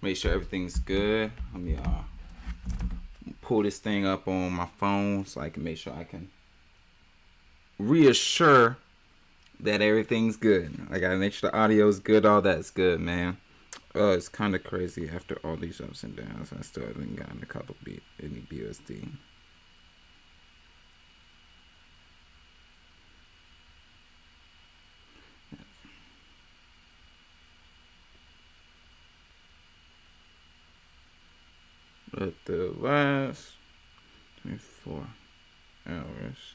Make sure everything's good. Let me pull this thing up on my phone so I can make sure I can reassure that everything's good. I gotta make sure the audio's good, all that's good, man. It's kind of crazy after all these ups and downs. I still haven't gotten a couple any BUSD. But the last 24 hours.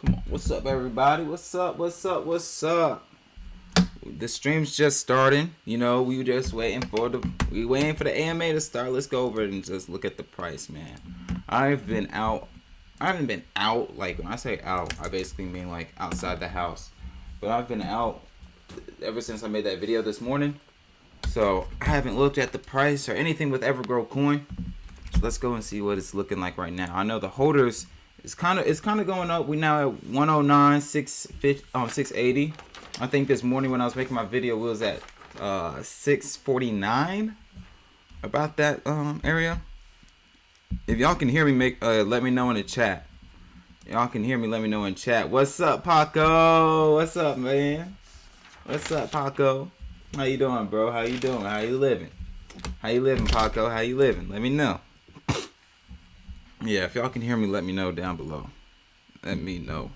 Come on, what's up, everybody? What's up? What's up? What's up? The stream's just starting. You know, we just waiting for the AMA to start. Let's go over it and just look at the price, man. I've been out. I haven't been out. Like, when I say out, I basically mean like outside the house. But I've been out ever since I made that video this morning. So I haven't looked at the price or anything with EverGrowCoin. So let's go and see what it's looking like right now. I know the holders it's kind of going up. We now at 109, 680. I think this morning when I was making my video, we was at 649, about that area. If y'all can hear me, let me know in the chat. Y'all can hear me, let me know in chat. What's up, Paco? What's up, man? What's up, Paco? How you doing, bro? How you doing? How you living? How you living, Paco? How you living? Let me know. Yeah, if y'all can hear me, let me know down below. Let me know.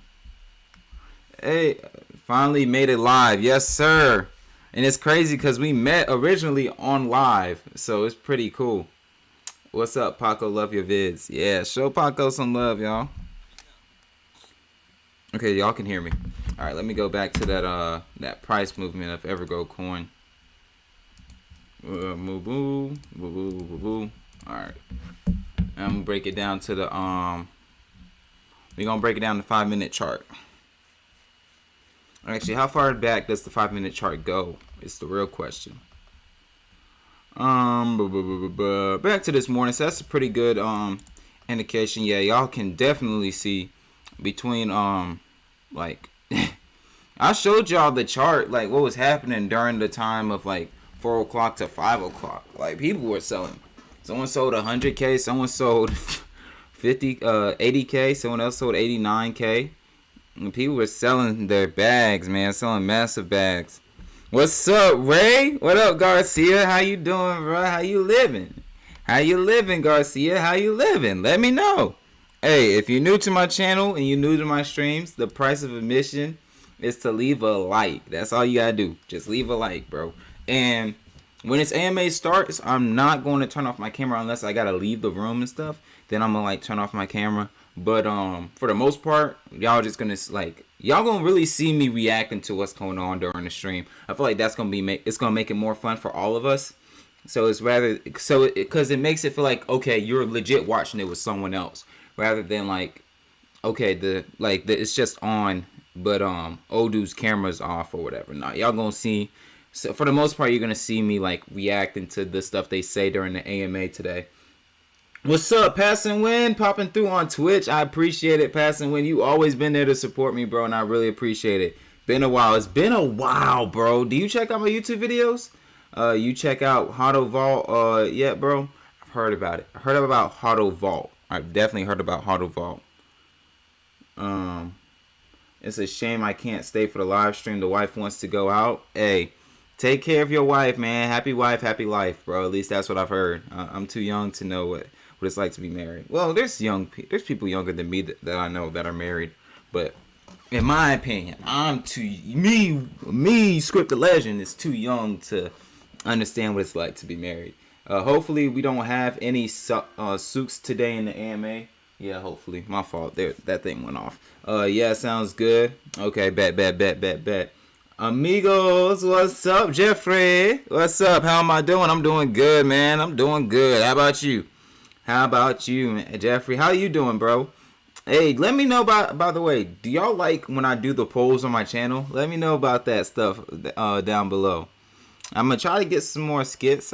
Hey, finally made it live. Yes, sir. And it's crazy because we met originally on live, so it's pretty cool. What's up, Paco? Love your vids. Yeah, show Paco some love, y'all. Okay, y'all can hear me. All right, let me go back to that price movement of EverGrowCoin. Boo boo boo boo boo boo. All right. I'm gonna break it down to the we're gonna break it down to 5-minute chart. Actually, how far back does the 5-minute chart go? It's the real question. Back to this morning. So that's a pretty good indication. Yeah, y'all can definitely see between like I showed y'all the chart, like what was happening during the time of like 4 o'clock to 5 o'clock. Like people were selling. Someone sold 100K, someone sold 80K, someone else sold 89K. And people were selling their bags, man, selling massive bags. What's up, Ray? What up, Garcia? How you doing, bro? How you living? How you living, Garcia? How you living? Let me know. Hey, if you're new to my channel and you're new to my streams, the price of admission is to leave a like. That's all you gotta do. Just leave a like, bro. And when it's AMA starts, I'm not going to turn off my camera unless I gotta leave the room and stuff. Then I'm gonna like turn off my camera. But for the most part, y'all just gonna like y'all gonna really see me reacting to what's going on during the stream. I feel like that's gonna it's gonna make it more fun for all of us. So it's rather because it makes it feel like okay, you're legit watching it with someone else rather than like okay it's just on, but old dude's camera's off or whatever. Nah, y'all gonna see. So for the most part, you're gonna see me like reacting to the stuff they say during the AMA today. What's up, Pass and Win? Popping through on Twitch. I appreciate it, Pass and Win. You always been there to support me, bro, and I really appreciate it. Been a while. It's been a while, bro. Do you check out my YouTube videos? You check out Hotto Vault yet, bro? I've heard about it. I heard about Hotto Vault. I've definitely heard about Hotto Vault. It's a shame I can't stay for the live stream. The wife wants to go out. Hey. Take care of your wife, man. Happy wife, happy life, bro. At least that's what I've heard. I'm too young to know what it's like to be married. Well, there's people younger than me that I know that are married. But in my opinion, Script the Legend is too young to understand what it's like to be married. Hopefully we don't have any suits today in the AMA. Yeah, hopefully. My fault. That thing went off. Yeah, sounds good. Okay, bet. Amigos, what's up, Jeffrey? What's up? How am I doing? I'm doing good, man. I'm doing good. How about you? Man? Jeffrey? How you doing, bro? Hey, let me know by the way, do y'all like when I do the polls on my channel? Let me know about that stuff down below. I'm gonna try to get some more skits.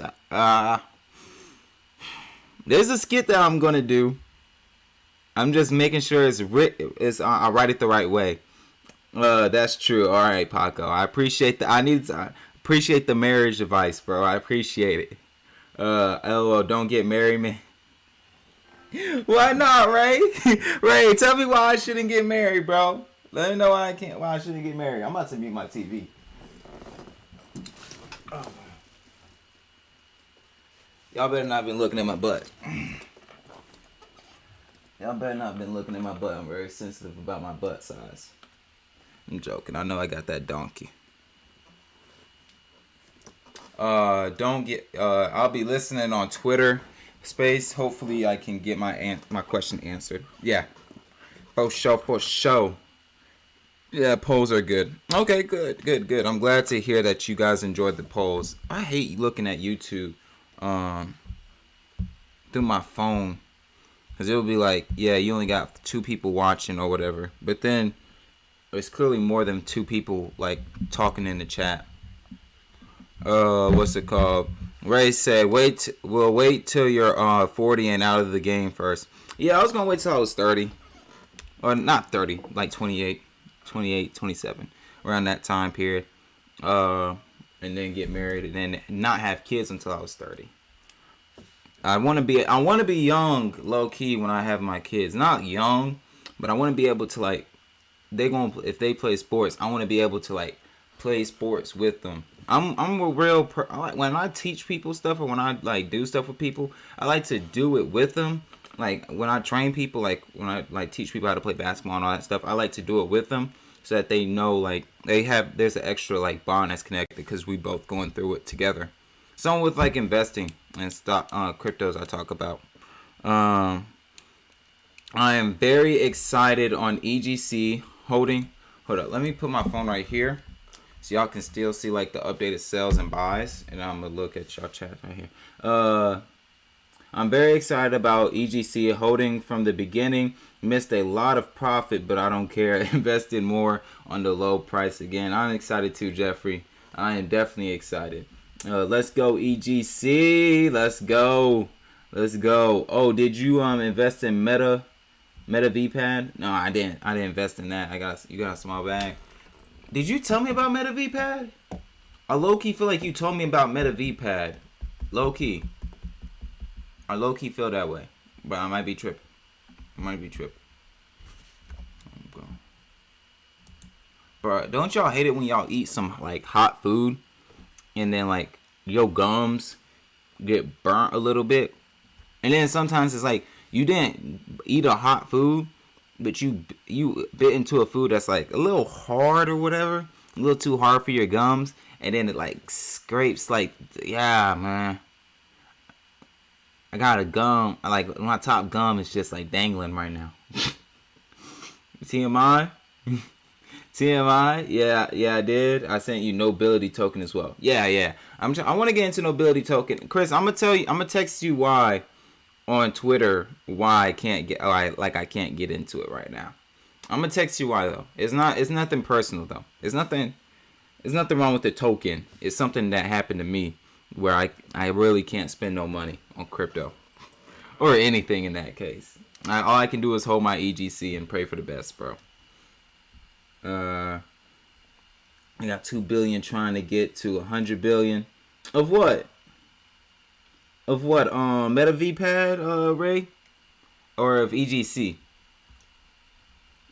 There's a skit that I'm gonna do. I'm just making sure I write it the right way. That's true. All right, Paco. I appreciate I appreciate the marriage advice, bro. I appreciate it. LOL, don't get married, man. Why not, Ray? Ray, tell me why I shouldn't get married, bro. Let me know why I shouldn't get married. I'm about to mute my TV. Oh. Y'all better not been looking at my butt. Y'all better not been looking at my butt. I'm very sensitive about my butt size. I'm joking. I know I got that donkey. I'll be listening on Twitter Space. Hopefully I can get my question answered. Yeah. For sure. Yeah, polls are good. Okay, good. I'm glad to hear that you guys enjoyed the polls. I hate looking at YouTube through my phone. Because it'll be like, yeah, you only got 2 people watching or whatever. But then there's clearly more than 2 people like talking in the chat. What's it called? Ray said, we'll wait till you're 40 and out of the game first. Yeah, I was going to wait till I was 30. Or not 30, like 28, 27. Around that time period. And then get married and then not have kids until I was 30. I want to be young, low key, when I have my kids. Not young, but I want to be able to like, if they play sports, I want to be able to like play sports with them. I'm a real when I teach people stuff or when I like do stuff with people, I like to do it with them. Like when I train people, like when I like teach people how to play basketball and all that stuff, I like to do it with them so that they know like there's an extra like bond that's connected because we both going through it together. Some with like investing and stock cryptos I talk about. I am very excited on EGC holding. Hold up, let me put my phone right here so y'all can still see like the updated sells and buys. And I'm gonna look at y'all chat right here. I'm very excited about EGC holding from the beginning. Missed a lot of profit, but I don't care. Invested more on the low price again. I'm excited too, Jeffrey. I am definitely excited. Let's go EGC. Let's go. Oh, did you invest in Meta VPad? No, I didn't. I didn't invest in that. You got a small bag. Did you tell me about Meta VPad? I low key feel like you told me about Meta VPad. Low key. I low key feel that way, but I might be tripping. Bro, don't y'all hate it when y'all eat some like hot food and then like your gums get burnt a little bit? And then sometimes it's like you didn't eat a hot food, but you bit into a food that's like a little hard or whatever, a little too hard for your gums, and then it like scrapes like, yeah, man. I got a gum, like my top gum is just like dangling right now. TMI? TMI? Yeah, I did. I sent you Nobility token as well. Yeah. I want to get into Nobility token. Chris, I'm gonna text you why on Twitter why I can't get I can't get into it right now. I'm gonna text you why though. It's nothing personal though. There's nothing wrong with the token. It's something that happened to me where I really can't spend no money on crypto or anything in that case. All I can do is hold my EGC and pray for the best, bro. I got 2 billion trying to get to 100 billion. Of what? Meta VPad, Ray? Or of EGC?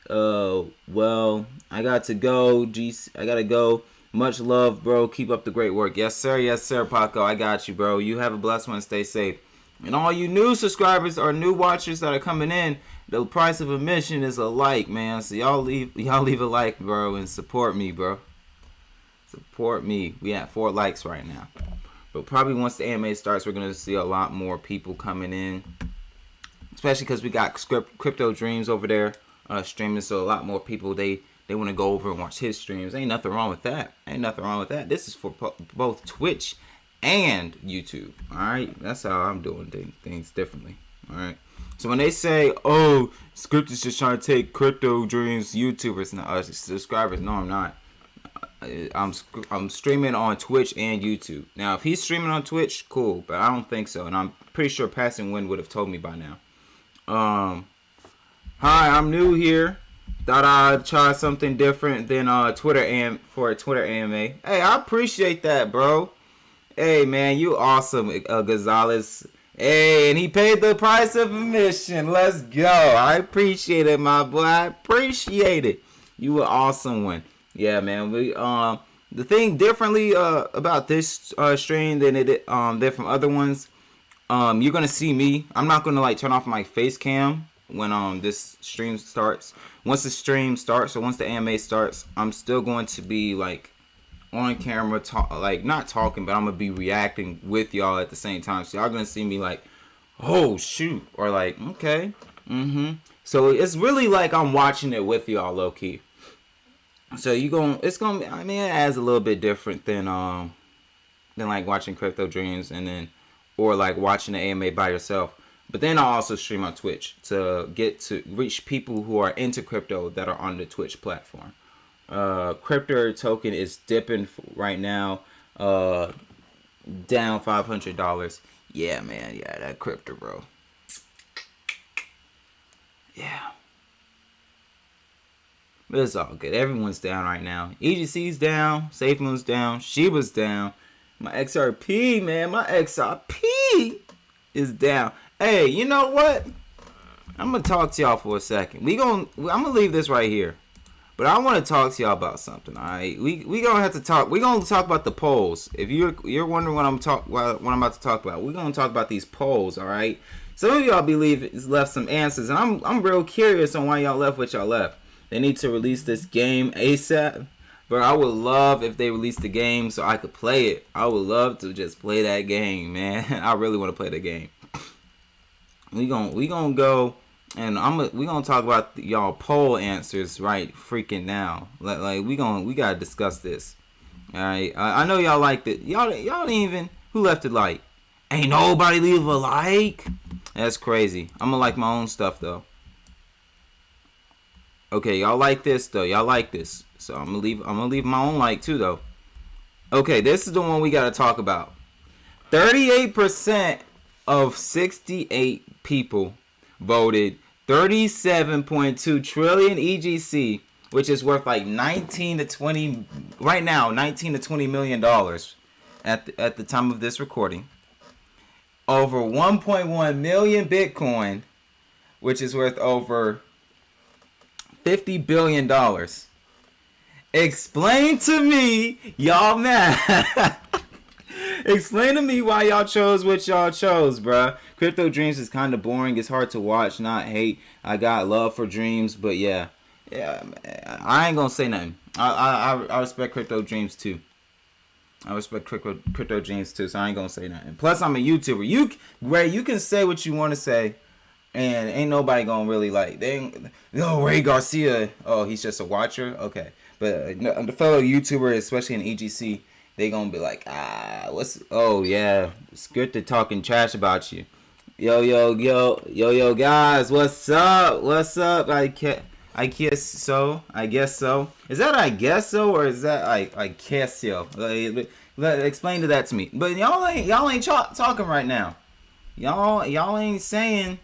Well, I got to go. I gotta go. Much love, bro. Keep up the great work. Yes, sir, Paco. I got you, bro. You have a blessed one. Stay safe. And all you new subscribers or new watchers that are coming in, the price of admission is a like, man. So y'all leave a like, bro, and support me, bro. Support me. We at 4 likes right now. But probably once the AMA starts, we're gonna see a lot more people coming in, especially because we got Crypto Dreams over there streaming. So a lot more people they want to go over and watch his streams. Ain't nothing wrong with that. This is for both Twitch and YouTube. All right, that's how I'm doing things differently. All right. So when they say, "Oh, Script is just trying to take Crypto Dreams YouTubers, subscribers," no, I'm not. I'm streaming on Twitch and YouTube. Now, if he's streaming on Twitch, cool, but I don't think so, and I'm pretty sure Passing Wind would have told me by now. Hi, I'm new here. Thought I'd try something different than for a Twitter AMA. Hey, I appreciate that, bro. Hey, man, you awesome, Gonzalez. Hey, and he paid the price of admission. Let's go. I appreciate it, my boy. I appreciate it. You an awesome one. Yeah, man. We the thing differently about this stream than than from other ones. You're gonna see me. I'm not gonna like turn off my face cam when this stream starts. Once the stream starts or once the AMA starts, I'm still going to be like on camera, like not talking, but I'm gonna be reacting with y'all at the same time. So y'all gonna see me like, oh shoot, or like, okay, So it's really like I'm watching it with y'all, low key. So it's gonna, I mean, it adds a little bit different than like watching Crypto Dreams or like watching the AMA by yourself. But then I'll also stream on Twitch to reach people who are into crypto that are on the Twitch platform. Crypto token is dipping right now, down $500. Yeah, man. Yeah, that crypto, bro. Yeah. But it's all good. Everyone's down right now. EGC's down. SafeMoon's down. Shiba's down. My XRP, man. My XRP is down. Hey, you know what? I'm going to talk to y'all for a second. I'm going to leave this right here. But I want to talk to y'all about something, all right? We going to have to talk. We're going to talk about the polls. If you're wondering what I'm about to talk about, we're going to talk about these polls, all right? Some of y'all left some answers, and I'm real curious on why y'all left what y'all left. They need to release this game ASAP. But I would love if they released the game so I could play it. I would love to just play that game, man. I really want to play the game. We gonna go, and we gonna talk about y'all poll answers right freaking now. Like we gotta discuss this. All right, I know y'all liked it. Y'all didn't even, who left a like? Ain't nobody leave a like. That's crazy. I'm gonna like my own stuff though. Okay, y'all like this though. Y'all like this, so I'm gonna leave my own like too though. Okay, this is the one we gotta talk about. 38% of 68 people voted 37.2 trillion EGC, which is worth like 19 to 20 right now, 19 to 20 million dollars at the time of this recording. Over 1.1 million Bitcoin, which is worth over $50 billion. Explain to me, y'all mad. Explain to me why y'all chose what y'all chose, bruh. Crypto Dreams is kind of boring. It's hard to watch, not hate. I got love for Dreams, but yeah, I ain't gonna say nothing. I respect Crypto Dreams too. I respect Crypto Dreams too, so I ain't gonna say nothing. Plus, I'm a YouTuber. Ray, you can say what you want to say, and ain't nobody gonna really like. Ray Garcia. Oh, he's just a watcher. Okay, but the fellow YouTuber, especially in EGC. They gonna be like, oh yeah, it's good to talking trash about you. Yo, guys, what's up? I guess so. Is that I guess so, or is that I guess so? Explain that to me. But y'all ain't talking right now. Y'all ain't saying,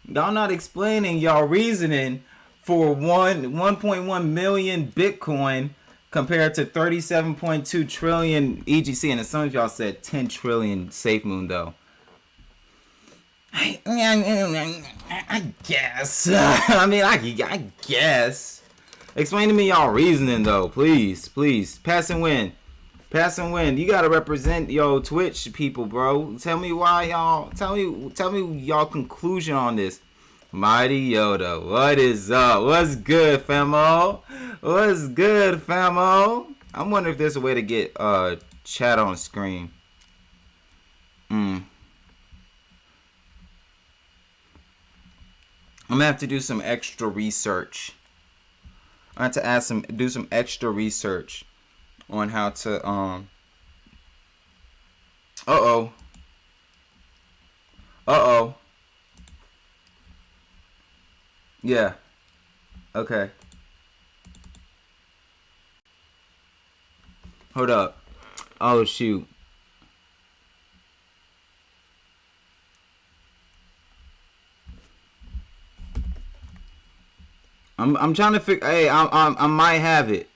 y'all not explaining y'all reasoning for 1.1 million Bitcoin compared to 37.2 trillion EGC, and some of y'all said 10 trillion SafeMoon though. I guess. I guess. Explain to me y'all reasoning though, please. Passing Wind. You gotta represent yo Twitch people, bro. Tell me why y'all. Tell me y'all conclusion on this. Mighty Yoda, what is up? What's good, famo? I wonder if there's a way to get chat on screen. I'm gonna have to do some extra research. I have to do some extra research on how to Yeah. Okay. Hold up. Oh shoot. I'm trying to figure. Hey, I might have it.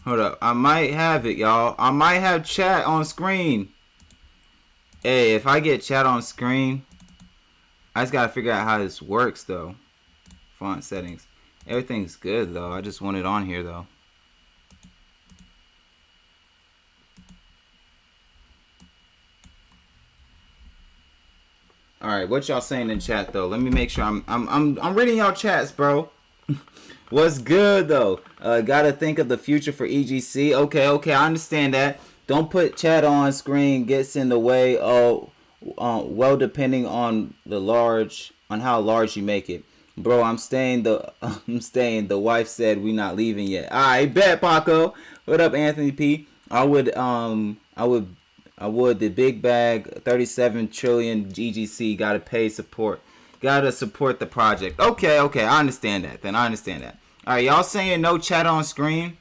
Hold up. I might have it, y'all. I might have chat on screen. Hey, if I get chat on screen, I just gotta figure out how this works though. Font settings. Everything's good though. I just want it on here though. All right, what y'all saying in chat though? Let me make sure I'm reading y'all chats, bro. What's good though? Gotta think of the future for EGC. Okay, I understand that. Don't put chat on screen. Gets in the way. Oh, well, depending on how large you make it, bro. I'm staying. The wife said we not leaving yet. All right, bet Paco. What up, Anthony P? I would. The big bag, 37 trillion EGC. Gotta support the project. Okay. I understand that. All right, y'all saying no chat on screen,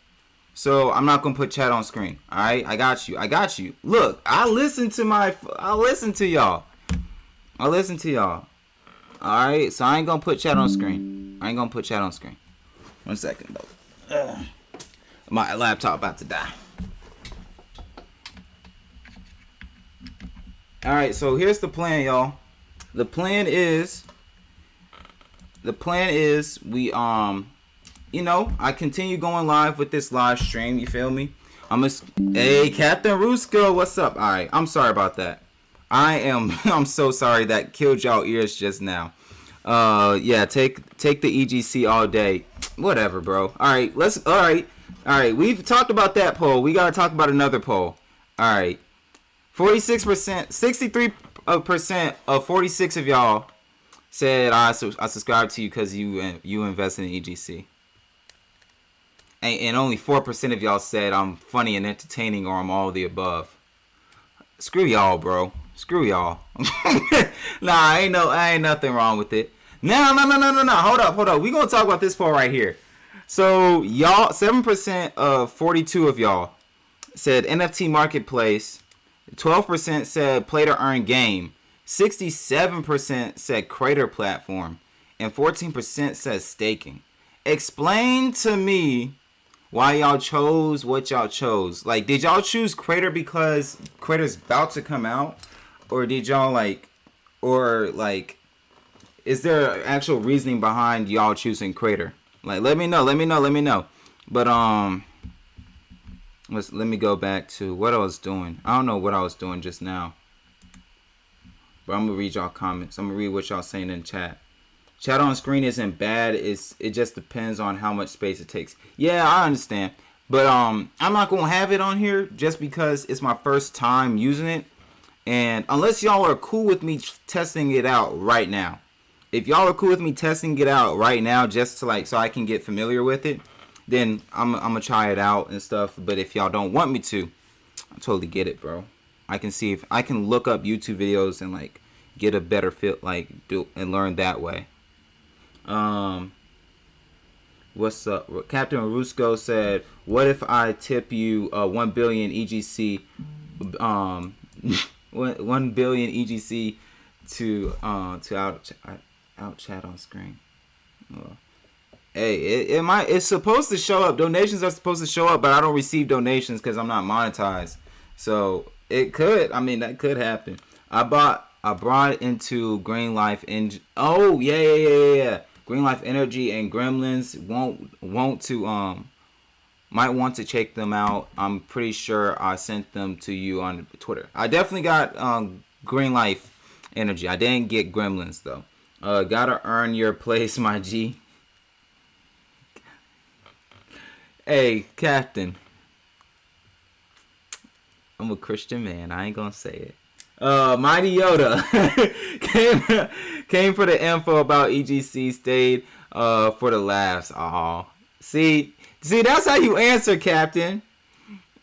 so I'm not gonna put chat on screen. All right, I got you. Look, I listen to y'all. All right, so I ain't gonna put chat on screen. One second though. My laptop about to die. All right, so here's the plan, y'all. The plan is we I continue going live with this live stream. You feel me? Hey, Captain Rusko, what's up? All right, I'm sorry about that. I'm so sorry that killed y'all ears just now. Yeah, take the EGC all day. Whatever, bro. All right, all right. We've talked about that poll. We gotta talk about another poll. All right, 46%, 63% of 46 of y'all said I subscribe to you because you invest in EGC. And only 4% of y'all said I'm funny and entertaining or I'm all of the above. Screw y'all, bro. Screw y'all. Nah, ain't nothing wrong with it. No. Hold up. We gonna talk about this poll right here. So y'all, 7% of 42 of y'all said NFT marketplace. 12% said play to earn game. 67% said creator platform. And 14% said staking. Explain to me why y'all chose what y'all chose. Like, did y'all choose creator because creator's about to come out? Or did y'all is there actual reasoning behind y'all choosing creator? Like, let me know. But let me go back to what I was doing. I don't know what I was doing just now. But I'm gonna read y'all comments. I'm gonna read what y'all saying in chat. Chat on screen isn't bad. It just depends on how much space it takes. Yeah, I understand. But I'm not gonna have it on here just because it's my first time using it. And unless y'all are cool with me testing it out right now. If y'all are cool with me testing it out right now just to so I can get familiar with it, then I'm gonna try it out and stuff. But if y'all don't want me to, I totally get it, bro. I can see if I can look up YouTube videos and get a better feel, do and learn that way. What's up? Captain Rusko said, "What if I tip you 1 billion EGC, 1 billion EGC to out chat on screen?" Hey, it's supposed to show up. Donations are supposed to show up, but I don't receive donations because I'm not monetized. So it could. I mean, that could happen. I brought into Green Life Oh yeah. Green Life Energy and Gremlins might want to check them out. I'm pretty sure I sent them to you on Twitter. I definitely got Green Life Energy. I didn't get Gremlins though. Gotta earn your place, my G. Hey, Captain. I'm a Christian man. I ain't gonna say it. Mighty Yoda came for the info about EGC, stayed for the laughs. Oh, see, that's how you answer, Captain.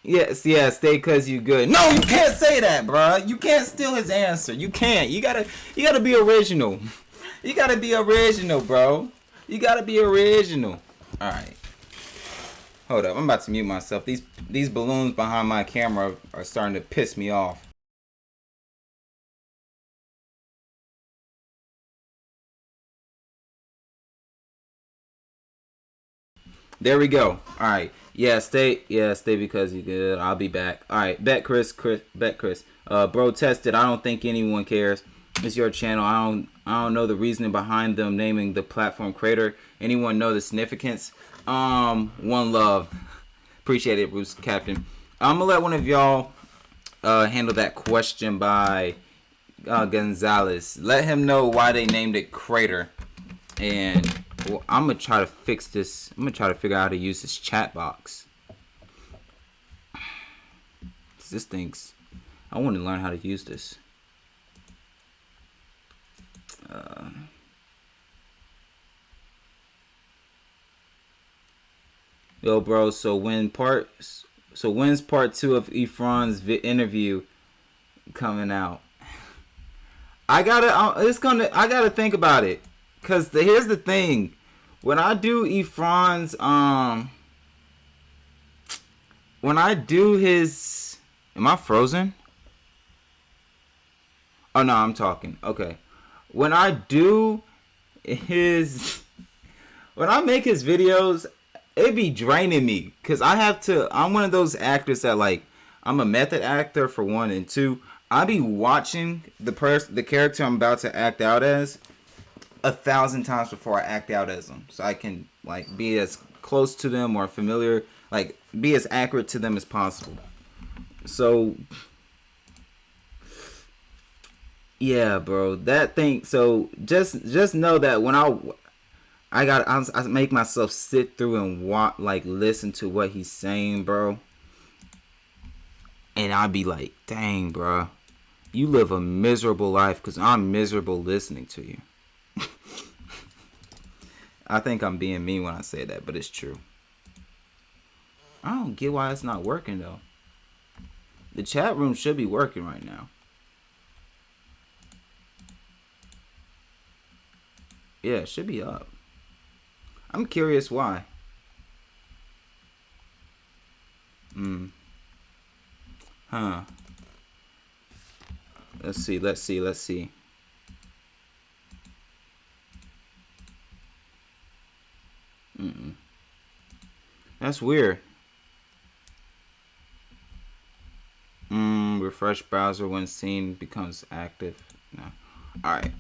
Yes, yeah, stay cause you good. No, you can't say that, bro. You can't steal his answer. You can't. You gotta be original. You gotta be original, bro. You gotta be original. All right. Hold up. I'm about to mute myself. These balloons behind my camera are starting to piss me off. There we go. All right. Yeah, stay because you good. I'll be back. All right. Bet Chris. Bro tested. I don't think anyone cares. It's your channel. I don't know the reasoning behind them naming the platform Crater. Anyone know the significance? One love. Appreciate it, Bruce Captain. I'm gonna let one of y'all handle that question by Gonzalez. Let him know why they named it Crater. And well, I'm gonna try to fix this. I'm gonna try to figure out how to use this chat box. This thing's. I want to learn how to use this. Yo, bro. So when's part 2 of Efron's interview coming out? I gotta think about it. Cause here's the thing, when I do Efron's, when I do his, am I frozen? Oh no, I'm talking. Okay, when I do his, when I make his videos, it be draining me. Cause I'm one of those actors that like, I'm a method actor for one, and two, I be watching the character I'm about to act out as 1,000 times before I act out as them, so I can like be as close to them or familiar, like be as accurate to them as possible. So yeah, bro, that thing. So just know that when I make myself sit through and listen to what he's saying, bro, and I'd be like, dang, bro, you live a miserable life because I'm miserable listening to you. I think I'm being mean when I say that, but it's true. I don't get why it's not working, though. The chat room should be working right now. Yeah, it should be up. I'm curious why. Huh. Let's see. That's weird. Refresh browser when scene becomes active. No. Alright.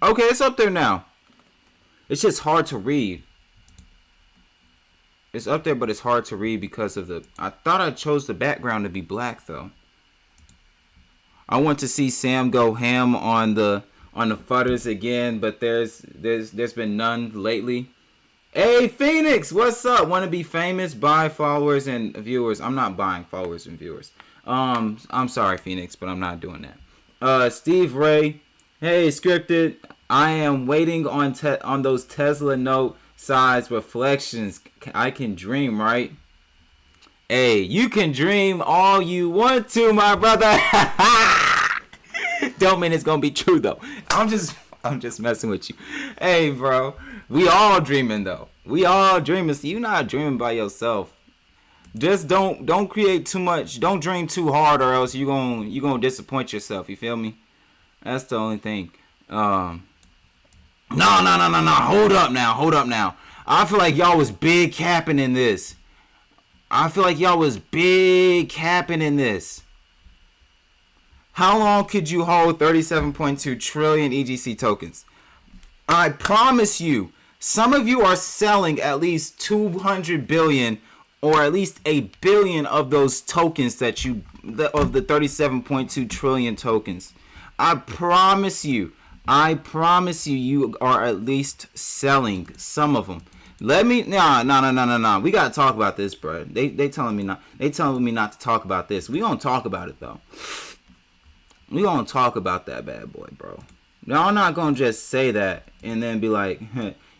Okay, it's up there now. It's just hard to read. It's up there, but it's hard to read because of the... I thought I chose the background to be black, though. I want to see Sam go ham on the futters again, but there's been none lately. Hey Phoenix, what's up? Want to be famous? Buy followers and viewers. I'm not buying followers and viewers. I'm sorry, Phoenix, but I'm not doing that. Steve Ray, hey Scripted, I am waiting on those Tesla Note size reflections. I can dream, right? Hey, you can dream all you want to, my brother. Don't mean it's gonna be true though. I'm just messing with you. Hey, bro, we all dreaming though. We all dreaming. So you're not dreaming by yourself. Just don't create too much. Don't dream too hard, or else you gonna disappoint yourself. You feel me? That's the only thing. No. Hold up now. I feel like y'all was big capping in this. How long could you hold 37.2 trillion EGC tokens? I promise you, some of you are selling at least 200 billion or at least a billion of those tokens of the 37.2 trillion tokens. I promise you, you are at least selling some of them. No. We gotta talk about this, bro. They telling me not to talk about this. We gonna talk about it though. We gonna talk about that bad boy, bro. Now I'm not gonna just say that and then be like,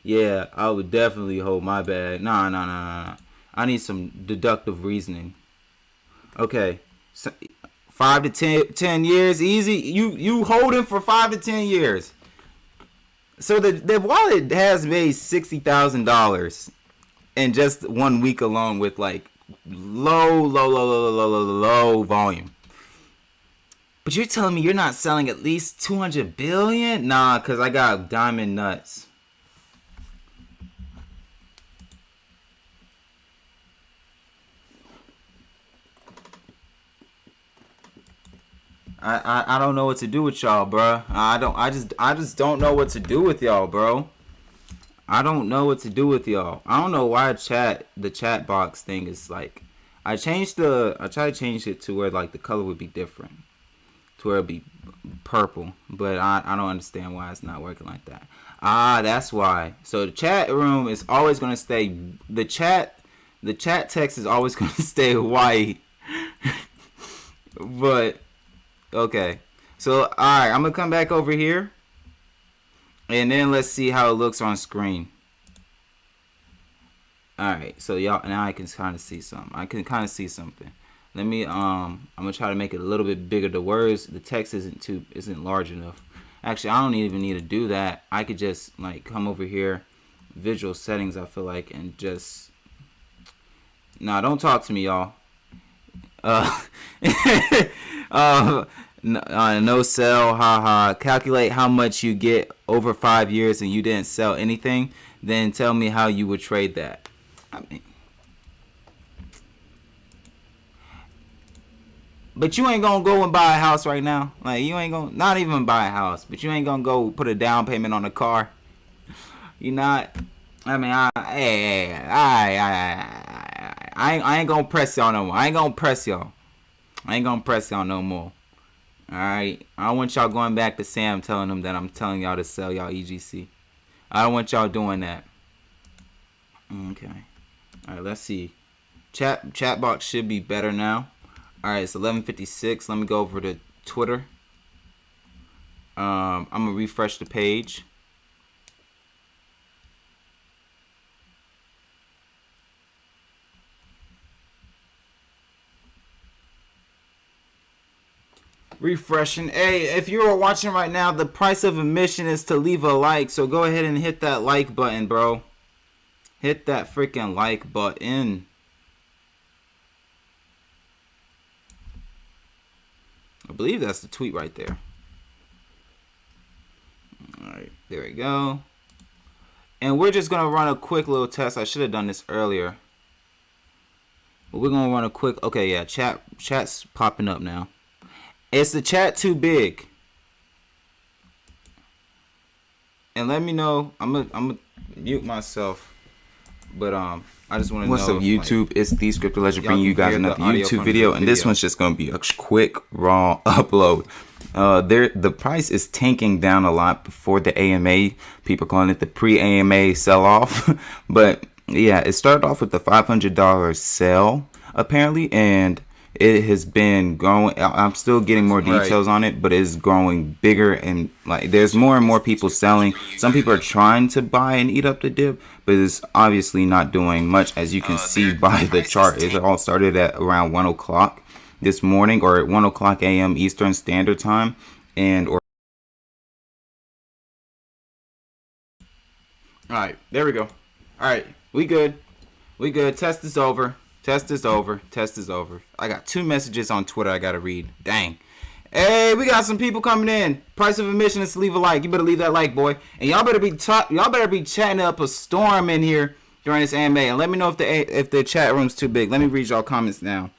yeah, I would definitely hold my bag. Nah. I need some deductive reasoning. Okay, so 5 to 10 years, easy. You holding for 5 to 10 years. So the wallet has made $60,000 in just 1 week alone with like low volume. But you're telling me you're not selling at least 200 billion? Nah, cause I got diamond nuts. I don't know what to do with y'all, bro. I just don't know what to do with y'all, bro. I don't know what to do with y'all. I don't know why the chat box thing is like. I tried to change it to where like the color would be different, to where it'd be purple, but I don't understand why it's not working like that. That's why. So the chat room is always gonna stay. The chat text is always gonna stay white. But okay, so alright, I'm gonna come back over here, and then let's see how it looks on screen. Alright, so y'all, now I can kind of see something. I can kind of see something. Let me I'm gonna try to make it a little bit bigger. The words, the text isn't large enough. Actually, I don't even need to do that. I could just like come over here, visual settings, I feel like, and just don't talk to me, y'all. No sell, haha. Calculate how much you get over 5 years and you didn't sell anything. Then tell me how you would trade that. I mean, but you ain't gonna go and buy a house right now. Like, you ain't gonna, not even buy a house, but you ain't gonna go put a down payment on a car. You not. I mean, I ain't gonna press y'all no more. I ain't gonna press y'all no more. Alright? I don't want y'all going back to Sam telling them that I'm telling y'all to sell y'all EGC. I don't want y'all doing that. Okay. Alright, let's see. Chat box should be better now. Alright, it's 11:56. Let me go over to Twitter. I'm gonna refresh the page. Refreshing. Hey, if you are watching right now, the price of admission is to leave a like. So go ahead and hit that like button, bro. Hit that freaking like button. I believe that's the tweet right there. Alright, there we go. And we're just going to run a quick little test. I should have done this earlier. But we're going to run a quick... Okay, yeah, chat's popping up now. Is the chat too big? And let me know. I'm gonna mute myself. But I just want to know. What's up, YouTube? Like, it's the Scripted Legend bringing you guys another YouTube video, and this one's just gonna be a quick raw upload. The price is tanking down a lot before the AMA. People calling it the pre-AMA sell-off, but yeah, it started off with the $500 sell apparently, and it has been growing. I'm still getting more details on it, but it's growing bigger, and like there's more and more people selling. Some people are trying to buy and eat up the dip, but it's obviously not doing much, as you can see by the chart. It all started at around 1 o'clock this morning, or at 1 o'clock a.m. Eastern Standard Time, all right, there we go. All right, we good. Test is over. Test is over. I got 2 messages on Twitter I gotta read. Dang. Hey, we got some people coming in. Price of admission is to leave a like. You better leave that like, boy. And y'all better be chatting up a storm in here during this AMA. And let me know if the chat room's too big. Let me read y'all comments now.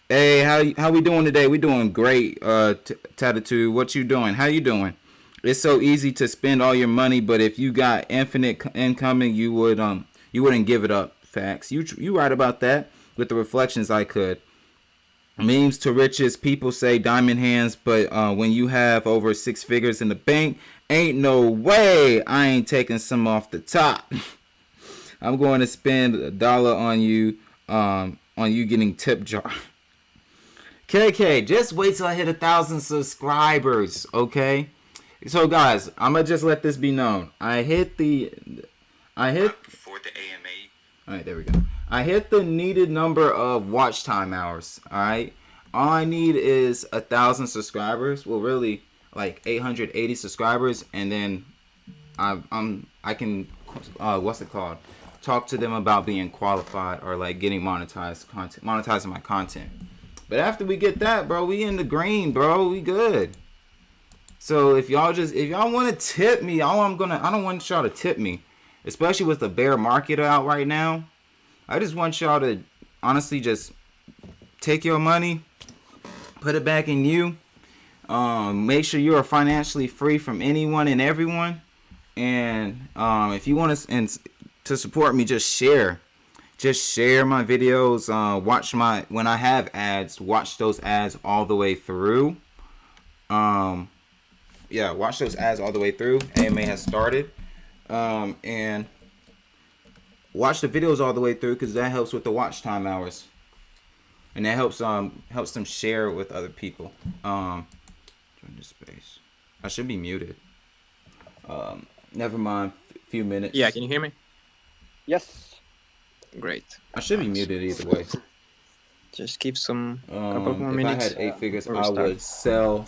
Hey, how we doing today? We doing great. Tattitude, what you doing? How you doing? It's so easy to spend all your money, but if you got infinite incoming, you wouldn't give it up. Facts. You right about that. With the reflections, I could. Memes to riches. People say diamond hands, but when you have over 6 figures in the bank, ain't no way I ain't taking some off the top. I'm going to spend $1 on you getting tip jar. KK, just wait till I hit 1,000 subscribers, okay? So guys, I'm gonna just let this be known. I hit before the AMA. All right, there we go. I hit the needed number of watch time hours. All right. All I need is 1,000 subscribers. Well, really, like 880 subscribers, and then I can what's it called? Talk to them about being qualified or like getting monetizing my content. But after we get that, bro, we in the green, bro. We good. So if y'all want to tip me, I don't want y'all to tip me, especially with the bear market out right now. I just want y'all to honestly just take your money, put it back in you. Make sure you are financially free from anyone and everyone. And if you want to support me, just share my videos. When I have ads, watch those ads all the way through. Watch those ads all the way through. AMA has started. And watch the videos all the way through, because that helps with the watch time hours. And that helps them share with other people. Join this space. I should be muted. Never mind. A few minutes. Yeah, can you hear me? Yes. Great. I should be muted either way. Just give some couple more minutes. If I had 8 figures, I would sell.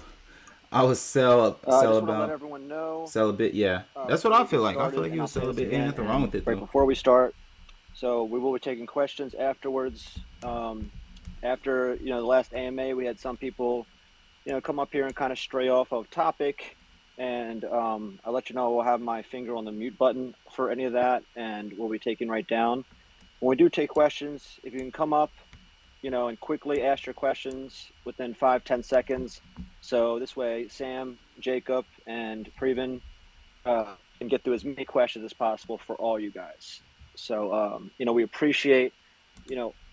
I would sell about. Let everyone know. Sell a bit, yeah. That's what I feel like. I feel like you would sell a bit. Ain't nothing wrong with it, though. Right before we start, so we will be taking questions afterwards. After the last AMA, we had some people, come up here and kind of stray off of topic, and I'll let you know. We'll have my finger on the mute button for any of that, and we'll be taking right down. When we do take questions, if you can come up, and quickly ask your questions within 5-10 seconds. So this way, Sam, Jacob, and Previn can get through as many questions as possible for all you guys. So, we appreciate,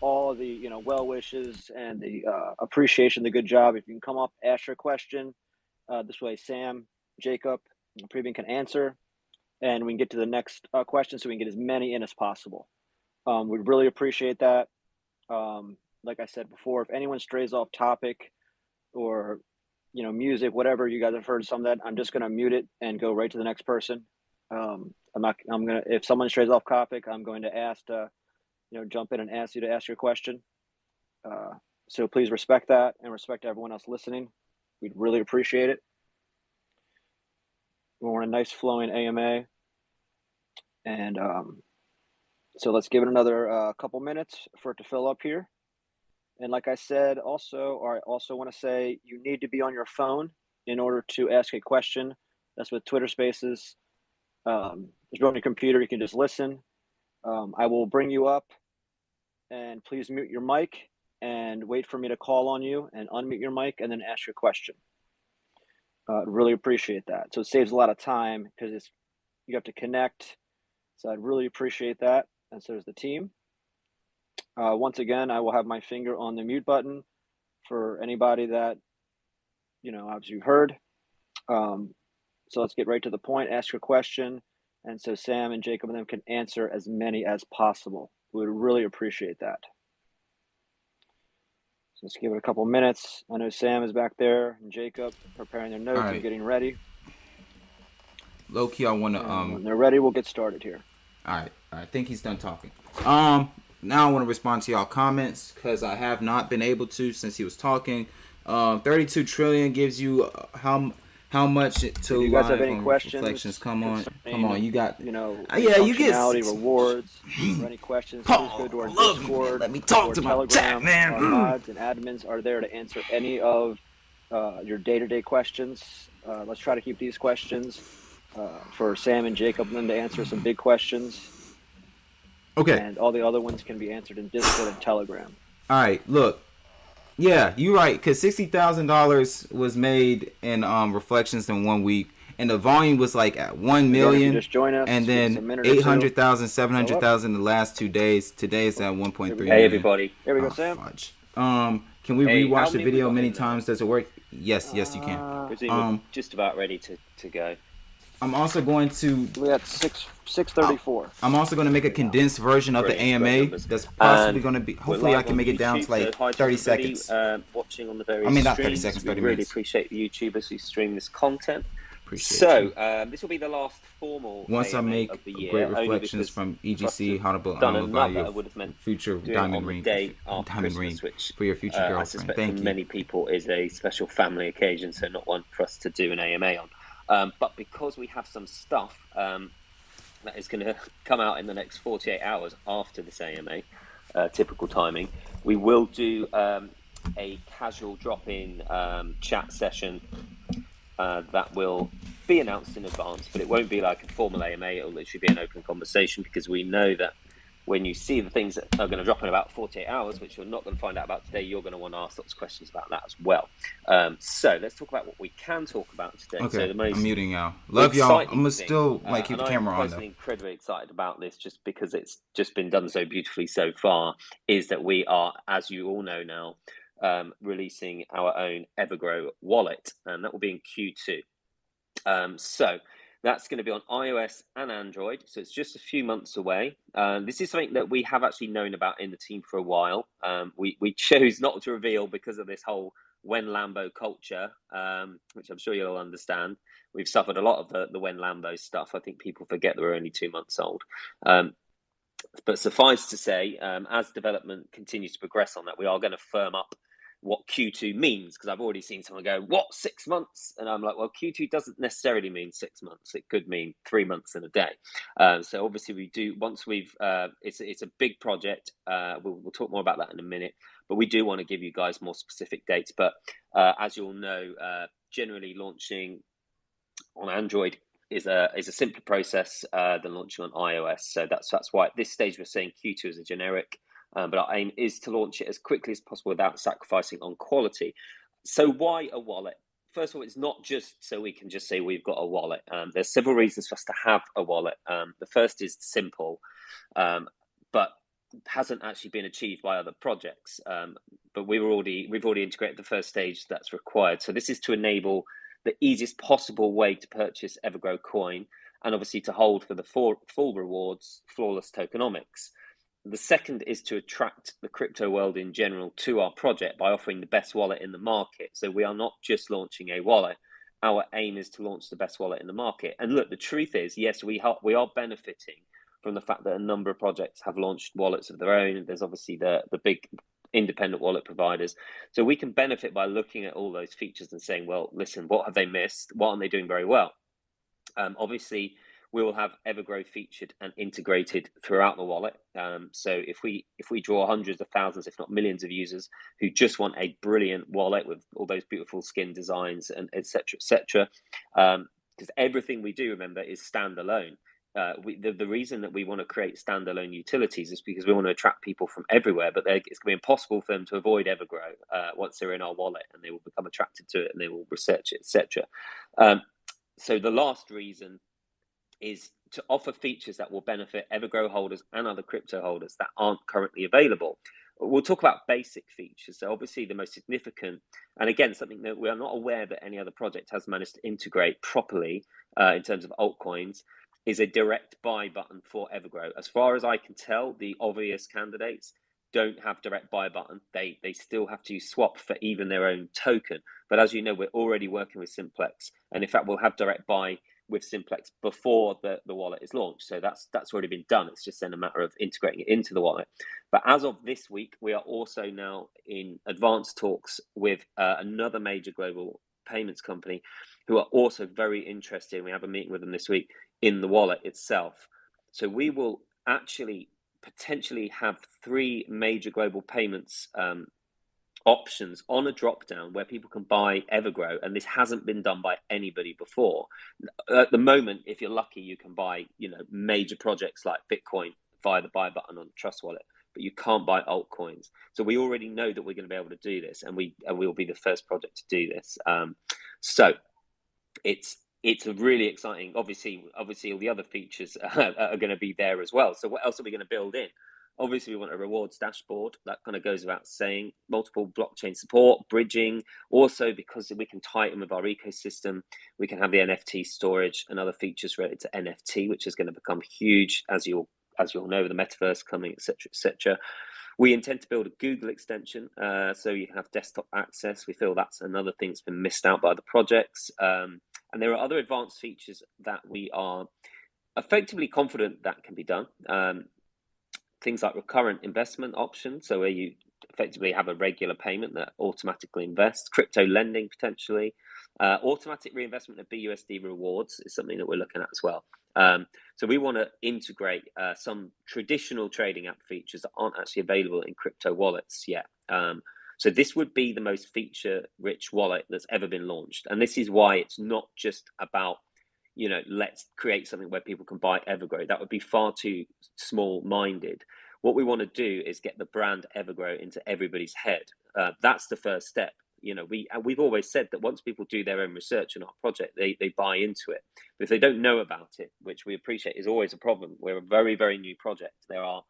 all of the, well wishes and the appreciation, the good job. If you can come up, ask your question. This way, Sam, Jacob, and Previn can answer, and we can get to the next question so we can get as many in as possible. We'd really appreciate that. Like I said before, if anyone strays off topic or, music, whatever, you guys have heard some of that, I'm just going to mute it and go right to the next person. If someone strays off topic, I'm going to ask to, jump in and ask you to ask your question. So please respect that and respect everyone else listening. We'd really appreciate it. We're in a nice flowing AMA. And so let's give it another couple minutes for it to fill up here. And like I said, I also want to say you need to be on your phone in order to ask a question. That's with Twitter Spaces. If you're on your computer, you can just listen. I will bring you up, and please mute your mic and wait for me to call on you and unmute your mic and then ask your question. Really appreciate that. So it saves a lot of time because you have to connect. So I'd really appreciate that. And so does the team. Once again, I will have my finger on the mute button for anybody that, as you heard. So let's get right to the point. Ask your question. And so Sam and Jacob and them can answer as many as possible. We would really appreciate that. So let's give it a couple minutes. I know Sam is back there and Jacob preparing their notes and getting ready. Low key, I want to. When they're ready, we'll get started here. All right. I think he's done talking. Now I want to respond to y'all comments because I have not been able to since he was talking. 32 trillion gives you how much to you guys have any questions? Reflections. Come on. You got you get rewards. For any questions, please go to our Discord. Let me talk to Telegram. my chat, man. Our mods and admins are there to answer any of your day-to-day questions. Let's try to keep these questions for Sam and Jacob and them to answer some big questions. Okay. And all the other ones can be answered in Discord and Telegram. All right. Look. Yeah, you're right. Because $60,000 was made in reflections in 1 week, and the volume was like at 1 million. Just join us, and then 800,000, 700,000 the last 2 days. Today it's at 1.3 million. Hey everybody. Here we go, Sam. Fudge. Can we rewatch the video many times? Does it work? Yes, you can. We're just about ready to go. I'm also going to. We got 6:34. I'm also going to make a condensed version of the AMA. That's possibly going to be. Hopefully, I can make it down to like 30 seconds. Watching on the various not streams. 30 seconds. 30 we really minutes. appreciate the YouTubers who stream this content. Appreciate So you. this will be the last formal Once I AMA make of the year, great only reflections because from for us to EGC, how to build, done I'm gonna buy another you would have meant a future doing it on diamond the ring, day after diamond ring Christmas, which for your future I girlfriend. suspect for Thank you. many people is a special family occasion, so not one for us to do an AMA on. But because we have some stuff that is going to come out in the next 48 hours after this AMA, typical timing, we will do a casual drop-in chat session that will be announced in advance, but it won't be like a formal AMA. It'll literally be an open conversation, because we know that when you see the things that are going to drop in about 48 hours, which you're not going to find out about today, you're going to want to ask lots of questions about that as well. So let's talk about what we can talk about today. Okay, So the most I'm muting y'all. Love y'all. I'm gonna thing, still like keep and the I'm camera on though. personally incredibly excited about this, just because it's just been done so beautifully so far, is that we are, as you all know now, releasing our own EverGrow wallet, and that will be in Q2. So that's going to be on iOS and Android. So it's just a few months away. This is something that we have actually known about in the team for a while. We chose not to reveal because of this whole when Lambo culture, which I'm sure you'll understand. We've suffered a lot of the when Lambo stuff. I think people forget that we're only 2 months old. But suffice to say, as development continues to progress on that, we are going to firm up what Q2 means, because I've already seen someone go, what, 6 months? And I'm like, well, Q2 doesn't necessarily mean 6 months. It could mean 3 months and a day. So obviously we do, once we've, it's a big project. We'll talk more about that in a minute, but we do want to give you guys more specific dates. But as you'll know, generally launching on Android is a simpler process than launching on iOS. So that's why at this stage we're saying Q2 is a generic. But our aim is to launch it as quickly as possible without sacrificing on quality. So why a wallet? First of all, it's not just so we can just say we've got a wallet. There's several reasons for us to have a wallet. The first is simple, but hasn't actually been achieved by other projects. But we've already integrated the first stage that's required. So this is to enable the easiest possible way to purchase EverGrowCoin, and obviously to hold for the full rewards, flawless tokenomics. The second is to attract the crypto world in general to our project by offering the best wallet in the market. So we are not just launching a wallet. Our aim is to launch the best wallet in the market. And look, the truth is, yes, we are benefiting from the fact that a number of projects have launched wallets of their own. There's obviously the big independent wallet providers. So we can benefit by looking at all those features and saying, well, listen, what have they missed? What aren't they doing very well? Obviously, we will have EverGrow featured and integrated throughout the wallet. So if we draw hundreds of thousands, if not millions of users who just want a brilliant wallet with all those beautiful skin designs and etc., because everything we do, remember, is standalone. The reason that we want to create standalone utilities is because we want to attract people from everywhere, but it's going to be impossible for them to avoid EverGrow once they're in our wallet, and they will become attracted to it and they will research it, etc. So the last reason is to offer features that will benefit EverGrow holders and other crypto holders that aren't currently available. We'll talk about basic features. So obviously the most significant, and again, something that we are not aware that any other project has managed to integrate properly in terms of altcoins, is a direct buy button for EverGrow. As far as I can tell, the obvious candidates don't have direct buy button. They still have to swap for even their own token. But as you know, we're already working with Simplex, and in fact, we'll have direct buy with Simplex before the wallet is launched. So that's already been done. It's just then a matter of integrating it into the wallet. But as of this week, we are also now in advanced talks with another major global payments company who are also very interested. We have a meeting with them this week in the wallet itself. So we will actually potentially have 3 major global payments options on a drop down where people can buy EverGrow, and this hasn't been done by anybody before. At the moment, if you're lucky, you can buy major projects like Bitcoin via the buy button on Trust Wallet, but you can't buy altcoins. So we already know that we're going to be able to do this, and we'll be the first project to do this. So it's a really exciting. Obviously all the other features are going to be there as well. So what else are we going to build in? Obviously, we want a rewards dashboard. That kind of goes without saying. Multiple blockchain support, bridging. Also, because we can tie it in with our ecosystem, we can have the NFT storage and other features related to NFT, which is going to become huge, as you'll know, the metaverse coming, etc., etc. We intend to build a Google extension, so you can have desktop access. We feel that's another thing that's been missed out by the projects. And there are other advanced features that we are effectively confident that can be done. Things like recurrent investment options, so where you effectively have a regular payment that automatically invests, crypto lending potentially, automatic reinvestment of BUSD rewards is something that we're looking at as well. So we want to integrate some traditional trading app features that aren't actually available in crypto wallets yet. So this would be the most feature-rich wallet that's ever been launched. And this is why it's not just about, let's create something where people can buy EverGrow. That would be far too small-minded. What we want to do is get the brand EverGrow into everybody's head. That's the first step. We've always said that once people do their own research on our project, they buy into it. But if they don't know about it, which we appreciate is always a problem, we're a very, very new project. There are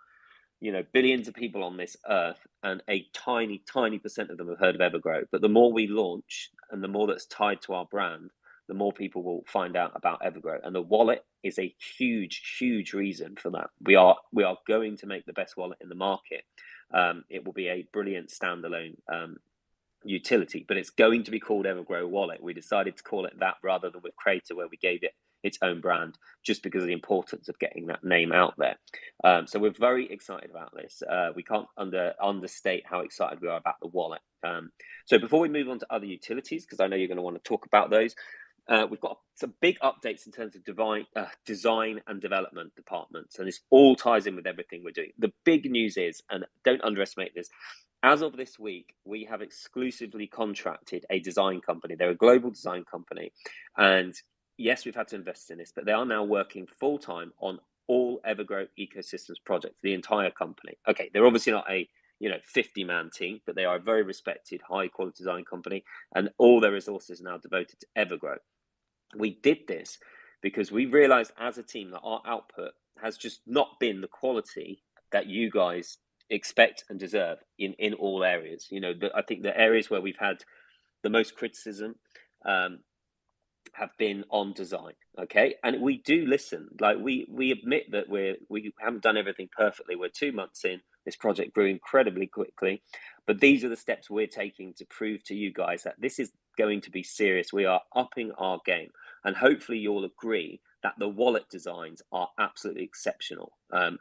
billions of people on this earth, and a tiny, tiny percent of them have heard of EverGrow. But the more we launch and the more that's tied to our brand, the more people will find out about EverGrow. And the wallet is a huge, huge reason for that. We are going to make the best wallet in the market. It will be a brilliant standalone utility, but it's going to be called EverGrow Wallet. We decided to call it that rather than with Creator, where we gave it its own brand, just because of the importance of getting that name out there. So we're very excited about this. We can't understate how excited we are about the wallet. So before we move on to other utilities, because I know you're going to want to talk about those, we've got some big updates in terms of design and development departments, and this all ties in with everything we're doing. The big news is, and don't underestimate this, as of this week, we have exclusively contracted a design company. They're a global design company, and yes, we've had to invest in this, but they are now working full-time on all EverGrow ecosystems projects, the entire company. Okay, they're obviously not a 50-man team, but they are a very respected, high-quality design company, and all their resources are now devoted to EverGrow. We did this because we realized as a team that our output has just not been the quality that you guys expect and deserve in all areas. I think the areas where we've had the most criticism have been on design. Okay, and we do listen. Like we admit that we haven't done everything perfectly. We're 2 months in. This project grew incredibly quickly, but these are the steps we're taking to prove to you guys that this is going to be serious. We are upping our game, and hopefully you'll agree that the wallet designs are absolutely exceptional.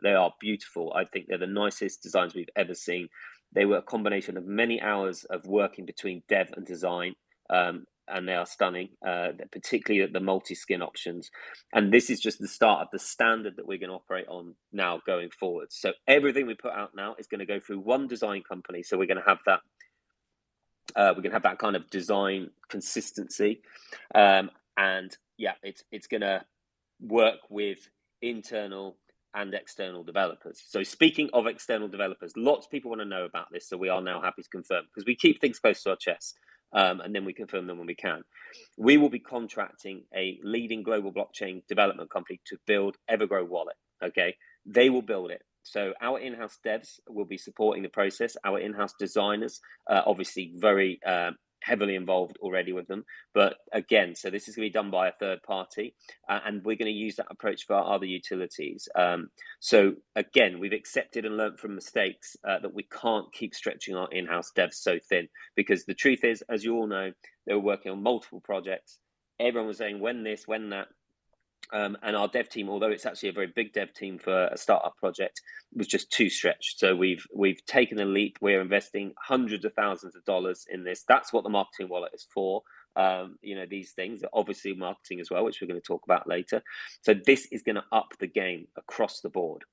They are beautiful. I think they're the nicest designs we've ever seen. They were a combination of many hours of working between dev and design, and they are stunning, particularly the multi-skin options. And this is just the start of the standard that we're going to operate on now going forward. So everything we put out now is going to go through one design company. So we're going to have that. We're going to have that kind of design consistency, and yeah, it's going to work with internal and external developers. So speaking of external developers, lots of people want to know about this. So we are now happy to confirm, because we keep things close to our chest. And then we confirm them when we can. We will be contracting a leading global blockchain development company to build EverGrow Wallet. Okay, they will build it. So our in-house devs will be supporting the process. Our in-house designers, obviously very heavily involved already with them. But again, so this is going to be done by a third party, and we're going to use that approach for our other utilities. So again, we've accepted and learned from mistakes that we can't keep stretching our in-house devs so thin, because the truth is, as you all know, they were working on multiple projects. Everyone was saying, when this, when that. And our dev team, although it's actually a very big dev team for a startup project, was just too stretched. So we've taken a leap. We're investing hundreds of thousands of dollars in this. That's what the marketing wallet is for. These things are obviously marketing as well, which we're going to talk about later. So this is going to up the game across the board.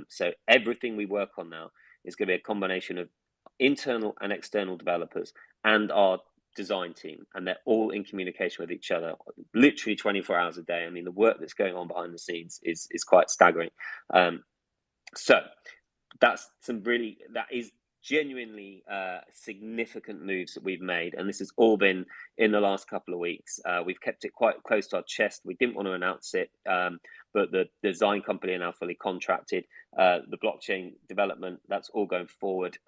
So everything we work on now is going to be a combination of internal and external developers and our design team, and they're all in communication with each other literally 24 hours a day. I mean, the work that's going on behind the scenes is quite staggering. So that is genuinely significant moves that we've made, and this has all been in the last couple of weeks. We've kept it quite close to our chest. We didn't want to announce it, but the design company are now fully contracted. The blockchain development, that's all going forward.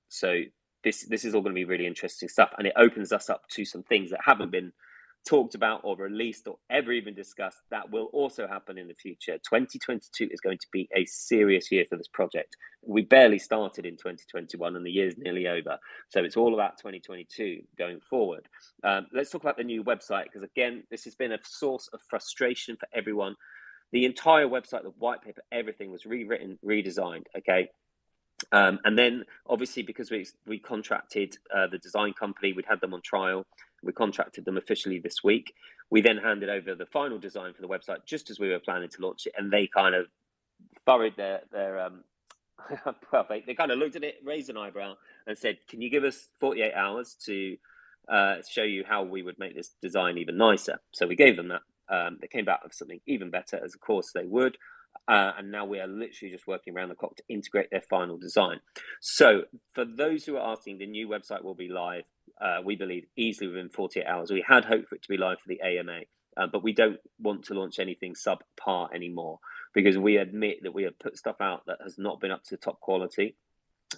So this is all going to be really interesting stuff, and it opens us up to some things that haven't been talked about or released or ever even discussed. That will also happen in the future. 2022 is going to be a serious year for this project. We barely started in 2021 and the year's nearly over. So it's all about 2022 going forward. Let's talk about the new website, because again, this has been a source of frustration for everyone. The entire website, the white paper, everything was rewritten, redesigned, okay? And then obviously because we contracted the design company, we'd had them on trial. We contracted them officially this week. We then handed over the final design for the website just as we were planning to launch it, and they kind of furrowed their well, they kind of looked at it, raised an eyebrow, and said, "Can you give us 48 hours to show you how we would make this design even nicer?" So we gave them that. They came back with something even better, as of course they would. And now we are literally just working around the clock to integrate their final design. So for those who are asking, the new website will be live, we believe, easily within 48 hours. We had hoped for it to be live for the AMA, but we don't want to launch anything subpar anymore, because we admit that we have put stuff out that has not been up to top quality.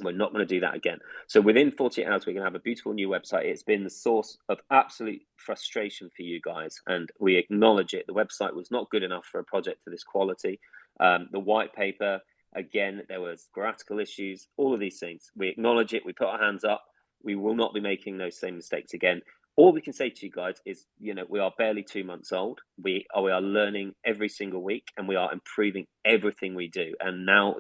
We're not going to do that again. So within 48 hours, we're going to have a beautiful new website. It's been the source of absolute frustration for you guys, and we acknowledge it. The website was not good enough for a project of this quality. The white paper, again, there was grammatical issues, all of these things. We acknowledge it. We put our hands up. We will not be making those same mistakes again. All we can say to you guys is, we are barely 2 months old. We are learning every single week, and we are improving everything we do. And now,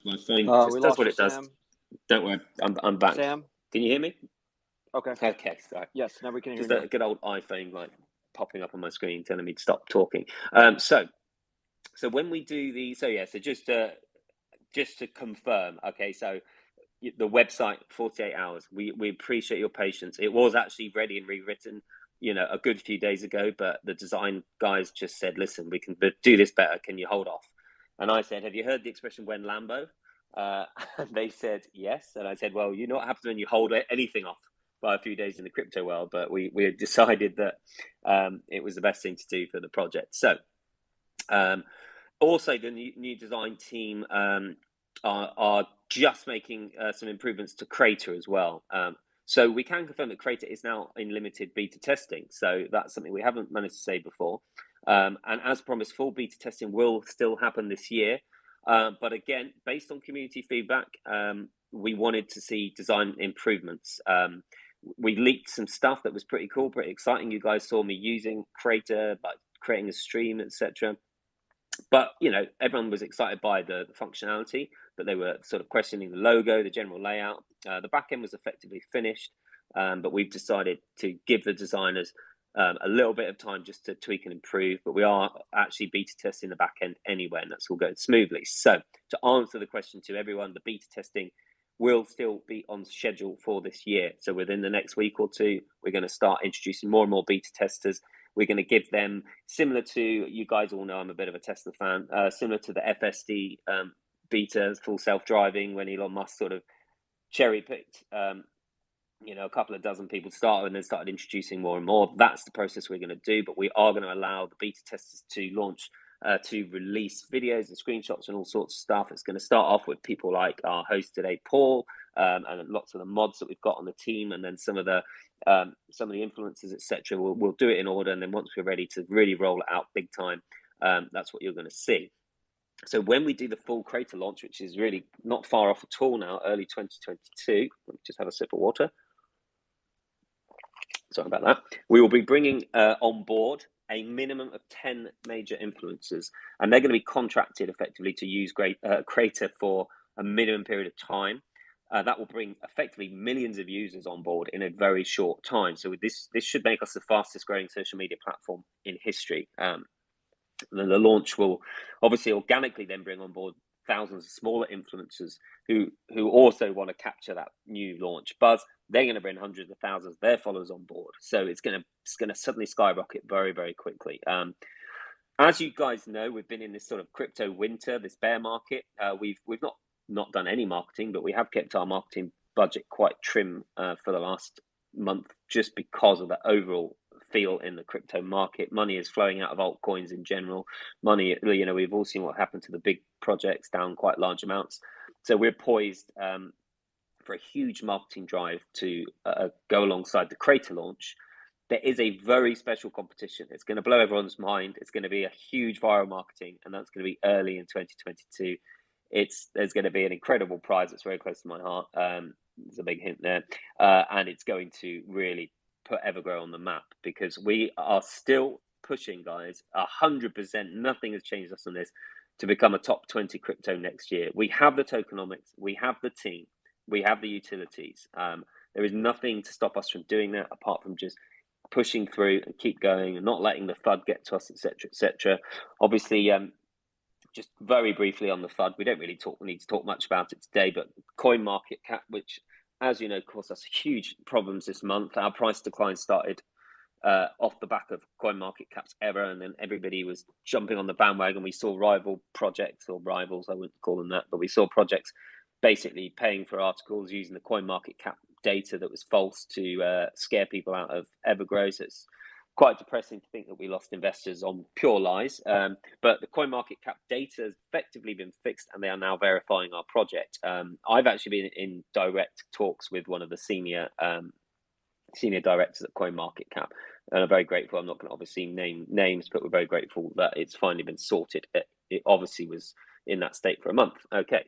my phone just does what it does. Sam. Don't worry, I'm back. Sam, can you hear me? Okay. Okay, sorry. Yes, now we can hear just you. A good old iPhone popping up on my screen telling me to stop talking. So when we do just to confirm, okay, so the website, 48 hours. We appreciate your patience. It was actually ready and rewritten, a good few days ago, but the design guys just said, "Listen, we can do this better. Can you hold off?" And I said, "Have you heard the expression when Lambo?" And they said yes. And I said, "Well, you know what happens when you hold anything off by a few days in the crypto world." But we had decided that it was the best thing to do for the project. So also the new design team are just making some improvements to Crater as well. So we can confirm that Crater is now in limited beta testing. So that's something we haven't managed to say before. And as promised, full beta testing will still happen this year. But again, based on community feedback, we wanted to see design improvements. We leaked some stuff that was pretty cool, pretty exciting. You guys saw me using Crater, like creating a stream, etc. But, everyone was excited by the functionality, but they were sort of questioning the logo, the general layout. The back end was effectively finished, but we've decided to give the designers a little bit of time just to tweak and improve. But we are actually beta testing the back end anyway, and that's all going smoothly. So to answer the question to everyone, the beta testing will still be on schedule for this year. So within the next week or two, we're going to start introducing more and more beta testers. We're going to give them, similar to, you guys all know I'm a bit of a Tesla fan, similar to the FSD beta, full self-driving, when Elon Musk sort of cherry-picked, a couple of dozen people to start and then started introducing more and more. That's the process we're going to do, but we are going to allow the beta testers to launch, to release videos and screenshots and all sorts of stuff. It's going to start off with people like our host today, Paul, and lots of the mods that we've got on the team, and then some of the influencers, etc. We'll do it in order, and then once we're ready to really roll it out big time, that's what you're going to see. So when we do the full Crater launch, which is really not far off at all now, early 2022, let me just have a sip of water. Sorry about that. We will be bringing on board a minimum of 10 major influencers, and they're going to be contracted effectively to use Crater for a minimum period of time. That will bring effectively millions of users on board in a very short time. So this should make us the fastest growing social media platform in history. And then the launch will obviously organically then bring on board thousands of smaller influencers who also want to capture that new launch buzz. They're going to bring hundreds of thousands of their followers on board. So it's going to suddenly skyrocket very, very quickly. As you guys know, we've been in this sort of crypto winter, this bear market. We've not done any marketing, but we have kept our marketing budget quite trim for the last month, just because of the overall feel in the crypto market. Money is flowing out of altcoins in general. Money, we've all seen what happened to the big projects, down quite large amounts. So we're poised for a huge marketing drive to go alongside the creator launch, there is a very special competition. It's going to blow everyone's mind. It's going to be a huge viral marketing, and that's going to be early in 2022. There's going to be an incredible prize that's very close to my heart. There's a big hint there, and it's going to really put EverGrow on the map, because we are still pushing, guys, 100%. Nothing has changed us on this, to become a top 20 crypto next year. We have the tokenomics, we have the team, we have the utilities. There is nothing to stop us from doing that, apart from just pushing through and keep going and not letting the FUD get to us, etc., etc. Obviously, just very briefly on the FUD, we don't really need to talk much about it today, but coin market cap, which, as you know, caused us huge problems this month. Our price decline started off the back of coin market cap's error, and then everybody was jumping on the bandwagon. We saw rival projects, or rivals, I wouldn't call them that, but we saw projects basically paying for articles using the coin market cap data that was false to scare people out of EverGrow. So it's quite depressing to think that we lost investors on pure lies. But the coin market cap data has effectively been fixed, and they are now verifying our project. I've actually been in direct talks with one of the senior directors at coin market cap, and I'm very grateful. I'm not going to obviously name names, but we're very grateful that it's finally been sorted. It obviously was in that state for a month. Okay.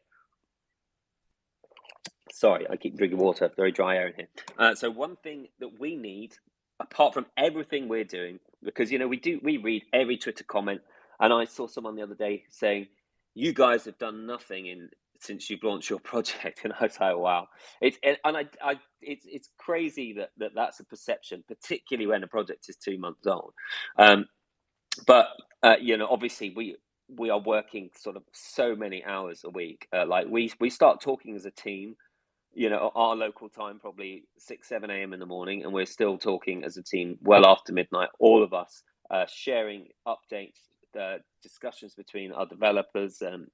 Sorry, I keep drinking water. Very dry air in here. So one thing that we need, apart from everything we're doing, because we read every Twitter comment, and I saw someone the other day saying, "You guys have done nothing since you've launched your project," and I was like, "Wow!" It's crazy that that's a perception, particularly when a project is 2 months old. But obviously we are working sort of so many hours a week. Like we start talking as a team, our local time, probably 6-7 a.m. in the morning, and we're still talking as a team well after midnight, all of us sharing updates, discussions between our developers and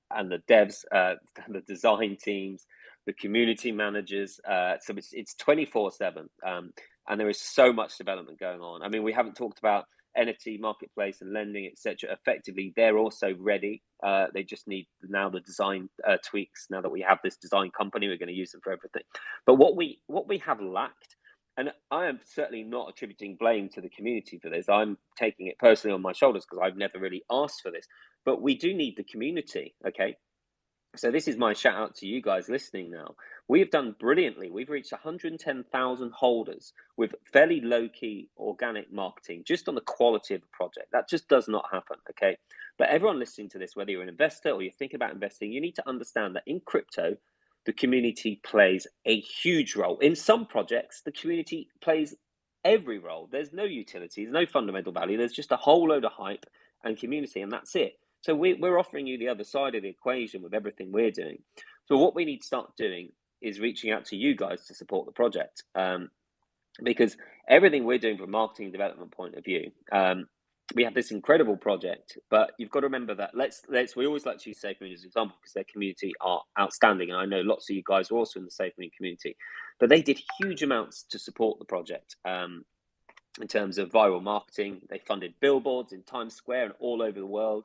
the devs, the design teams, the community managers. So it's 24/7, and there is so much development going on. I mean, we haven't talked about NFT marketplace and lending, etc. Effectively, they're also ready. They just need now the design tweaks. Now that we have this design company, we're going to use them for everything. But what we have lacked, and I am certainly not attributing blame to the community for this. I'm taking it personally on my shoulders, because I've never really asked for this. But we do need the community. Okay. So this is my shout out to you guys listening now. We have done brilliantly. We've reached 110,000 holders with fairly low-key organic marketing, just on the quality of the project. That just does not happen, okay? But everyone listening to this, whether you're an investor or you're thinking about investing, you need to understand that in crypto, the community plays a huge role. In some projects, the community plays every role. There's no utility, there's no fundamental value. There's just a whole load of hype and community, and that's it. So we're offering you the other side of the equation with everything we're doing. So what we need to start doing is reaching out to you guys to support the project, because everything we're doing from a marketing development point of view, we have this incredible project. But you've got to remember that we always like to use SafeMoon as an example, because their community are outstanding, and I know lots of you guys are also in the SafeMoon community. But they did huge amounts to support the project. In terms of viral marketing, they funded billboards in Times Square and all over the world.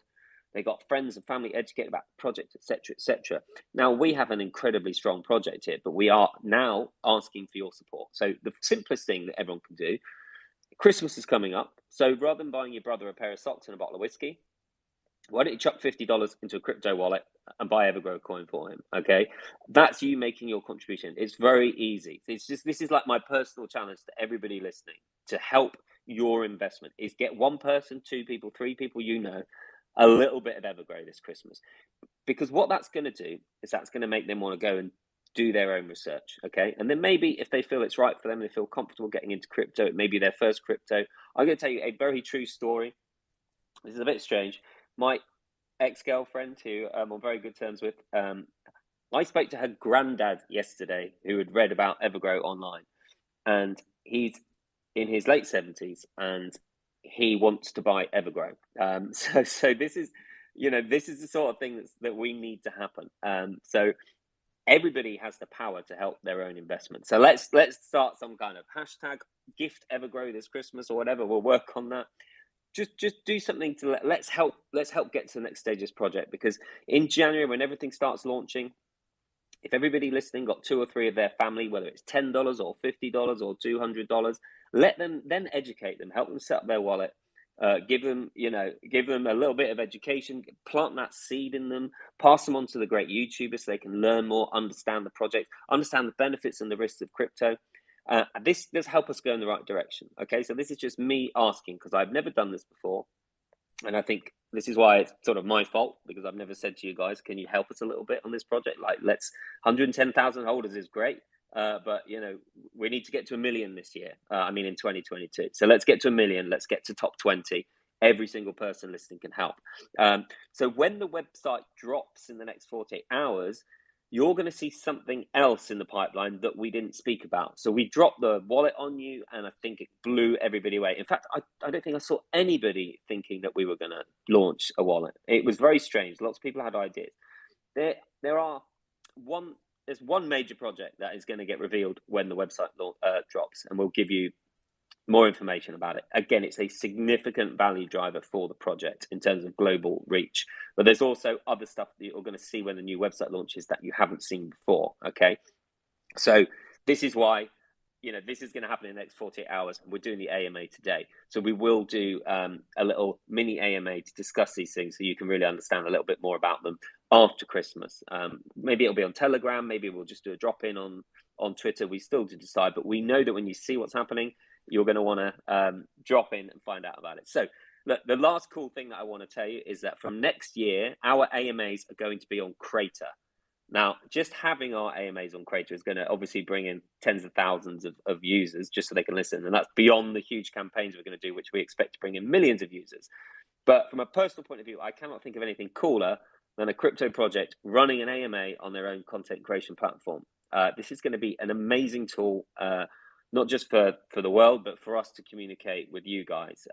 They got friends and family educated about the project, etc., etc. Now, we have an incredibly strong project here, but we are now asking for your support. So the simplest thing that everyone can do, Christmas is coming up. So rather than buying your brother a pair of socks and a bottle of whiskey, why don't you chuck $50 into a crypto wallet and buy EverGrowCoin for him, okay? That's you making your contribution. It's very easy. This is like my personal challenge to everybody listening to help your investment, is get one person, 2 people, 3 people a little bit of EverGrow this Christmas. Because what that's going to do is that's going to make them want to go and do their own research, okay? And then maybe if they feel it's right for them, they feel comfortable getting into crypto, it may be their first crypto. I'm going to tell you a very true story. This is a bit strange. My ex-girlfriend, who I'm on very good terms with, I spoke to her granddad yesterday, who had read about EverGrow online. And he's in his late 70s, and he wants to buy EverGrow. So this is the sort of thing that we need to happen. So everybody has the power to help their own investment. So let's start some kind of hashtag gift EverGrow this Christmas or whatever. We'll work on that. Just do something to let's help get to the next stage of this project, because in January, when everything starts launching, if everybody listening got 2 or 3 of their family, whether it's $10 or $50 or $200, let them then educate them, help them set up their wallet, give them a little bit of education, plant that seed in them, pass them on to the great YouTubers so they can learn more, understand the project, understand the benefits and the risks of crypto. This does help us go in the right direction. Okay, so this is just me asking because I've never done this before. And I think this is why it's sort of my fault, because I've never said to you guys, can you help us a little bit on this project? Like, 110,000 holders is great. But, we need to get to 1 million this year. In 2022. So let's get to 1 million. Let's get to top 20. Every single person listening can help. So when the website drops in the next 48 hours, you're going to see something else in the pipeline that we didn't speak about. So we dropped the wallet on you, and I think it blew everybody away. In fact, I don't think I saw anybody thinking that we were going to launch a wallet. It was very strange. Lots of people had ideas. There's one major project that is going to get revealed when the website drops, and we'll give you more information about it. Again, it's a significant value driver for the project in terms of global reach. But there's also other stuff that you're going to see when the new website launches that you haven't seen before. Okay, so this is why this is going to happen in the next 48 hours. We're doing the AMA today, so we will do a little mini AMA to discuss these things so you can really understand a little bit more about them after Christmas. Maybe it'll be on Telegram, maybe we'll just do a drop in on Twitter. We still to decide, but we know that when you see what's happening, you're going to want to drop in and find out about it. So look, the last cool thing that I want to tell you is that from next year, our AMAs are going to be on Crater. Now, just having our AMAs on Crater is going to obviously bring in tens of thousands of users just so they can listen. And that's beyond the huge campaigns we're going to do, which we expect to bring in millions of users. But from a personal point of view, I cannot think of anything cooler than a crypto project running an AMA on their own content creation platform. This is going to be an amazing tool, not just for the world, but for us to communicate with you guys.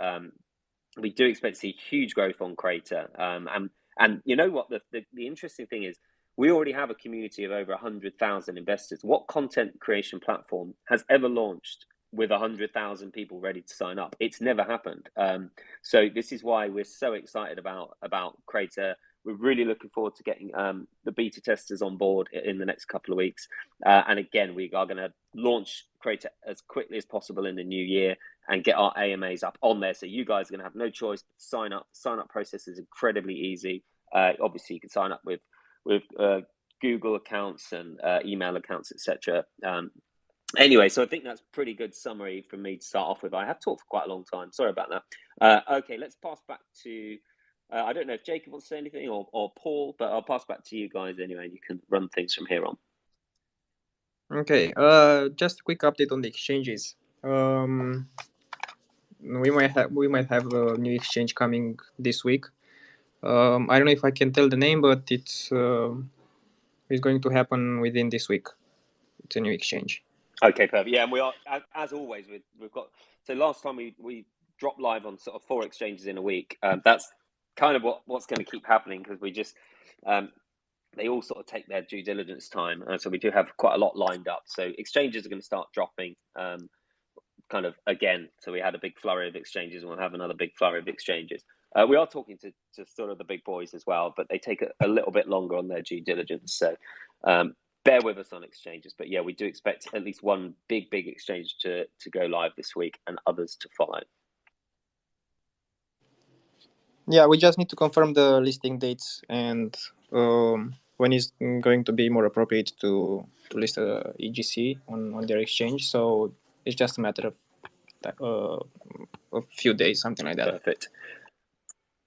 We do expect to see huge growth on Crater. And you know what? The interesting thing is, we already have a community of over 100,000 investors. What content creation platform has ever launched with 100,000 people ready to sign up? It's never happened. So this is why we're so excited about Crater. We're really looking forward to getting the beta testers on board in the next couple of weeks. And again, we are going to launch Crater as quickly as possible in the new year and get our AMAs up on there. So you guys are going to have no choice but to sign up. Sign up process is incredibly easy. Obviously, you can sign up with Google accounts and email accounts, etc. Anyway, so I think that's a pretty good summary from me to start off with. I have talked for quite a long time. Sorry about that. Okay, let's pass back to... I don't know if Jacob wants to say anything or Paul, but I'll pass back to you guys anyway. You can run things from here on. Okay, just a quick update on the exchanges. We might have a new exchange coming this week. I don't know if I can tell the name, but it's going to happen within this week. It's a new exchange. Okay, perfect. Yeah, and we are, as always, we've got... So last time we dropped live on sort of 4 exchanges in a week. That's kind of what's going to keep happening, because we just... they all sort of take their due diligence time. So we do have quite a lot lined up. So exchanges are going to start dropping kind of again. So we had a big flurry of exchanges, and we'll have another big flurry of exchanges. We are talking to sort of the big boys as well, but they take a little bit longer on their due diligence. So bear with us on exchanges. But yeah, we do expect at least one big exchange to go live this week and others to follow. Yeah, we just need to confirm the listing dates and when is going to be more appropriate to list a EGC on their exchange. So it's just a matter of a few days, something like that. Perfect.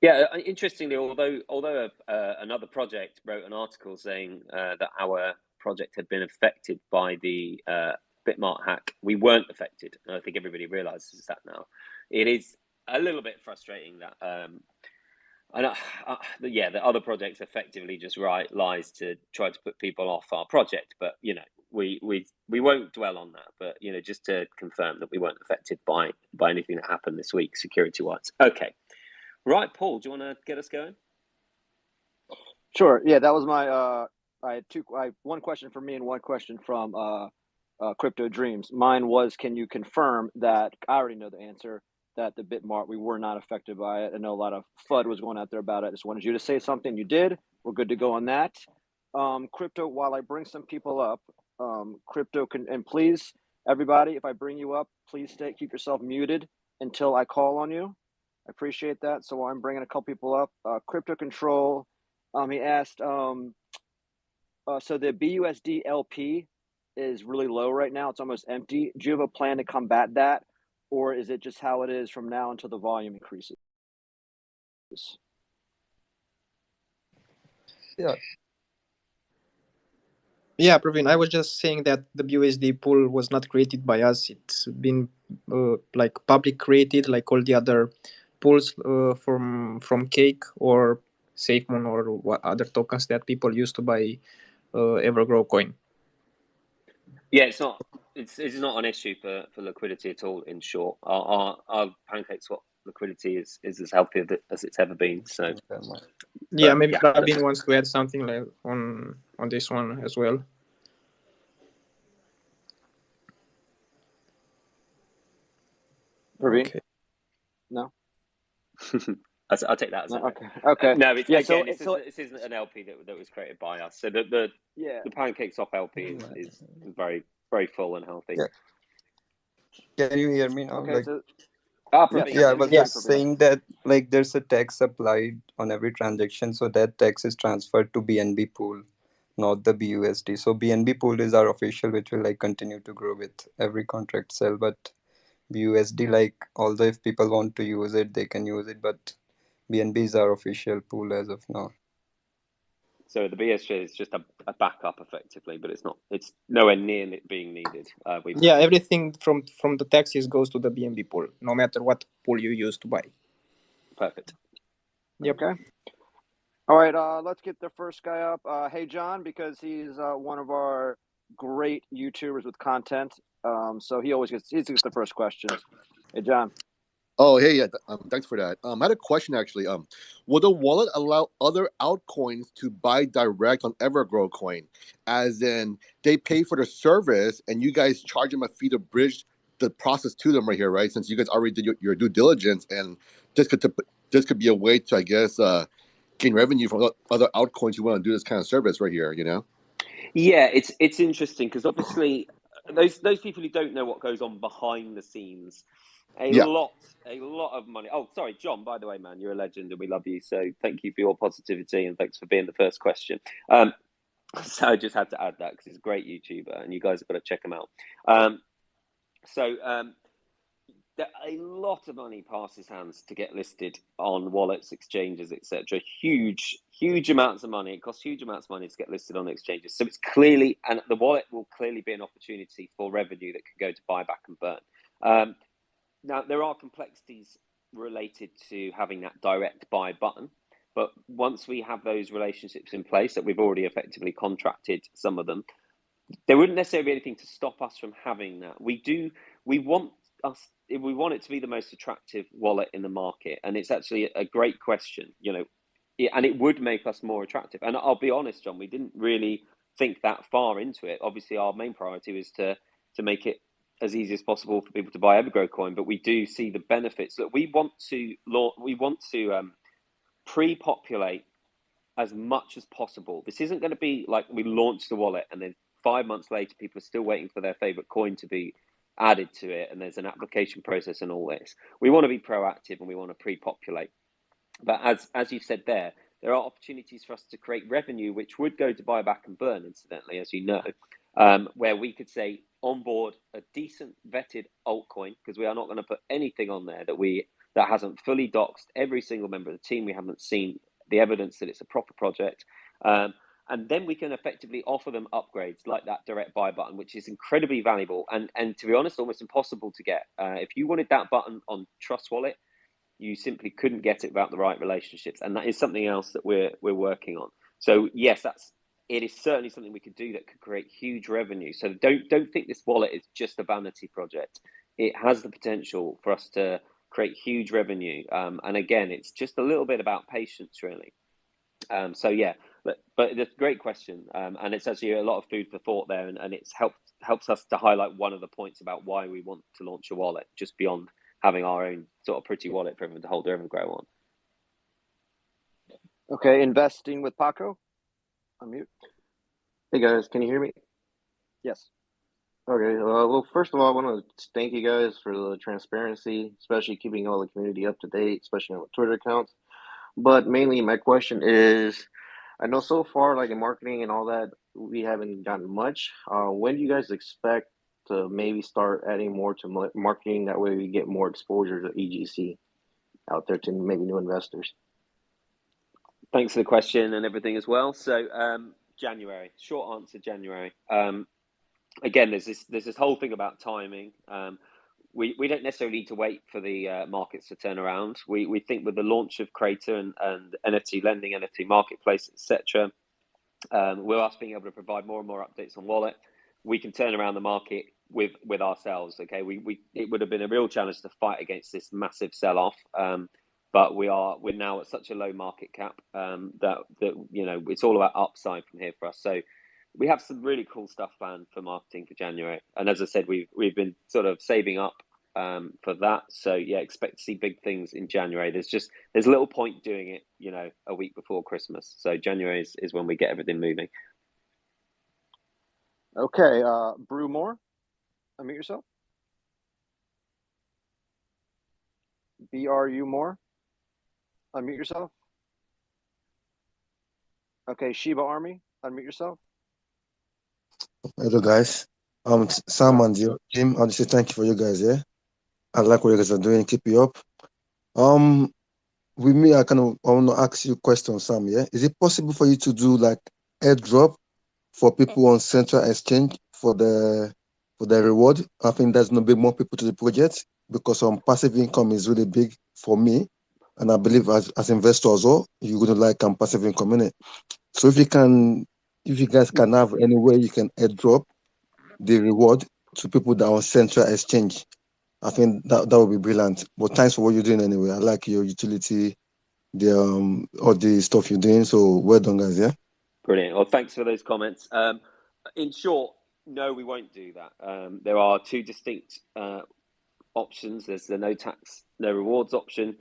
Yeah, interestingly, although another project wrote an article saying that our project had been affected by the Bitmart hack, we weren't affected. And I think everybody realizes that now. It is a little bit frustrating that the other projects effectively just write lies to try to put people off our project. But we won't dwell on that. But just to confirm that we weren't affected by anything that happened this week, security wise. Okay, right, Paul, do you want to get us going? Sure. Yeah, that was my. I had one question for me and one question from Crypto Dreams. Mine was, can you confirm that I already know the answer, that the Bitmart, we were not affected by it. I know a lot of FUD was going out there about it. I just wanted you to say something. You did. We're good to go on that. Crypto, while I bring some people up, Crypto can, and please, everybody, if I bring you up, please keep yourself muted until I call on you. I appreciate that. So while I'm bringing a couple people up, Crypto Control, he asked, so the BUSD LP is really low right now. It's almost empty. Do you have a plan to combat that? Or is it just how it is from now until the volume increases? Yeah. Yeah, Praveen, I was just saying that the BUSD pool was not created by us. It's been like public created, like all the other pools from Cake or SafeMoon or what other tokens that people use to buy EverGrowCoin. Yeah, it's not an issue for liquidity at all. In short, our PancakeSwap liquidity is as healthy as it's ever been. So yeah, maybe yeah, Praveen wants to add something like on this one as well. Praveen? Okay. No. I'll take that as No, a okay. Okay. no. It's, Yeah. again, So this isn't an LP that was created by us. So the PancakeSwap LP is very very full and healthy. Yeah. Can you hear me now? Okay. Like, So yeah, I was just Praveen. saying that like there's a tax applied on every transaction, so that tax is transferred to BNB pool, not the BUSD. So BNB pool is our official, which will like continue to grow with every contract sell. But BUSD, like, although if people want to use it, they can use it, but BNB is our official pool as of now. So the BSJ is just a backup effectively, but it's nowhere near being needed. Yeah, everything from the taxes goes to the BNB pool, no matter what pool you use to buy. Perfect. Yep. Okay. All right. Let's get the first guy up. Hey, John, because he's one of our great YouTubers with content. So he gets the first question. Hey, John. Oh, hey, yeah. Thanks for that. I had a question actually. Will the wallet allow other altcoins to buy direct on EverGrowCoin, as in they pay for the service and you guys charge them a fee to bridge the process to them right here, right? Since you guys already did your due diligence, and this could be a way to, I guess, gain revenue from other altcoins who want to do this kind of service right here. You know? Yeah, it's interesting because obviously those people who don't know what goes on behind the scenes. A lot of money. Oh, sorry, John, by the way, man, you're a legend and we love you. So thank you for your positivity and thanks for being the first question. So I just had to add that because he's a great YouTuber and you guys have got to check him out. A lot of money passes hands to get listed on wallets, exchanges, etc. Huge amounts of money. It costs huge amounts of money to get listed on exchanges. So it's clearly, and the wallet will clearly be an opportunity for revenue that can go to buyback and burn. Now, there are complexities related to having that direct buy button, but once we have those relationships in place that we've already effectively contracted some of them, there wouldn't necessarily be anything to stop us from having that. We want it to be the most attractive wallet in the market, and it's actually a great question, and it would make us more attractive. And I'll be honest, John, we didn't really think that far into it. Obviously, our main priority was to make it as easy as possible for people to buy EverGrowCoin, but we do see the benefits. Look, we want to pre-populate as much as possible. This isn't going to be like we launch the wallet and then 5 months later people are still waiting for their favorite coin to be added to it and there's an application process and all this. We want to be proactive and we want to pre-populate. But as you said there are opportunities for us to create revenue which would go to buyback and burn, incidentally, as you know, where we could say onboard a decent vetted altcoin, because we are not going to put anything on there that hasn't fully doxed every single member of the team. We haven't seen the evidence that it's a proper project. And then we can effectively offer them upgrades like that direct buy button, which is incredibly valuable and to be honest, almost impossible to get. If you wanted that button on Trust Wallet, you simply couldn't get it without the right relationships. And that is something else that we're working on. So yes, it is certainly something we could do that could create huge revenue. So don't think this wallet is just a vanity project. It has the potential for us to create huge revenue. And again, it's just a little bit about patience, really. So yeah, but it's a great question. And it's actually a lot of food for thought there. And it's helps us to highlight one of the points about why we want to launch a wallet, just beyond having our own sort of pretty wallet for everyone to hold their EverGrow on. Okay, investing with Paco. Unmute. Hey guys, can you hear me? Yes. Okay. Well, first of all, I want to thank you guys for the transparency, especially keeping all the community up to date, especially on the Twitter accounts. But mainly, my question is, I know so far, like in marketing and all that, we haven't gotten much. When do you guys expect to maybe start adding more to marketing? That way, we get more exposure to EGC out there to maybe new investors. Thanks for the question and everything as well. So January, short answer, January. Again, there's this whole thing about timing. We don't necessarily need to wait for the markets to turn around. We think with the launch of Crater and NFT lending, NFT marketplace, etc., with us being able to provide more and more updates on Wallet, we can turn around the market with ourselves. Okay, it would have been a real challenge to fight against this massive sell-off. But we're now at such a low market cap that it's all about upside from here for us. So we have some really cool stuff planned for marketing for January, and as I said, we've been sort of saving up for that. So yeah, expect to see big things in January. There's little point doing it, a week before Christmas. So January is when we get everything moving. Okay. Brew More, unmute yourself. BRU More, unmute yourself. Okay. Shiba Army, unmute yourself. Hello guys. Sam and your team, I want to say thank you for you guys, yeah. I like what you guys are doing, keep it up. With me, I want to ask you a question, Sam, yeah. Is it possible for you to do like airdrop for people on Central Exchange for the reward? I think there's no big more people to the project because passive income is really big for me. And I believe as investors also, you're gonna like passive income in it. So if you guys can have any way you can airdrop the reward to people that are on Central Exchange, I think that would be brilliant. But thanks for what you're doing anyway. I like your utility, all the stuff you're doing. So well done, guys. Yeah. Brilliant. Well, thanks for those comments. In short, no, we won't do that. There are two distinct options. There's the no tax, no rewards option.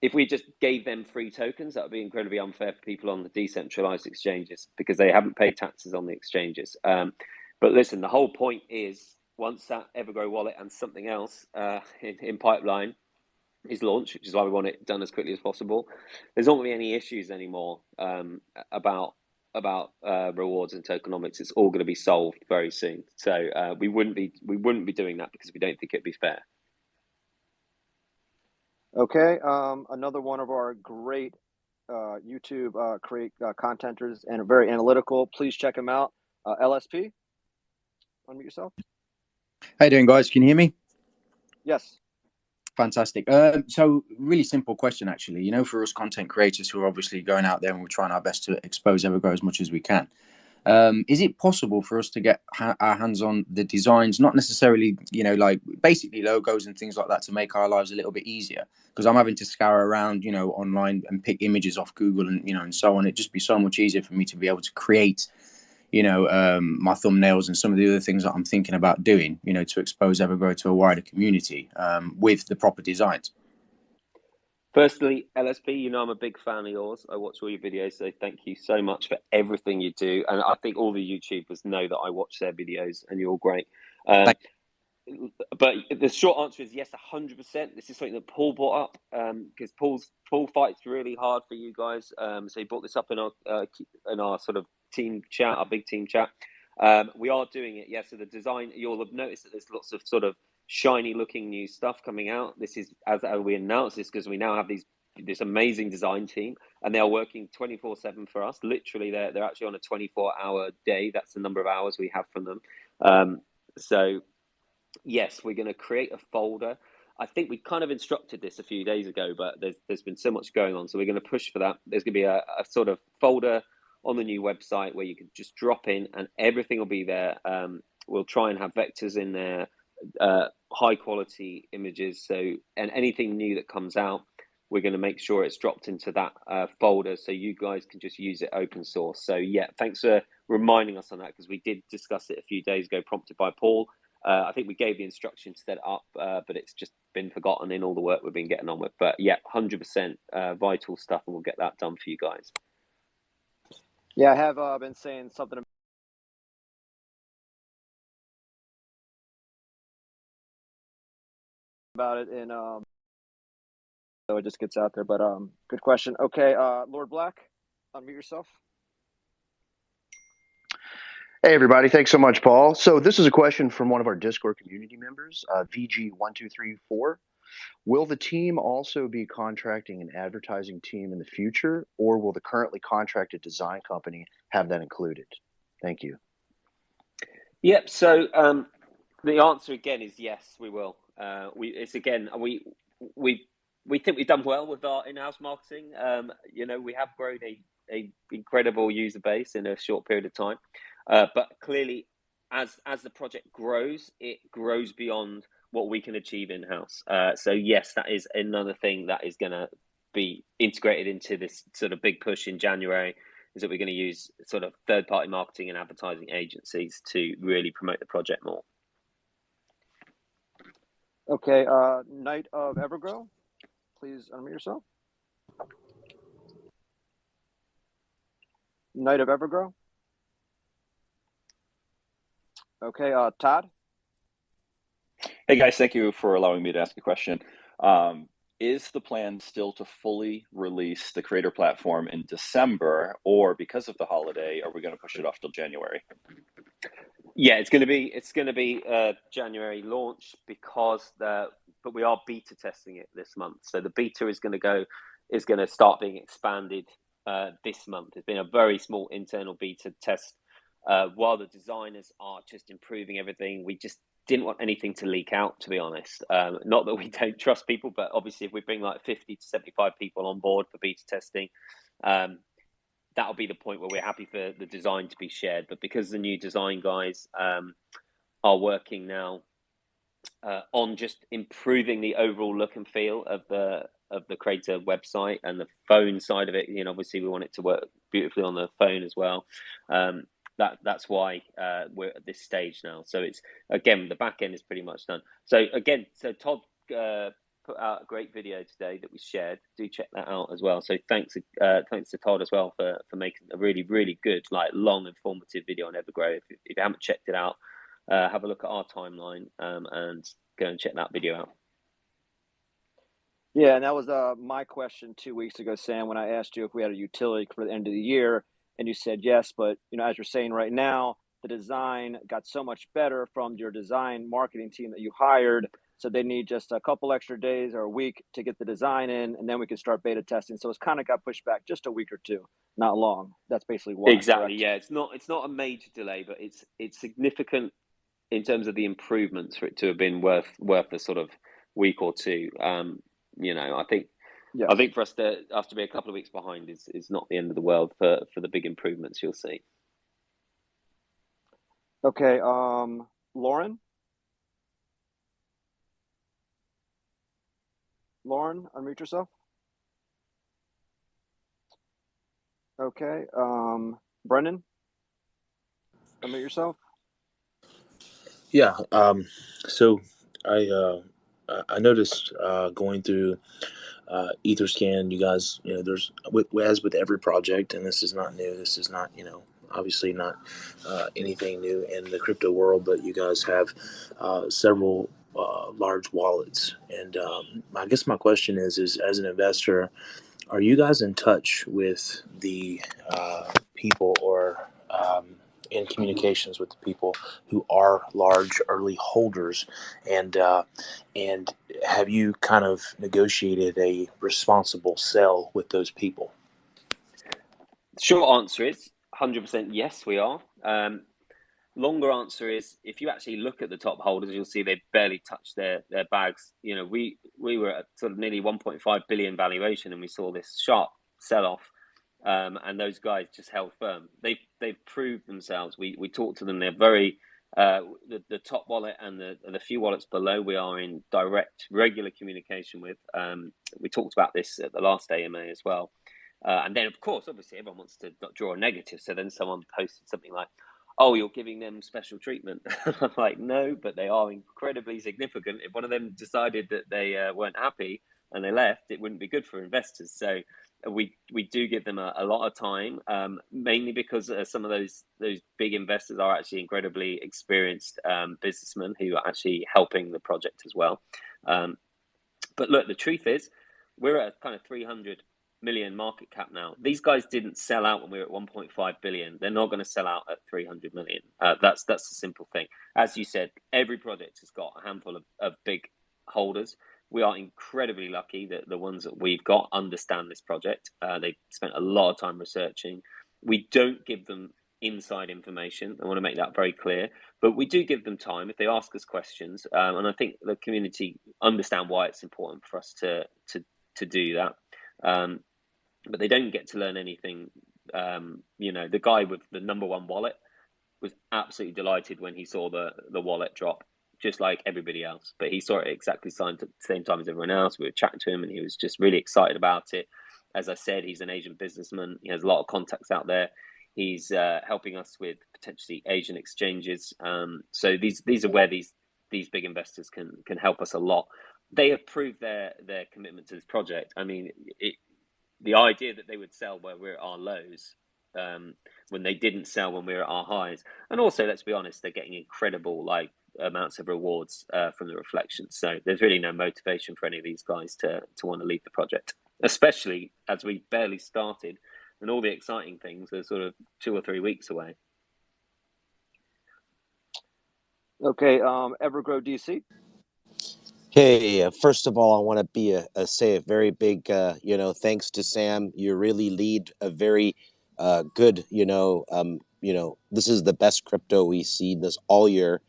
If we just gave them free tokens, that would be incredibly unfair for people on the decentralized exchanges because they haven't paid taxes on the exchanges. But listen, the whole point is once that EverGrow wallet and something else in pipeline is launched, which is why we want it done as quickly as possible, there's not going to be any issues anymore about rewards and tokenomics. It's all going to be solved very soon. So we wouldn't be doing that because we don't think it'd be fair. Okay. Another one of our great YouTube contenters and very analytical. Please check him out. LSP, unmute yourself. How you doing, guys? Can you hear me? Yes. Fantastic. So really simple question, actually. For us content creators who are obviously going out there and we're trying our best to expose EverGrow as much as we can. Is it possible for us to get our hands on the designs, not necessarily, like basically logos and things like that to make our lives a little bit easier? Because I'm having to scour around, online and pick images off Google and, and so on. It'd just be so much easier for me to be able to create, my thumbnails and some of the other things that I'm thinking about doing, to expose EverGrow to a wider community with the proper designs. Firstly, LSP, I'm a big fan of yours. I watch all your videos, so thank you so much for everything you do. And I think all the YouTubers know that I watch their videos, and you're all great. But the short answer is yes, 100%. This is something that Paul brought up because Paul fights really hard for you guys. So he brought this up in our sort of team chat, our big team chat. We are doing it, yes. So the design, you'll have noticed that there's lots of sort of shiny looking new stuff coming out. This is as we announced this because we now have this amazing design team and they are working 24/7 for us. Literally, they're actually on a 24-hour day. That's the number of hours we have from them. So yes, we're going to create a folder. I think we kind of instructed this a few days ago, but there's been so much going on, so we're going to push for that. There's going to be a sort of folder on the new website where you can just drop in and everything will be there. We'll try and have vectors in there, high quality images. And anything new that comes out, we're going to make sure it's dropped into that folder so you guys can just use it open source. So yeah, thanks for reminding us on that because we did discuss it a few days ago, prompted by Paul. I think we gave the instruction to set it up, but it's just been forgotten in all the work we've been getting on with. But yeah, 100% vital stuff, and we'll get that done for you guys. Yeah, I have been saying something about it in so it just gets out there. But good question. Okay, Lord Black, unmute yourself. Hey, everybody. Thanks so much, Paul. So this is a question from one of our Discord community members, VG1234. Will the team also be contracting an advertising team in the future, or will the currently contracted design company have that included? Thank you. Yep. So the answer again is yes, we will. We think we've done well with our in-house marketing. We have grown a incredible user base in a short period of time. But clearly, as the project grows, it grows beyond what we can achieve in-house. So yes, that is another thing that is going to be integrated into this sort of big push in January, is that we're going to use sort of third-party marketing and advertising agencies to really promote the project more. Okay, Knight of EverGrow, please unmute yourself. Knight of EverGrow. Okay, Todd. Hey guys, thank you for allowing me to ask a question. Is the plan still to fully release the creator platform in December, or because of the holiday, are we going to push it off till January? Yeah, it's going to be January launch but we are beta testing it this month. So the beta is going to start being expanded this month. It's been a very small internal beta test while the designers are just improving everything. We just didn't want anything to leak out, to be honest. Not that we don't trust people, but obviously if we bring like 50 to 75 people on board for beta testing, that'll be the point where we're happy for the design to be shared. But because the new design guys are working now on just improving the overall look and feel of the creator website and the phone side of it, obviously we want it to work beautifully on the phone as well. That's why we're at this stage now. So it's, again, the back end is pretty much done. So Todd put out a great video today that we shared. Do check that out as well. So thanks to Todd as well for making a really, really good, long, informative video on EverGrow. If you haven't checked it out, have a look at our timeline and go and check that video out. Yeah, and that was my question 2 weeks ago, Sam, when I asked you if we had a utility for the end of the year, and you said yes. But as you're saying right now, the design got so much better from your design marketing team that you hired, so they need just a couple extra days or a week to get the design in, and then we can start beta testing. So it's kind of got pushed back just a week or two, not long. That's basically why. Exactly. Correct? Yeah, it's not a major delay, but it's significant in terms of the improvements for it to have been worth a sort of week or two. I think for us to be a couple of weeks behind is not the end of the world for the big improvements you'll see. Okay, Lauren, unmute yourself. Okay, Brendan, unmute yourself. Yeah. So I noticed going through Etherscan, you guys, there's as with every project, and this is not new. This is not, obviously not anything new in the crypto world, but you guys have several large wallets. And I guess my question is as an investor, are you guys in touch with the people or in communications with the people who are large early holders, and have you kind of negotiated a responsible sell with those people? Short answer is 100% yes, we are. Longer answer is, if you actually look at the top holders, you'll see they've barely touched their bags. We were at sort of nearly 1.5 billion valuation, and we saw this sharp sell-off. And those guys just held firm. They've proved themselves. We talked to them. They're very the top wallet and the few wallets below we are in direct, regular communication with. We talked about this at the last AMA as well. And then, of course, obviously, everyone wants to not draw a negative. So then someone posted something like, "Oh, you're giving them special treatment." I'm like, no, but they are incredibly significant. If one of them decided that they weren't happy and they left, it wouldn't be good for investors. So we do give them a lot of time, mainly because some of those big investors are actually incredibly experienced businessmen who are actually helping the project as well. But look, the truth is, we're at a kind of 300 million market cap now. These guys didn't sell out when we were at 1.5 billion. They're not going to sell out at 300 million. That's a simple thing. As you said, every project has got a handful of big holders. We are incredibly lucky that the ones that we've got understand this project. They've spent a lot of time researching. We don't give them inside information. I want to make that very clear. But we do give them time if they ask us questions. And I think the community understand why it's important for us to do that. But they don't get to learn anything. The guy with the number one wallet was absolutely delighted when he saw the wallet drop, just like everybody else. But he saw it exactly at the same time as everyone else. We were chatting to him and he was just really excited about it. As I said, he's an Asian businessman. He has a lot of contacts out there. He's helping us with potentially Asian exchanges. So these are where these big investors can help us a lot. They have proved their commitment to this project. I mean, the idea that they would sell where we're at our lows, when they didn't sell when we were at our highs, and also let's be honest, they're getting incredible amounts of rewards from the reflections. So there's really no motivation for any of these guys to want to leave the project, especially as we barely started and all the exciting things are sort of 2 or 3 weeks away. Okay, EverGrow DC. Hey, first of all, I want to say a very big, thanks to Sam. You really lead a very good, this is the best crypto we see this all year.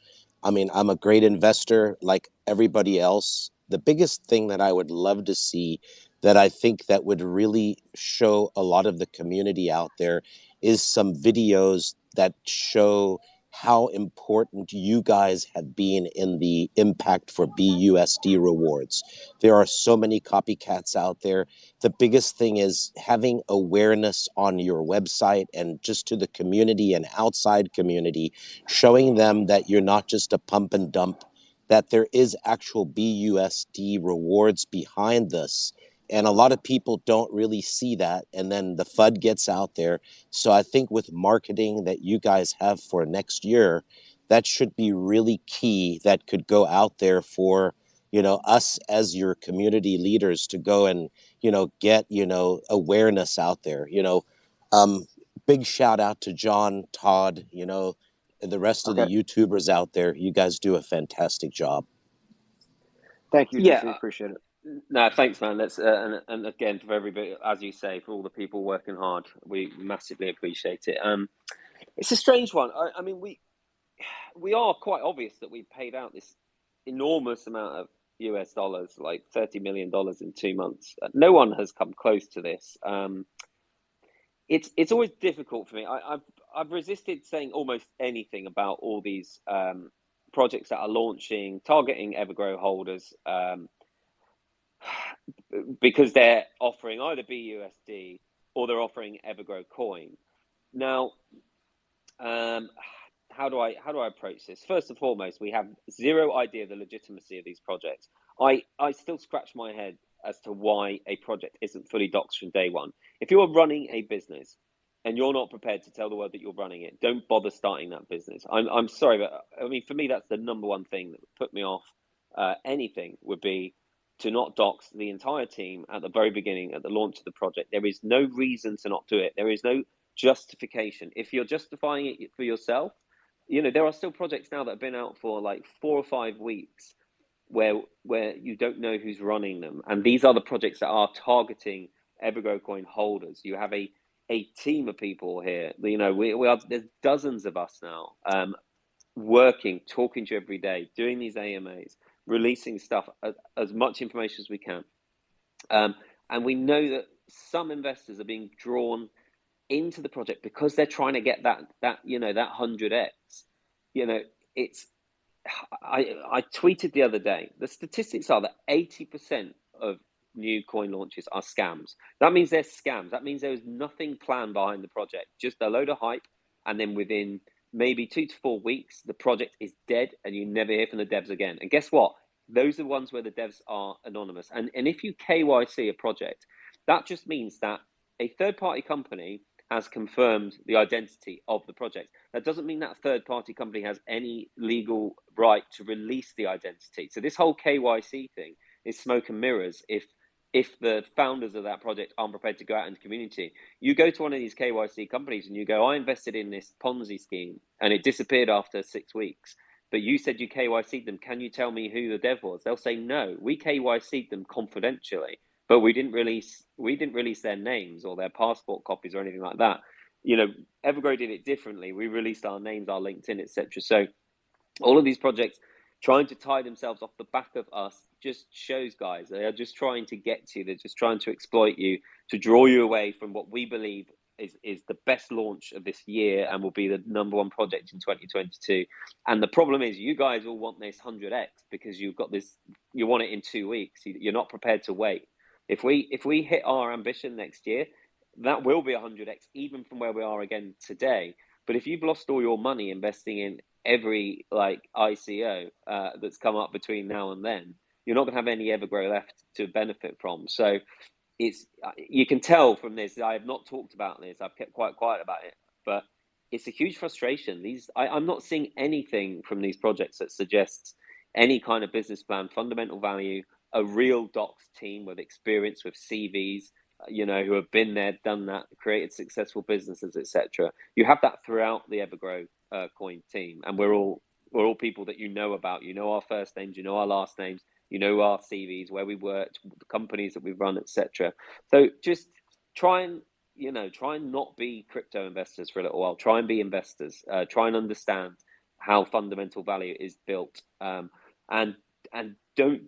I mean, I'm a great investor like everybody else. The biggest thing that I would love to see that I think that would really show a lot of the community out there is some videos that show how important you guys have been in the impact for BUSD rewards. There are so many copycats out there. The biggest thing is having awareness on your website and just to the community and outside community, showing them that you're not just a pump and dump, that there is actual BUSD rewards behind this. And a lot of people don't really see that. And then the FUD gets out there. So I think with marketing that you guys have for next year, that should be really key. That could go out there for, us as your community leaders to go and, get, awareness out there. Big shout out to John, Todd, and the rest of the YouTubers out there. You guys do a fantastic job. Thank you, DC. Appreciate it. No, thanks, man. Let's and again for everybody, as you say, for all the people working hard, we massively appreciate it. It's a strange one. I mean, we are quite obvious that we paid out this enormous amount of US dollars, like $30 million in 2 months. No one has come close to this. It's always difficult for me. I've resisted saying almost anything about all these projects that are launching, targeting EverGrow holders. Because they're offering either BUSD or they're offering EverGrowCoin. Now, how do I approach this? First and foremost, we have zero idea of the legitimacy of these projects. I still scratch my head as to why a project isn't fully doxed from day one. If you're running a business and you're not prepared to tell the world that you're running it, don't bother starting that business. I'm sorry, but I mean, for me, that's the number one thing that would put me off anything would be to not dox the entire team at the very beginning, at the launch of the project. There is no reason to not do it. There is no justification. If you're justifying it for yourself, there are still projects now that have been out for like 4 or 5 weeks where you don't know who's running them. And these are the projects that are targeting EverGrowCoin holders. You have a team of people here. We are, there's dozens of us now working, talking to you every day, doing these AMAs, releasing stuff, as much information as we can. And we know that some investors are being drawn into the project because they're trying to get that 100x. I tweeted the other day, the statistics are that 80% of new coin launches are scams. That means they're scams. That means there is nothing planned behind the project, just a load of hype, and then within maybe 2 to 4 weeks, the project is dead and you never hear from the devs again. And guess what? Those are the ones where the devs are anonymous. And if you KYC a project, that just means that a third-party company has confirmed the identity of the project. That doesn't mean that third-party company has any legal right to release the identity. So this whole KYC thing is smoke and mirrors if the founders of that project aren't prepared to go out into the community. You go to one of these KYC companies and you go, I invested in this Ponzi scheme and it disappeared after 6 weeks, but you said you KYC'd them. Can you tell me who the dev was? They'll say, no, we KYC'd them confidentially, but we didn't release their names or their passport copies or anything like that. You know, EverGrow did it differently. We released our names, our LinkedIn, etc. So all of these projects trying to tie themselves off the back of us just shows, guys, they are just trying to get to you. They're just trying to exploit you, to draw you away from what we believe is the best launch of this year and will be the #1 project in 2022. And the problem is you guys all want this 100x because you've got this, you want it in 2 weeks. You're not prepared to wait. If we hit our ambition next year, that will be 100x even from where we are again today. But if you've lost all your money investing in every like ICO that's come up between now and then, you're not going to have any EverGrow left to benefit from. So it's, you can tell from this, I have not talked about this, I've kept quite quiet about it, but it's a huge frustration. I'm not seeing anything from these projects that suggests any kind of business plan, fundamental value, a real docs team with experience, with CVs, you know, who have been there, done that, created successful businesses, etc. You have that throughout the EverGrow Coin team, and we're all people that you know about. You know our first names, you know our last names, you know our CVs, where we worked, the companies that we've run, etc. So just try and not be crypto investors for a little while. Try and be investors. Try and understand how fundamental value is built, and don't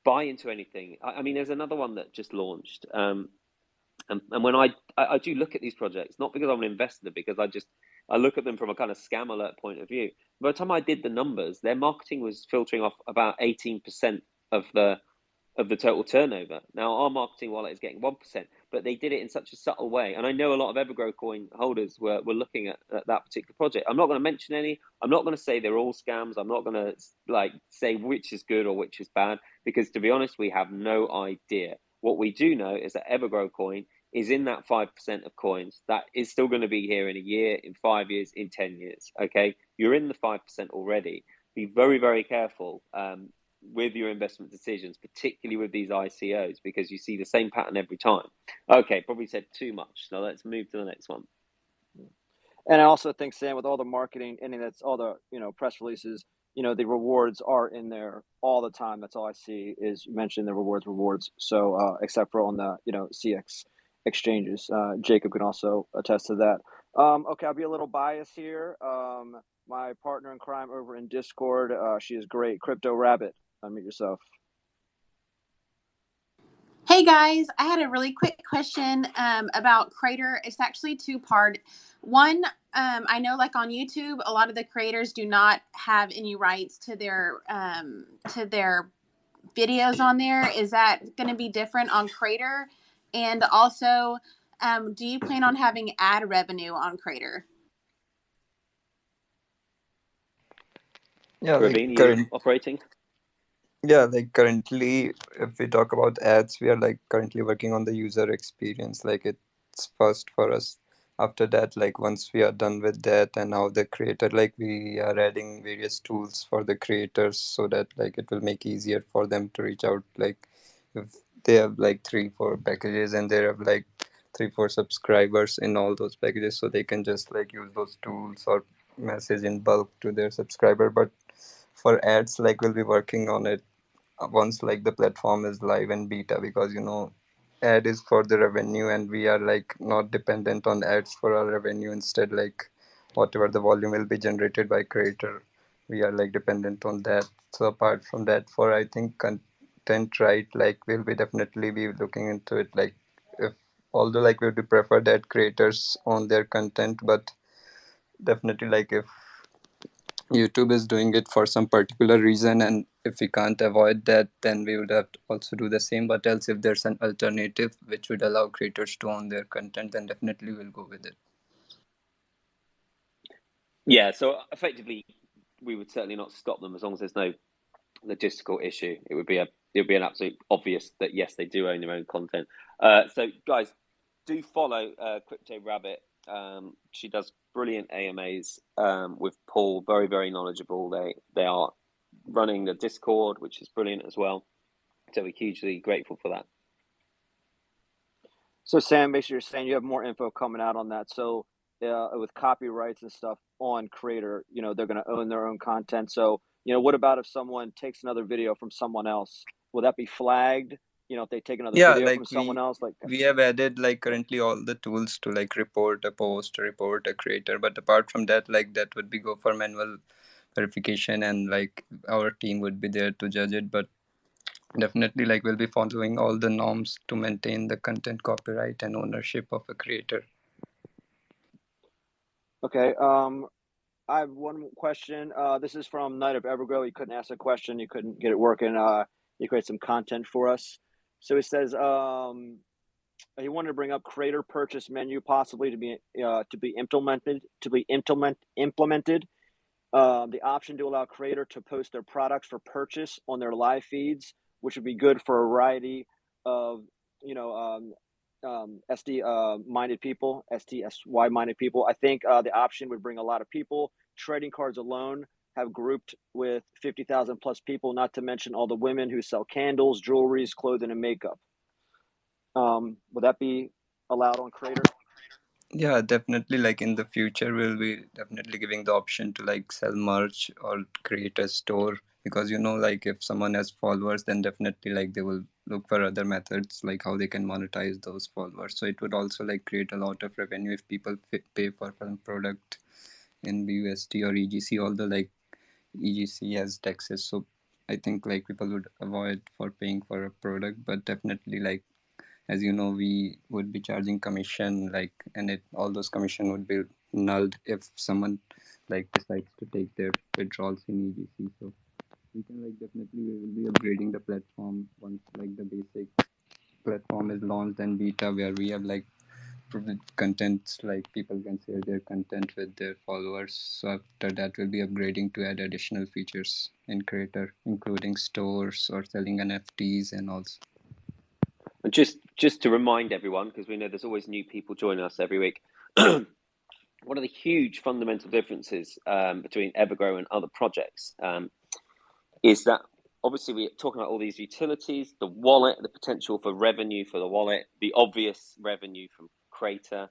buy into anything. I mean, there's another one that just launched. And when I do look at these projects, not because I'm an investor, because I look at them from a kind of scam alert point of view. By the time I did the numbers, their marketing was filtering off about 18% of the total turnover. Now our marketing wallet is getting 1%, but they did it in such a subtle way. And I know a lot of EverGrowCoin holders were looking at that particular project. I'm not going to mention any. I'm not going to say they're all scams. I'm not going to say which is good or which is bad, because to be honest, we have no idea. What we do know is that EverGrowCoin is in that 5% of coins that is still going to be here in a year, in 5 years, in 10 years. Okay, you're in the 5% already. Be very, very careful with your investment decisions, particularly with these ICOs, because you see the same pattern every time. Okay, probably said too much. So let's move to the next one. And I also think, Sam, with all the marketing and that's all the press releases, the rewards are in there all the time. That's all I see is mention the rewards. So except for on the CX exchanges, Jacob can also attest to that. Okay, I'll be a little biased here. My partner in crime over in Discord, she is great. Crypto Rabbit, unmute yourself. Hey guys, I had a really quick question about Crater. It's actually two-part. One, I know like on YouTube, a lot of the creators do not have any rights to their videos on there. Is that going to be different on Crater? And also, do you plan on having ad revenue on Crater? Yeah, like Praveen, you operating? Yeah, like currently, if we talk about ads, we are like currently working on the user experience. Like it's first for us. After that, like once we are done with that and now the creator, like we are adding various tools for the creators so that like it will make easier for them to reach out. Like if they have like 3-4 packages and they have like 3-4 subscribers in all those packages, so they can just like use those tools or message in bulk to their subscriber. But for ads, like we'll be working on it once like the platform is live in beta, because ad is for the revenue and we are like not dependent on ads for our revenue. Instead, like whatever the volume will be generated by creator, we are like dependent on that. So apart from that, for I think content, right, like we'll be definitely be looking into it. Like if although like we would prefer that creators own their content, but definitely like if YouTube is doing it for some particular reason, and if we can't avoid that, then we would have to also do the same. But else, if there's an alternative which would allow creators to own their content, then definitely we'll go with it. Yeah, so effectively, we would certainly not stop them as long as there's no logistical issue. It would be an absolute obvious that yes, they do own their own content. So guys, do follow Crypto Rabbit. She does brilliant AMAs with Paul, very, very knowledgeable. They are running the Discord, which is brilliant as well. So we're hugely grateful for that. So Sam, basically you're saying you have more info coming out on that. So with copyrights and stuff on Creator, they're going to own their own content. So, what about if someone takes another video from someone else? Will that be flagged? If they take another Yeah, video like from someone else, we have added like currently all the tools to like report a post, report a creator. But apart from that, like that would be go for manual verification, and like our team would be there to judge it. But definitely like we'll be following all the norms to maintain the content copyright and ownership of a creator. Okay. I have one more question. This is from Night of Evergrow. He couldn't ask a question. He couldn't get it working. He created some content for us. So he says he wanted to bring up creator purchase menu possibly to be implemented. The option to allow creator to post their products for purchase on their live feeds, which would be good for a variety of SD minded people, STSY minded people. I think the option would bring a lot of people. Trading cards alone have grouped with 50,000 plus people, not to mention all the women who sell candles, jewelries, clothing, and makeup. Would that be allowed on Creator? Yeah, definitely. Like in the future, we'll be definitely giving the option to like sell merch or create a store, because like if someone has followers, then definitely like they will look for other methods like how they can monetize those followers. So it would also like create a lot of revenue if people pay for some product in BUSD or EGC. Although like EGC has taxes, so I think like people would avoid for paying for a product, but definitely like as we would be charging commission, like, and all those commission would be nulled if someone like decides to take their withdrawals in EGC. So we can like definitely we will be upgrading the platform once like the basic platform is launched and beta, where we have like content, like people can share their content with their followers. So after that we'll be upgrading to add additional features in Creator, including stores or selling NFTs and also. And just to remind everyone, because we know there's always new people joining us every week, one of the huge fundamental differences between EverGrow and other projects is that obviously we're talking about all these utilities, the wallet, the potential for revenue for the wallet, the obvious revenue from Creator,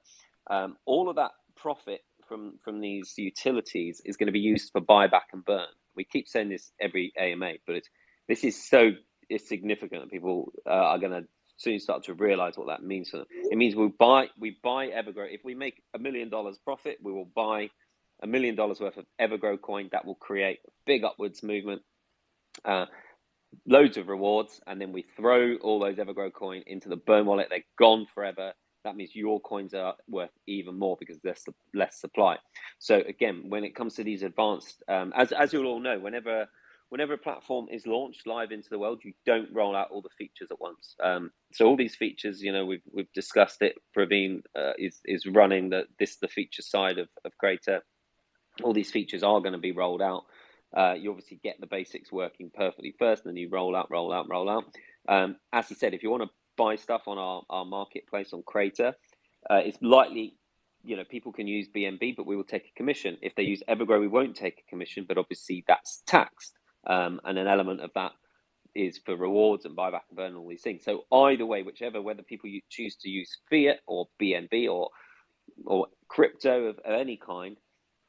all of that profit from these utilities is going to be used for buyback and burn. We keep saying this every AMA, but this is so significant that people are going to soon start to realize what that means for them. It means we buy EverGrow. If we make $1 million profit, we will buy $1 million worth of EverGrow coin. That will create a big upwards movement, loads of rewards, and then we throw all those EverGrow coin into the burn wallet. They're gone forever. That means your coins are worth even more because there's less supply. So again, when it comes to these advanced, as you'll all know, whenever a platform is launched live into the world, you don't roll out all the features at once. So all these features, we've discussed it. Praveen is running the feature side of Creator. All these features are going to be rolled out. You obviously get the basics working perfectly first, and then you roll out. As he said, if you want to buy stuff on our marketplace on Creator, it's likely, people can use BNB, but we will take a commission. If they use EverGrow, we won't take a commission, but obviously that's taxed. And an element of that is for rewards and buyback and burn and all these things. So either way, whether people choose to use fiat or BNB or crypto of any kind,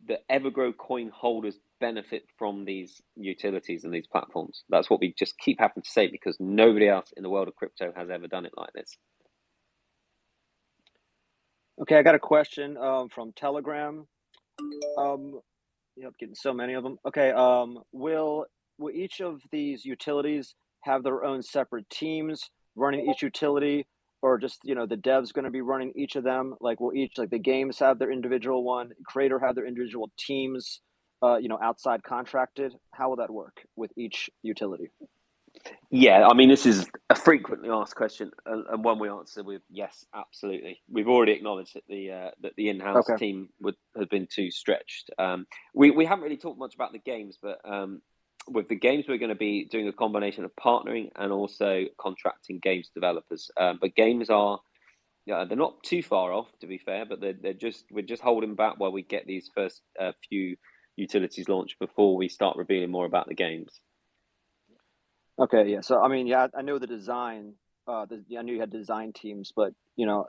the EverGrow coin holders benefit from these utilities and these platforms. That's what we just keep having to say, because nobody else in the world of crypto has ever done it like this. Okay, I got a question from Telegram. Getting so many of them. Okay, will each of these utilities have their own separate teams running each utility, or just the devs going to be running each of them? Like, will each, like the games have their individual one, Creator have their individual teams, outside contracted? How will that work with each utility? Yeah, I mean, this is a frequently asked question, and one we answer with yes, absolutely. We've already acknowledged that the in-house team has been too stretched. We haven't really talked much about the games, but with the games, we're going to be doing a combination of partnering and also contracting games developers. But games are, they're not too far off, to be fair, but we're just holding back while we get these first few utilities launched before we start revealing more about the games. Okay, yeah. So I mean, yeah, I know the design. I knew you had design teams, but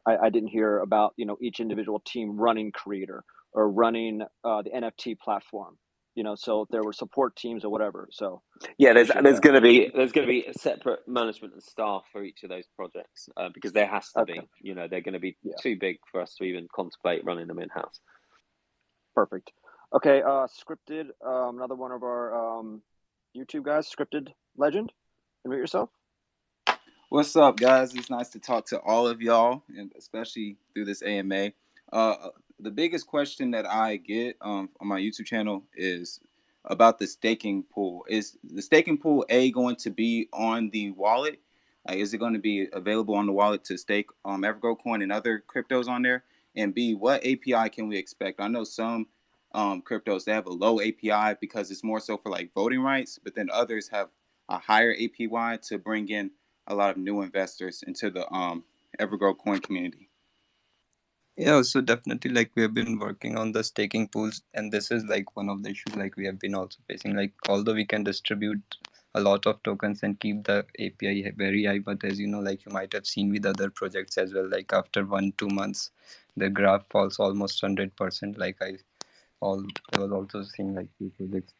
I didn't hear about each individual team running Creator or running the NFT platform. So if there were support teams or whatever. So Yeah, there's appreciate there's that. going to be a separate management and staff for each of those projects because there has to Okay. be. They're going to be Yeah. too big for us to even contemplate running them in house. Perfect. Okay. Scripted. Another one of our YouTube guys, Scripted Legend. Unmute yourself. What's up, guys? It's nice to talk to all of y'all, and especially through this AMA. The biggest question that I get on my YouTube channel is about the staking pool. Is the staking pool going to be on the wallet? Is it going to be available on the wallet to stake EverGrowCoin and other cryptos on there? And B, what API can we expect? I know some cryptos, they have a low API because it's more so for like voting rights, but then others have a higher APY to bring in a lot of new investors into the EverGrowCoin community. Yeah, so definitely like we have been working on the staking pools, and this is like one of the issues like we have been also facing. Like although we can distribute a lot of tokens and keep the API very high, but as you know, like you might have seen with other projects as well, like after 1-2 months the graph falls almost 100%. Like I was also seeing like few projects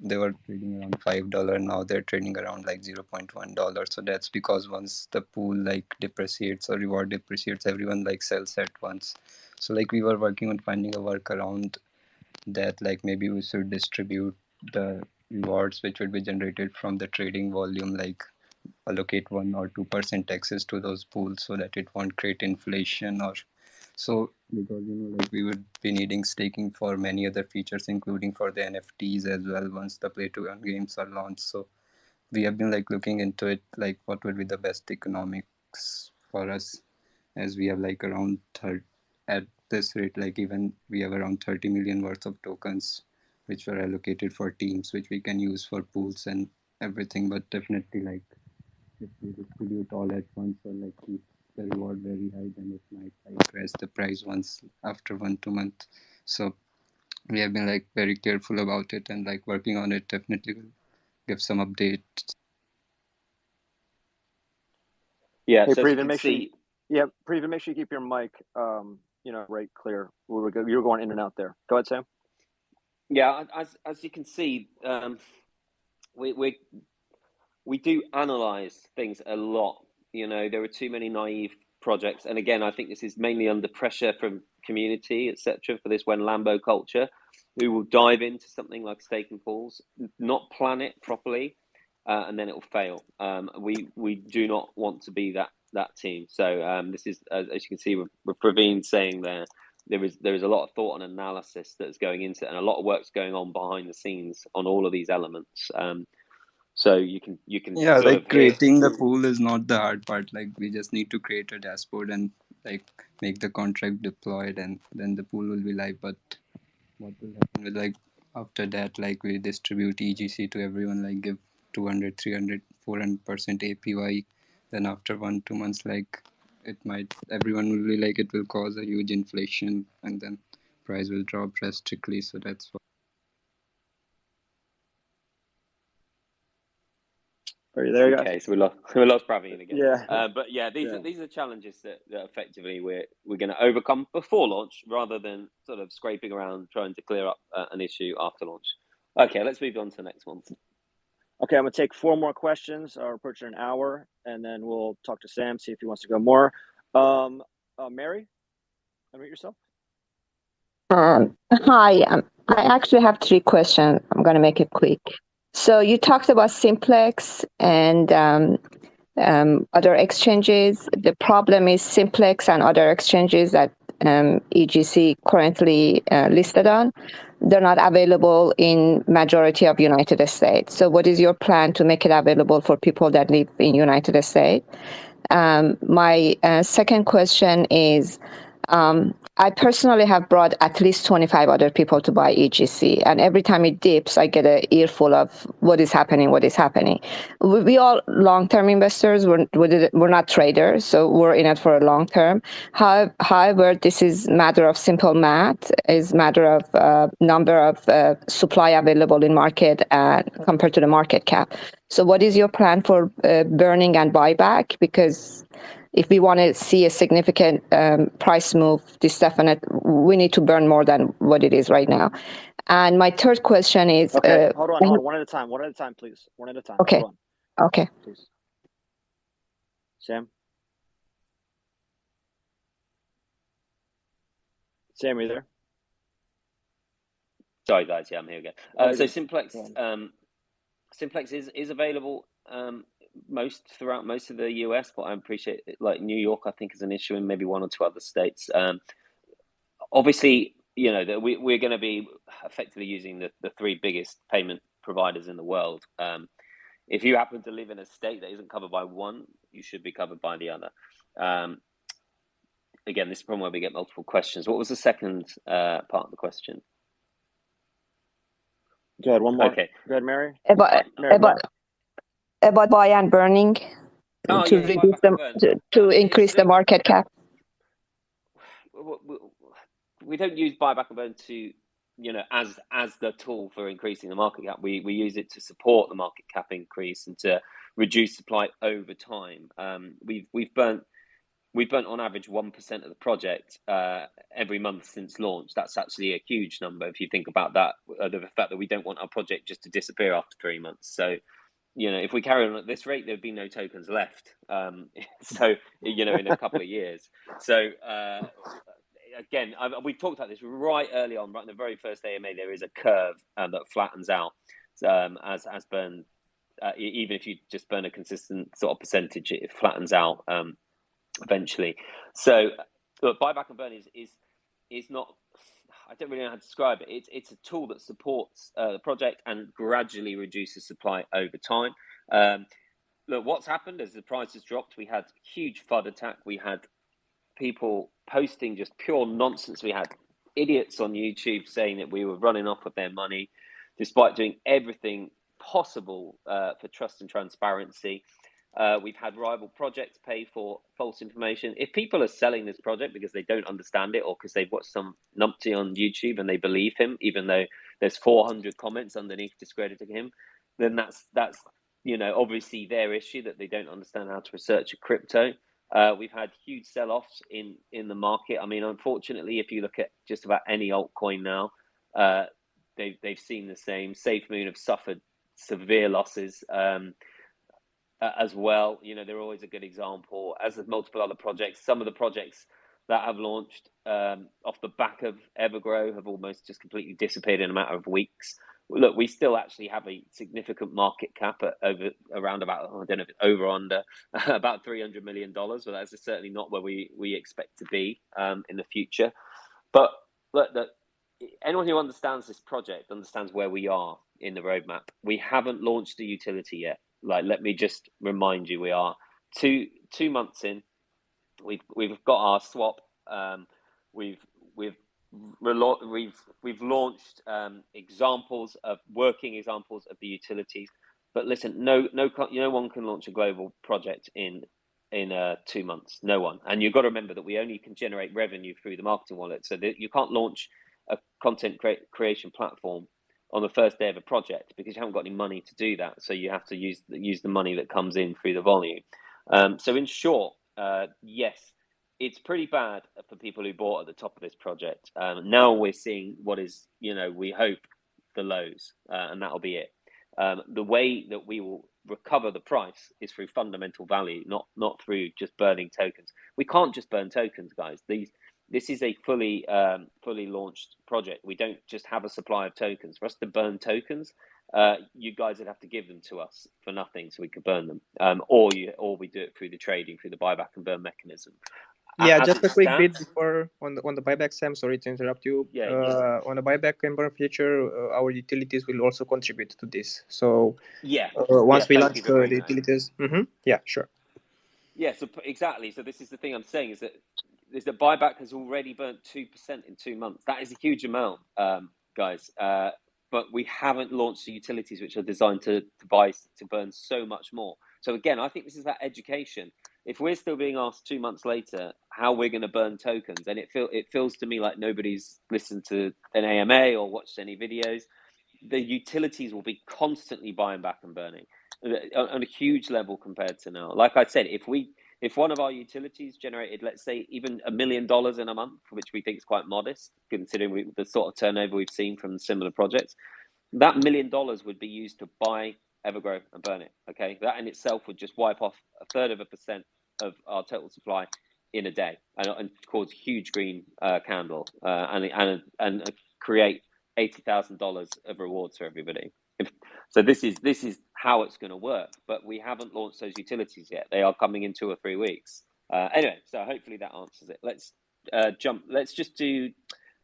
they were trading around $5. Now they're trading around like $0.1. So that's because once the pool like depreciates or reward depreciates, everyone like sells at once. So like we were working on finding a workaround that like maybe we should distribute the rewards which would be generated from the trading volume, like allocate 1 or 2% taxes to those pools so that it won't create inflation. Or so because like we would be needing staking for many other features, including for the NFTs as well once the play to earn games are launched. So we have been like looking into it, like what would be the best economics for us, as we have like around at this rate, like even we have around 30 million worth of tokens which were allocated for teams which we can use for pools and everything. But definitely like if we distribute all at once or like keep the reward very high, then it might like crash the price once after 1-2 months. So we have been like very careful about it and like working on it. Definitely will give some updates. Yeah, Hey, so as you Preven, can make sure. see, Preven, make sure you keep your mic, right clear. You're going in and out there. Go ahead, Sam. yeah, as you can see, we do analyze things a lot. There are too many naive projects, and again, I think this is mainly under pressure from community, etc. For this when Lambo culture, we will dive into something like staking pools, not plan it properly, and then it will fail. We do not want to be that team. So this is, as you can see, with Praveen saying there is a lot of thought and analysis that's going into it, and a lot of work's going on behind the scenes on all of these elements. So you can Yeah, sort of like hear. creating the pool is not the hard part. Like we just need to create a dashboard and like make the contract deployed, and then the pool will be live. But what will happen with like after that, like we distribute EGC to everyone, like give 200, 300, 400% APY. Then after 1-2 months, like it might, everyone will be like, it will cause a huge inflation and then price will drop drastically. So that's what. Are you there, guys? Okay, so we lost Praveen again. Yeah. But yeah, these are challenges that effectively we're going to overcome before launch, rather than sort of scraping around trying to clear up an issue after launch. Okay, let's move on to the next one. Okay, I'm gonna take 4 more questions. We're approaching an hour, and then we'll talk to Sam, see if he wants to go more. Mary, unmute yourself. Hi. I actually have 3 questions. I'm going to make it quick. So you talked about Simplex and other exchanges. The problem is Simplex and other exchanges that EGC currently listed on, they're not available in majority of United States. So what is your plan to make it available for people that live in United States? My second question is, I personally have brought at least 25 other people to buy EGC, and every time it dips, I get an earful of what is happening. We all long-term investors. We're not traders, so we're in it for a long term. However, this is matter of simple math. Is matter of number of supply available in market compared to the market cap. So, what is your plan for burning and buyback? Because if we want to see a significant price move, we need to burn more than what it is right now. And my third question is... Okay, hold on. One at a time, please. One at a time. Okay. Hold on. Okay. Please. Sam, are you there? Sorry, guys. Yeah, I'm here again. So Simplex, Simplex is available throughout most of the US, but I appreciate it, like New York, I think is an issue in maybe one or two other states. Obviously, you know that we're going to be effectively using the three biggest payment providers in the world. If you happen to live in a state that isn't covered by one, you should be covered by the other. Again, this is probably where we get multiple questions. What was the second part of the question? Go ahead, one more. Okay. Go ahead, Mary. About buy and burning to increase the market cap. We don't use buyback and burn to, you know, as the tool for increasing the market cap. We use it to support the market cap increase and to reduce supply over time. We've burnt on average 1% of the project every month since launch. That's actually a huge number if you think about that, the fact that we don't want our project just to disappear after 3 months. So, you know, if we carry on at this rate, there'd be no tokens left. So, you know, in a couple of years. So, again, we've talked about this right early on, right in the very first AMA. There is a curve that flattens out as burn. Even if you just burn a consistent sort of percentage, it flattens out eventually. So, look, buyback and burn is not. I don't really know how to describe it. It's a tool that supports the project and gradually reduces supply over time. Look, what's happened as the price has dropped, we had huge FUD attack. We had people posting just pure nonsense. We had idiots on YouTube saying that we were running off with their money, despite doing everything possible for trust and transparency. We've had rival projects pay for false information. If people are selling this project because they don't understand it or because they've watched some numpty on YouTube and they believe him, even though there's 400 comments underneath discrediting him, then that's you know, obviously their issue that they don't understand how to research a crypto. We've had huge sell-offs in the market. I mean, unfortunately, if you look at just about any altcoin now, they've seen the same. SafeMoon have suffered severe losses. As well, you know, they're always a good example, as with multiple other projects. Some of the projects that have launched off the back of EverGrow have almost just completely disappeared in a matter of weeks. Look, we still actually have a significant market cap at around about, I don't know if it's over or under, about $300 million, but that's certainly not where we expect to be in the future. But look, anyone who understands this project understands where we are in the roadmap. We haven't launched the utility yet. Like, let me just remind you, we are two months in. We've got our swap. We've launched working examples of the utilities. But listen, no one can launch a global project in 2 months. No one. And you've got to remember that we only can generate revenue through the marketing wallet. So that you can't launch a content creation platform on the first day of a project because you haven't got any money to do that. So you have to use the money that comes in through the volume. So in short, yes, it's pretty bad for people who bought at the top of this project. Now we're seeing what is, you know, we hope the lows, and that'll be it. The way that we will recover the price is through fundamental value, not through just burning tokens. We can't just burn tokens, guys. This is a fully launched project. We don't just have a supply of tokens. For us to burn tokens, you guys would have to give them to us for nothing so we could burn them. Or we do it through the trading, through the buyback and burn mechanism. Yeah, just a quick bit before on the buyback, Sam. Sorry to interrupt you. On the buyback and burn feature, our utilities will also contribute to this. So once we launch the utilities, yeah, sure. Yeah, so exactly. So this is the thing I'm saying is that is that Buyback has already burnt 2% in 2 months. That is a huge amount, guys. But we haven't launched the utilities which are designed to burn so much more. So again, I think this is that education. If we're still being asked 2 months later how we're going to burn tokens, and it feels to me like nobody's listened to an AMA or watched any videos, the utilities will be constantly buying back and burning on a huge level compared to now. Like I said, if one of our utilities generated, let's say, even $1 million in a month, which we think is quite modest, considering the sort of turnover we've seen from similar projects, that $1 million would be used to buy EverGrow and burn it. Okay, that in itself would just wipe off 1/3% of our total supply in a day, and cause a huge green candle, and create $80,000 of rewards for everybody. So this is how it's going to work, but we haven't launched those utilities yet. They are coming in 2 or 3 weeks. Anyway, so hopefully that answers it. Let's jump. Let's just do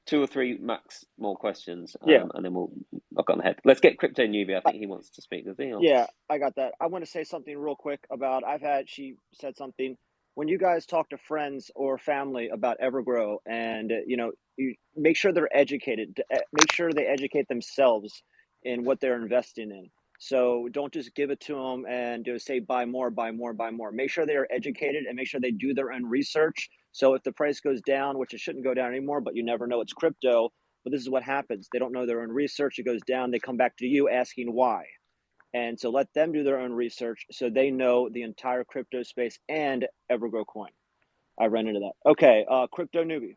2 or 3 max more questions, and then we'll knock on the head. Let's get Crypto Newbie. I think he wants to speak. Does he? Yeah, I got that. I want to say something real quick about. She said something. When you guys talk to friends or family about EverGrow, and you make sure they're educated. Make sure they educate themselves in what they're investing in. So don't just give it to them and just say buy more, buy more, buy more. Make sure they are educated and make sure they do their own research. So if the price goes down, which it shouldn't go down anymore, but you never know, it's crypto. But this is what happens. They don't know their own research. It goes down. They come back to you asking why. And so let them do their own research so they know the entire crypto space and EverGrowCoin. I ran into that. Okay, Crypto Newbie.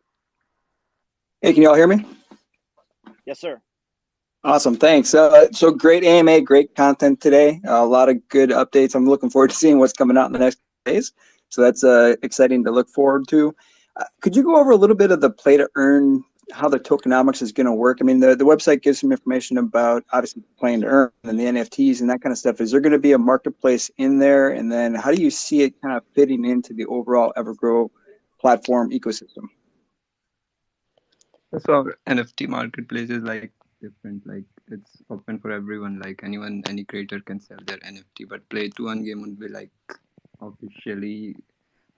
Hey, can y'all hear me? Yes, sir. Awesome, thanks. So great AMA, great content today. A lot of good updates. I'm looking forward to seeing what's coming out in the next days. So that's exciting to look forward to. Could you go over a little bit of the play to earn, how the tokenomics is going to work? I mean, the website gives some information about obviously playing to earn and the NFTs and that kind of stuff. Is there going to be a marketplace in there? And then how do you see it kind of fitting into the overall EverGrow platform ecosystem? So NFT marketplace is like different, like it's open for everyone, like anyone, any creator can sell their NFT, but play to earn game would be like officially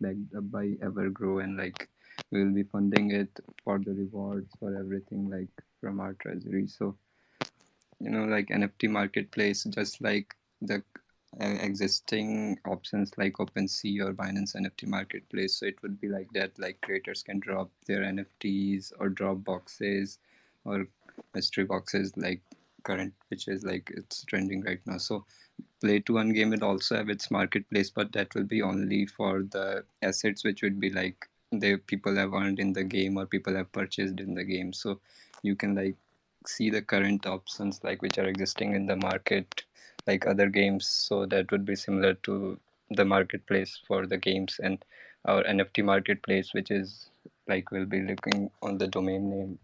backed up by EverGrow, and like we'll be funding it for the rewards for everything, like from our treasury. So like NFT marketplace, just like the existing options like OpenSea or Binance NFT marketplace. So it would be like that, like creators can drop their NFTs or drop boxes or mystery boxes, like current, which is like it's trending right now. So play to earn game will also have its marketplace, but that will be only for the assets which would be like the people have earned in the game or people have purchased in the game. So you can like see the current options like which are existing in the market like other games. So that would be similar to the marketplace for the games, and our NFT marketplace, which is like we'll be looking on the domain name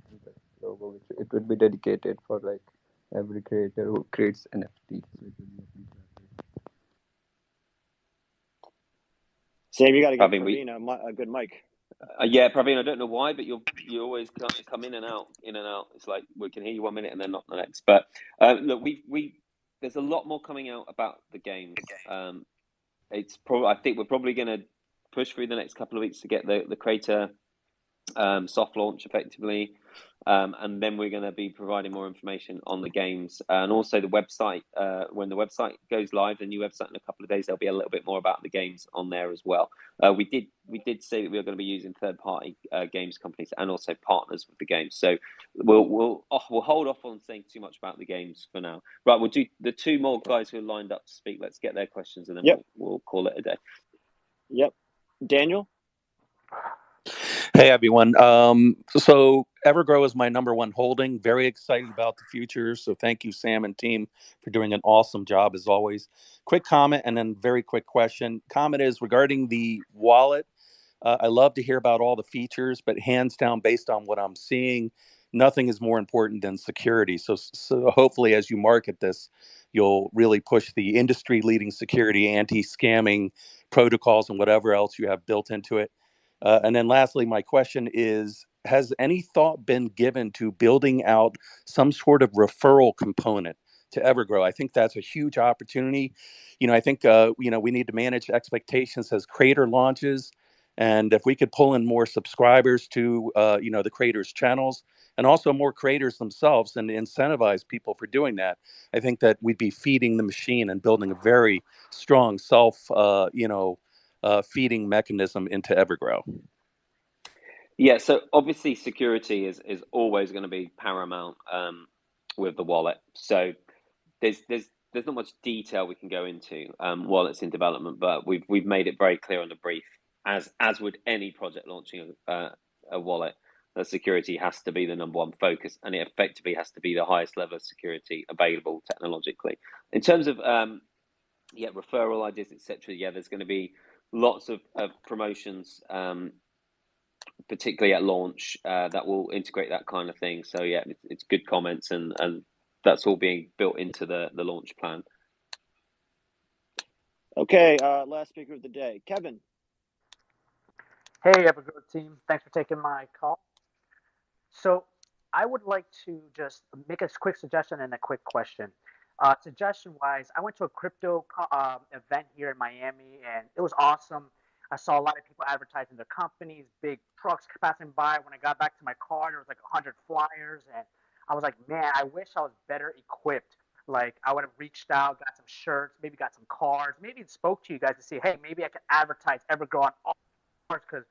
logo, which it would be dedicated for like every creator who creates NFTs. Sam, you got to give Praveen a good mic. Yeah, Praveen, I don't know why, but you always come in and out. It's like we can hear you 1 minute and then not the next. But look, there's a lot more coming out about the games. I think we're probably going to push through the next couple of weeks to get the creator soft launch effectively, and then we're going to be providing more information on the games and also the website. When the website goes live, the new website in a couple of days, there'll be a little bit more about the games on there as well. We did say that we were going to be using third-party games companies and also partners with the games. So we'll hold off on saying too much about the games for now. Right, we'll do the 2 more guys who are lined up to speak. Let's get their questions and then we'll call it a day. Yep, Daniel. Hey everyone. So EverGrow is my #1 holding. Very excited about the future. So thank you, Sam and team, for doing an awesome job as always. Quick comment and then very quick question. Comment is regarding the wallet. I love to hear about all the features, but hands down, based on what I'm seeing, nothing is more important than security. So hopefully, as you market this, you'll really push the industry-leading security, anti-scamming protocols, and whatever else you have built into it. And then lastly, my question is, has any thought been given to building out some sort of referral component to EverGrow? I think that's a huge opportunity. I think, we need to manage expectations as creator launches. And if we could pull in more subscribers to, the creators' channels, and also more creators themselves, and incentivize people for doing that, I think that we'd be feeding the machine and building a very strong feeding mechanism into EverGrow. Yeah, so obviously security is always going to be paramount with the wallet. So there's not much detail we can go into while it's in development, but we've made it very clear on the brief, as would any project launching a wallet, that security has to be the number one focus, and it effectively has to be the highest level of security available technologically. In terms of referral ideas, etc. Yeah, there's going to be lots of promotions, particularly at launch, that will integrate that kind of thing. So yeah, it's good comments, and that's all being built into the launch plan. Okay, last speaker of the day, Kevin. Hey, EverGrow team. Thanks for taking my call. So I would like to just make a quick suggestion and a quick question. Suggestion-wise, I went to a crypto event here in Miami, and it was awesome. I saw a lot of people advertising their companies, big trucks passing by. When I got back to my car, there was like 100 flyers, and I was like, man, I wish I was better equipped. Like, I would have reached out, got some shirts, maybe got some cards, maybe spoke to you guys to see, hey, maybe I can advertise EverGrow on all cards, because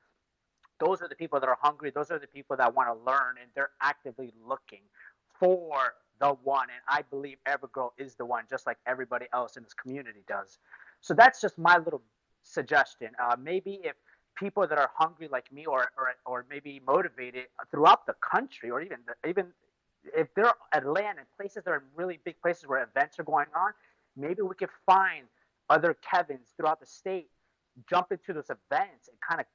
those are the people that are hungry. Those are the people that want to learn, and they're actively looking for the one. And I believe EverGrow is the one, just like everybody else in this community does. So that's just my little suggestion. Maybe if people that are hungry like me, or maybe motivated throughout the country, or even if they're Atlanta, places that are really big places where events are going on, maybe we could find other Kevins throughout the state, jump into those events, and kind of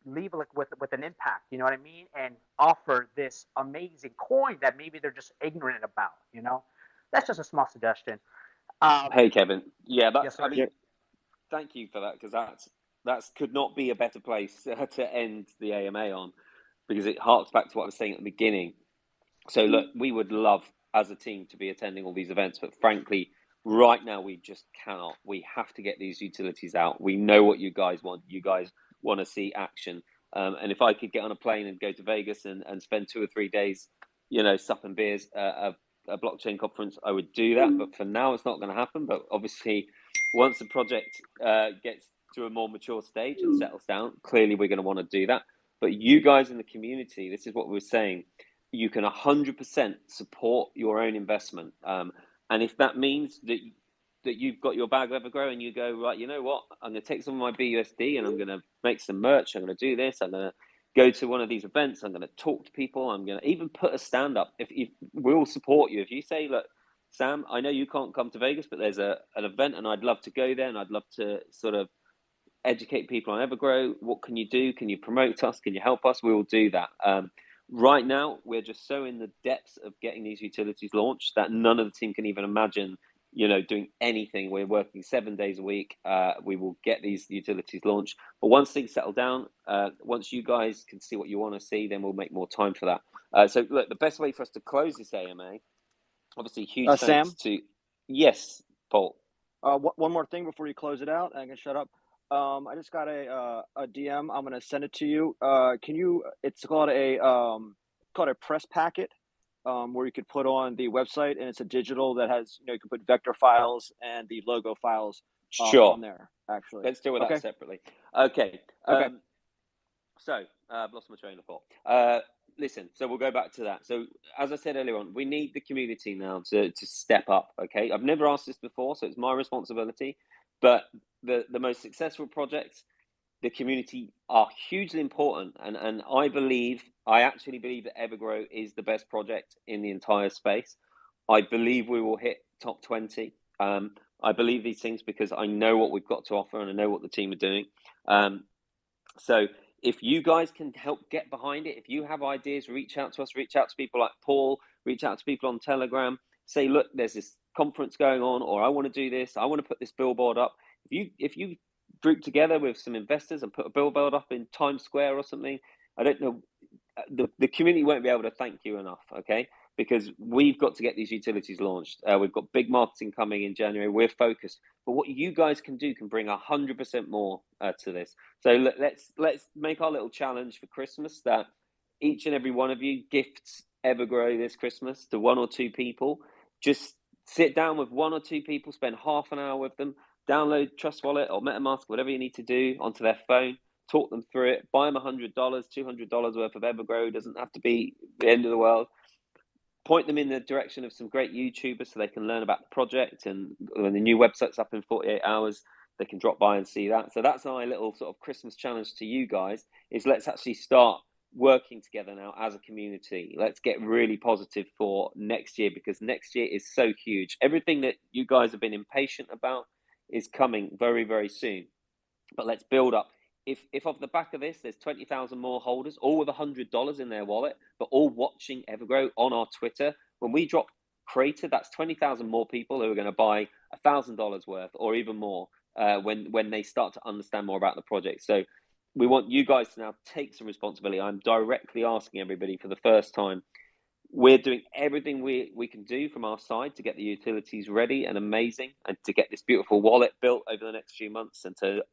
leave like with an impact, you know what I mean, and offer this amazing coin that maybe they're just ignorant about. That's just a small suggestion. Hey Kevin, yeah, Yes, I mean, thank you for that, because that's could not be a better place to end the AMA on, because it harks back to what I was saying at the beginning. So look, we would love as a team to be attending all these events, but frankly, right now we just cannot. We have to get these utilities out. We know what you guys want. You guys want to see action. And if I could get on a plane and go to Vegas and spend 2 or 3 days, supping beers at a blockchain conference, I would do that. But for now, it's not going to happen. But obviously, once the project gets to a more mature stage and settles down, clearly we're going to want to do that. But you guys in the community, this is what we're saying. You can 100% support your own investment. And if that means that you've got your bag of EverGrow and you go, right, you know what, I'm going to take some of my BUSD and I'm going to make some merch. I'm going to do this. I'm going to go to one of these events. I'm going to talk to people. I'm going to even put a stand up. If we'll support you. If you say, look, Sam, I know you can't come to Vegas, but there's an event and I'd love to go there and I'd love to sort of educate people on EverGrow. What can you do? Can you promote us? Can you help us? We will do that. Right now, we're just so in the depths of getting these utilities launched that none of the team can even imagine, doing anything. We're working 7 days a week. We will get these utilities launched. But once things settle down, once you guys can see what you want to see, then we'll make more time for that. So look, the best way for us to close this AMA, obviously huge thanks Sam? to... Yes, Paul. One more thing before you close it out. I can shut up. I just got a DM. I'm gonna send it to you. Can you? It's called a press packet, where you could put on the website, and it's a digital that has you can put vector files and the logo files Sure. on there. Actually, Let's deal with okay. that separately. Okay. Okay. So I've lost my train of thought. Listen, so we'll go back to that. So as I said earlier on, we need the community now to step up. Okay, I've never asked this before, so it's my responsibility. But the most successful projects, the community are hugely important, and I actually believe that EverGrow is the best project in the entire space. I believe we will hit top 20. I believe these things because I know what we've got to offer and I know what the team are doing. So if you guys can help get behind it, if you have ideas, reach out to us, reach out to people like Paul, reach out to people on Telegram, say, look, there's this conference going on, or I want to do this, I want to put this billboard up. If you group together with some investors and put a billboard up in Times Square or something, I don't know, the community won't be able to thank you enough, okay? because we've got to get these utilities launched. We've got big marketing coming in January. We're focused, but what you guys can do can bring 100% more to this. So let's make our little challenge for Christmas that each and every one of you gifts EverGrow this Christmas to 1 or 2 people. Just sit down with 1 or 2 people, spend half an hour with them, download Trust Wallet or MetaMask, whatever you need to do, onto their phone. Talk them through it. Buy them $100, $200 worth of EverGrow. It doesn't have to be the end of the world. Point them in the direction of some great YouTubers so they can learn about the project. And when the new website's up in 48 hours, they can drop by and see that. So that's my little sort of Christmas challenge to you guys, is let's actually start working together now as a community. Let's get really positive for next year, because next year is so huge. Everything that you guys have been impatient about is coming very, very soon. But let's build up. If off the back of this, there's 20,000 more holders, all with $100 in their wallet, but all watching EverGrow on our Twitter, when we drop Creator, that's 20,000 more people who are going to buy $1,000 worth or even more when they start to understand more about the project. So we want you guys to now take some responsibility. I'm directly asking everybody for the first time. We're doing everything we can do from our side to get the utilities ready and amazing, and to get this beautiful wallet built over the next few months, and to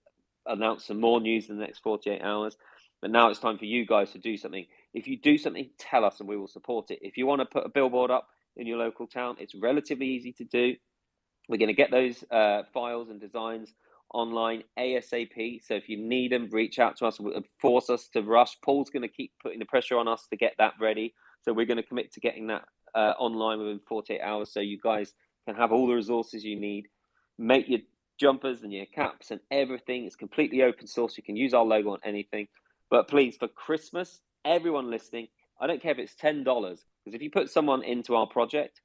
announce some more news in the next 48 hours. But now it's time for you guys to do something. If you do something, tell us and we will support it. If you want to put a billboard up in your local town, it's relatively easy to do. We're going to get those files and designs online ASAP. So if you need them, reach out to us and force us to rush. Paul's going to keep putting the pressure on us to get that ready. So we're going to commit to getting that online within 48 hours, so you guys can have all the resources you need. Make your jumpers and your caps and everything. It's completely open source. You can use our logo on anything. But please, for Christmas, everyone listening, I don't care if it's $10, because if you put someone into our project,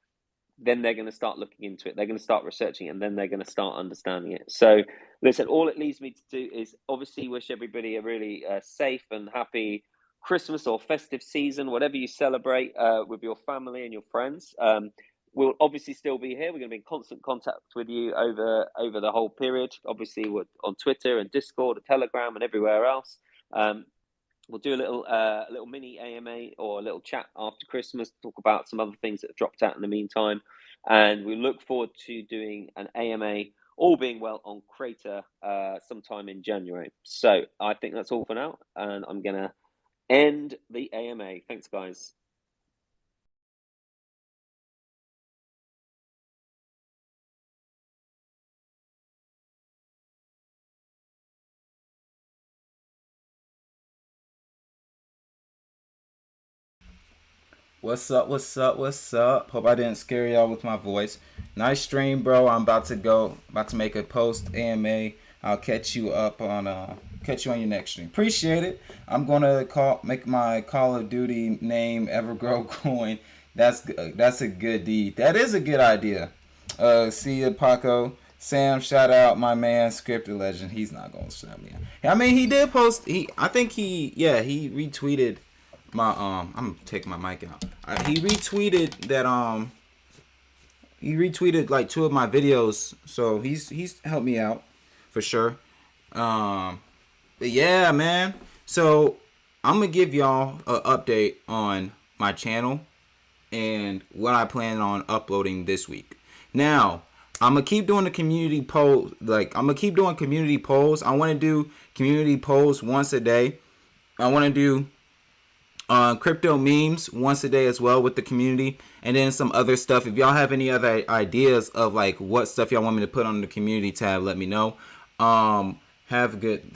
then they're going to start looking into it. They're going to start researching it, and then they're going to start understanding it. So listen, all it leaves me to do is obviously wish everybody a really safe and happy Christmas or festive season, whatever you celebrate with your family and your friends. We'll obviously still be here. We're going to be in constant contact with you over the whole period. Obviously, we're on Twitter and Discord and Telegram and everywhere else. We'll do a little mini AMA or a little chat after Christmas, talk about some other things that have dropped out in the meantime. And we look forward to doing an AMA, all being well, on Crater sometime in January. So I think that's all for now. And I'm going to end the AMA. Thanks, guys. What's up? What's up? What's up? Hope I didn't scare y'all with my voice. Nice stream, bro. I'm about to make a post AMA. I'll catch you on your next stream. Appreciate it. I'm gonna make my Call of Duty name EverGrowCoin. That's a good deed. That is a good idea. See ya, Paco. Sam, shout out my man, Scripted Legend. He's not gonna shout me out. I mean, he did post. He retweeted my I'm gonna take my mic out. He retweeted that he retweeted like 2 of my videos, so he's helped me out for sure. But yeah, man. So I'm gonna give y'all an update on my channel and what I plan on uploading this week. Now, I'm gonna keep doing the community poll. Like, I'm gonna keep doing community polls. I want to do community polls once a day. I want to do crypto memes once a day as well with the community, and then some other stuff. If y'all have any other ideas of like what stuff y'all want me to put on the community tab, let me know. Have good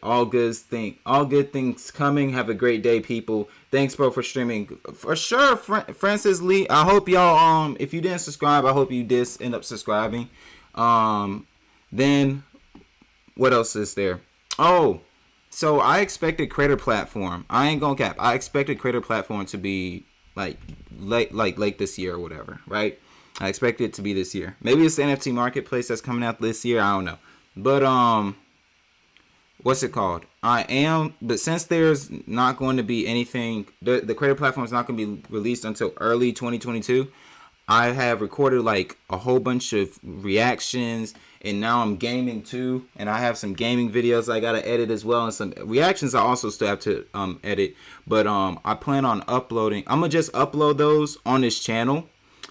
all good things coming. Have a great day, people. Thanks, bro, for streaming for sure. Francis Lee, I hope y'all if you didn't subscribe, I hope you did end up subscribing. Then what else is there? So I expected Creator Platform. I ain't gonna cap. I expected Creator Platform to be like late this year or whatever, right? I expect it to be this year. Maybe it's the NFT marketplace that's coming out this year. I don't know. But what's it called? But since there's not going to be anything, the Creator Platform is not going to be released until early 2022. I have recorded like a whole bunch of reactions, and now I'm gaming too, and I have some gaming videos I gotta edit as well, and some reactions I also still have to edit. But I plan on uploading. I'm gonna just upload those on this channel.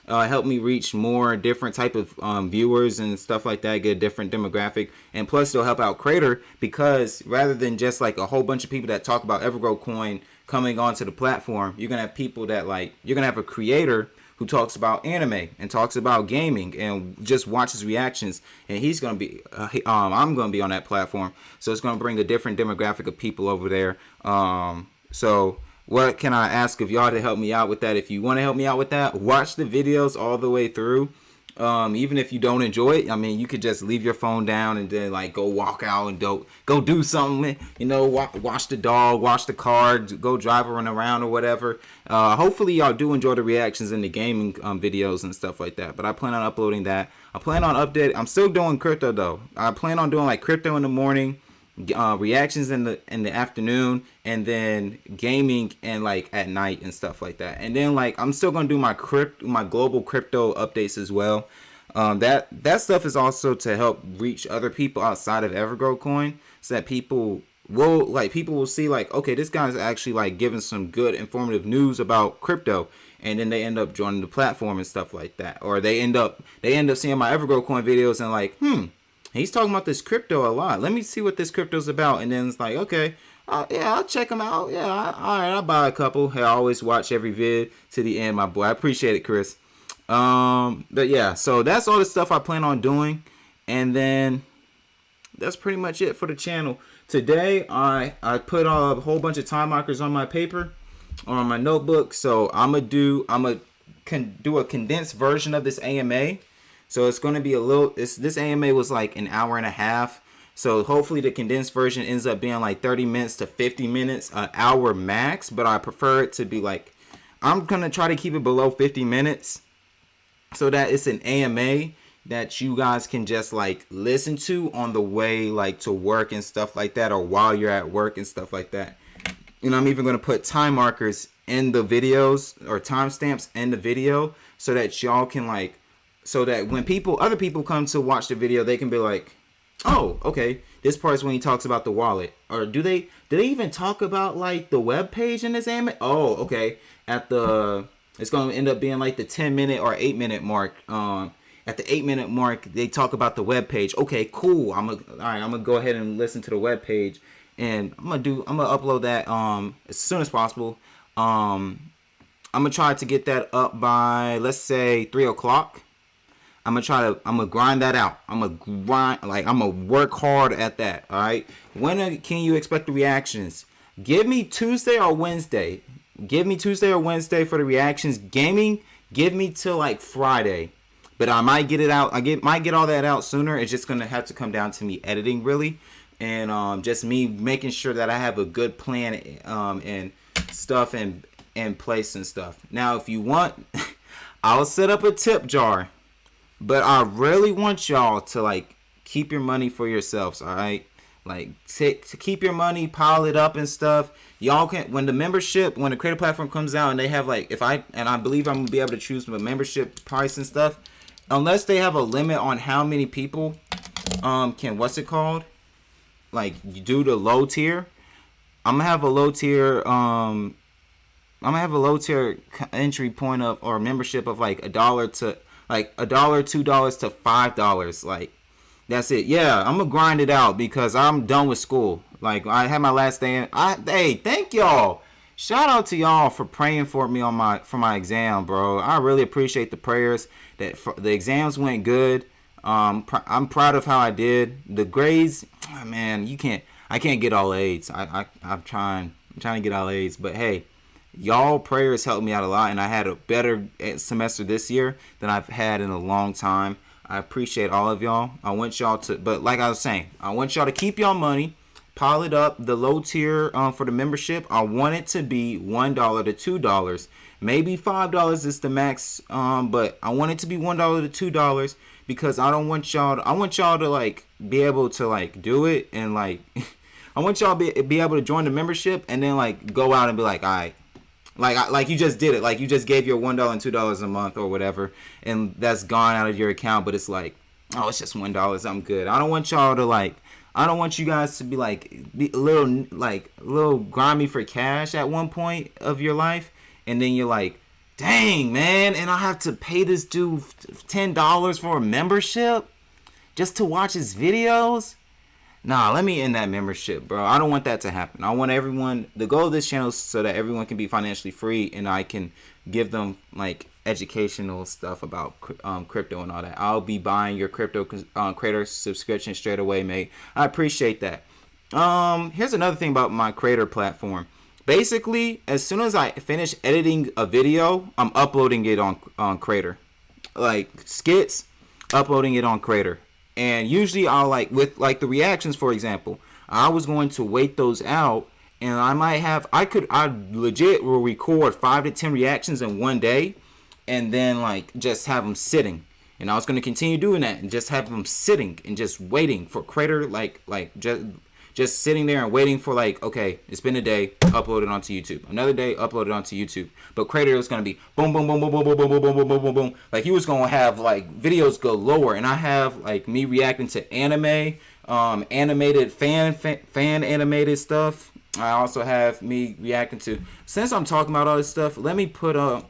Help me reach more different type of viewers and stuff like that, get a different demographic, and plus it'll help out Creator, because rather than just like a whole bunch of people that talk about EverGrowCoin coming onto the platform, you're gonna have people that like, you're gonna have a creator who talks about anime and talks about gaming and just watches reactions, and he's gonna be I'm gonna be on that platform, so it's gonna bring a different demographic of people over there. So what can I ask of y'all to help me out with that? If you want to help me out with that, watch the videos all the way through. Even if you don't enjoy it, I mean, you could just leave your phone down and then like go walk out and go do something, you know, watch the dog, watch the car, go drive around or whatever. Hopefully y'all do enjoy the reactions in the gaming videos and stuff like that. But I plan on uploading that. I plan on updating. I'm still doing crypto though. I plan on doing like crypto in the morning, reactions in the afternoon, and then gaming and like at night and stuff like that. And then like I'm still gonna do my global crypto updates as well. That stuff is also to help reach other people outside of EverGrowCoin, so that people will see like, okay, this guy's actually like giving some good informative news about crypto, and then they end up joining the platform and stuff like that, or they end up seeing my EverGrowCoin videos and like, he's talking about this crypto a lot. Let me see what this crypto's about. And then it's like, okay, yeah, I'll check them out. Yeah, all right, I'll buy a couple. Hey, I always watch every vid to the end, my boy. I appreciate it, Chris. But yeah, so that's all the stuff I plan on doing. And then that's pretty much it for the channel. Today, I put a whole bunch of time markers on my paper or on my notebook. So I'm gonna do a condensed version of this AMA. So it's going to be this AMA was like an hour and a half. So hopefully the condensed version ends up being like 30 minutes to 50 minutes, an hour max. But I prefer it to be like, I'm going to try to keep it below 50 minutes so that it's an AMA that you guys can just like listen to on the way like to work and stuff like that, or while you're at work and stuff like that. You know, I'm even going to put time markers in the videos or timestamps in the video so that y'all can like, so that when other people come to watch the video, they can be like, oh, okay, this part's when he talks about the wallet. Or do they even talk about like the web page in this anime? Oh, okay. It's going to end up being like the 10-minute or 8-minute mark. At the 8-minute mark, they talk about the web page. Okay, cool. I'm gonna go ahead and listen to the web page, and I'm gonna upload that as soon as possible. I'm gonna try to get that up by, let's say, 3 o'clock. I'm gonna grind that out. I'm gonna work hard at that. All right. When can you expect the reactions? Give me Tuesday or Wednesday. Give me Tuesday or Wednesday for the reactions. Gaming, give me till like Friday. But I might get it out. Might get all that out sooner. It's just gonna have to come down to me editing really, and just me making sure that I have a good plan and stuff in place and stuff. Now, if you want, I'll set up a tip jar. But I really want y'all to like keep your money for yourselves, all right? Like to keep your money, pile it up and stuff. Y'all can, when the creator platform comes out and they have like, I believe I'm gonna be able to choose a membership price and stuff, unless they have a limit on how many people can, what's it called? Like you do the low tier. I'm gonna have a low tier entry point of, or membership of like $1 to like $1, $2 to $5. Like that's it. Yeah, I'm gonna grind it out because I'm done with school. Like I had my last day. Hey, thank y'all. Shout out to y'all for praying for me for my exam, bro. I really appreciate the prayers. The exams went good. I'm proud of how I did. The grades, man, I can't get all A's. I'm trying to get all A's, but hey, y'all prayers helped me out a lot, and I had a better semester this year than I've had in a long time. I appreciate all of y'all. I want y'all to, but like I was saying, I want y'all to keep y'all money, pile it up. The low tier for the membership, I want it to be $1 to $2. Maybe $5 is the max, but I want it to be $1 to $2 because I want y'all to like be able to like do it, and like I want y'all be able to join the membership and then like go out and be like, all right. Like you just did it. Like you just gave your $1 and $2 a month or whatever, and that's gone out of your account. But it's like, oh, it's just $1. I'm good. I don't want y'all to like. I don't want you guys to be a little grimy for cash at one point of your life, and then you're like, dang man, and I have to pay this dude $10 for a membership just to watch his videos. Nah, let me end that membership, bro. I don't want that to happen. I want everyone. The goal of this channel is so that everyone can be financially free, and I can give them like educational stuff about crypto and all that. I'll be buying your crypto creator subscription straight away, mate. I appreciate that. Here's another thing about my creator platform. Basically, as soon as I finish editing a video, I'm uploading it on Creator. Like skits, uploading it on Creator. And usually I'll with the reactions, for example, I was going to wait those out, and I legit will record 5 to 10 reactions in one day, and then just have them sitting. And I was going to continue doing that and just have them sitting and just waiting for Creator, just sitting there and waiting for okay, it's been a day, upload it onto YouTube. Another day, upload it onto YouTube. But Creator was gonna be boom, boom, boom, boom, boom, boom, boom, boom, boom, boom, boom, boom, boom. Like he was gonna have videos go lower, and I have me reacting to anime, animated fan animated stuff. I also have me reacting to. Since I'm talking about all this stuff, let me put the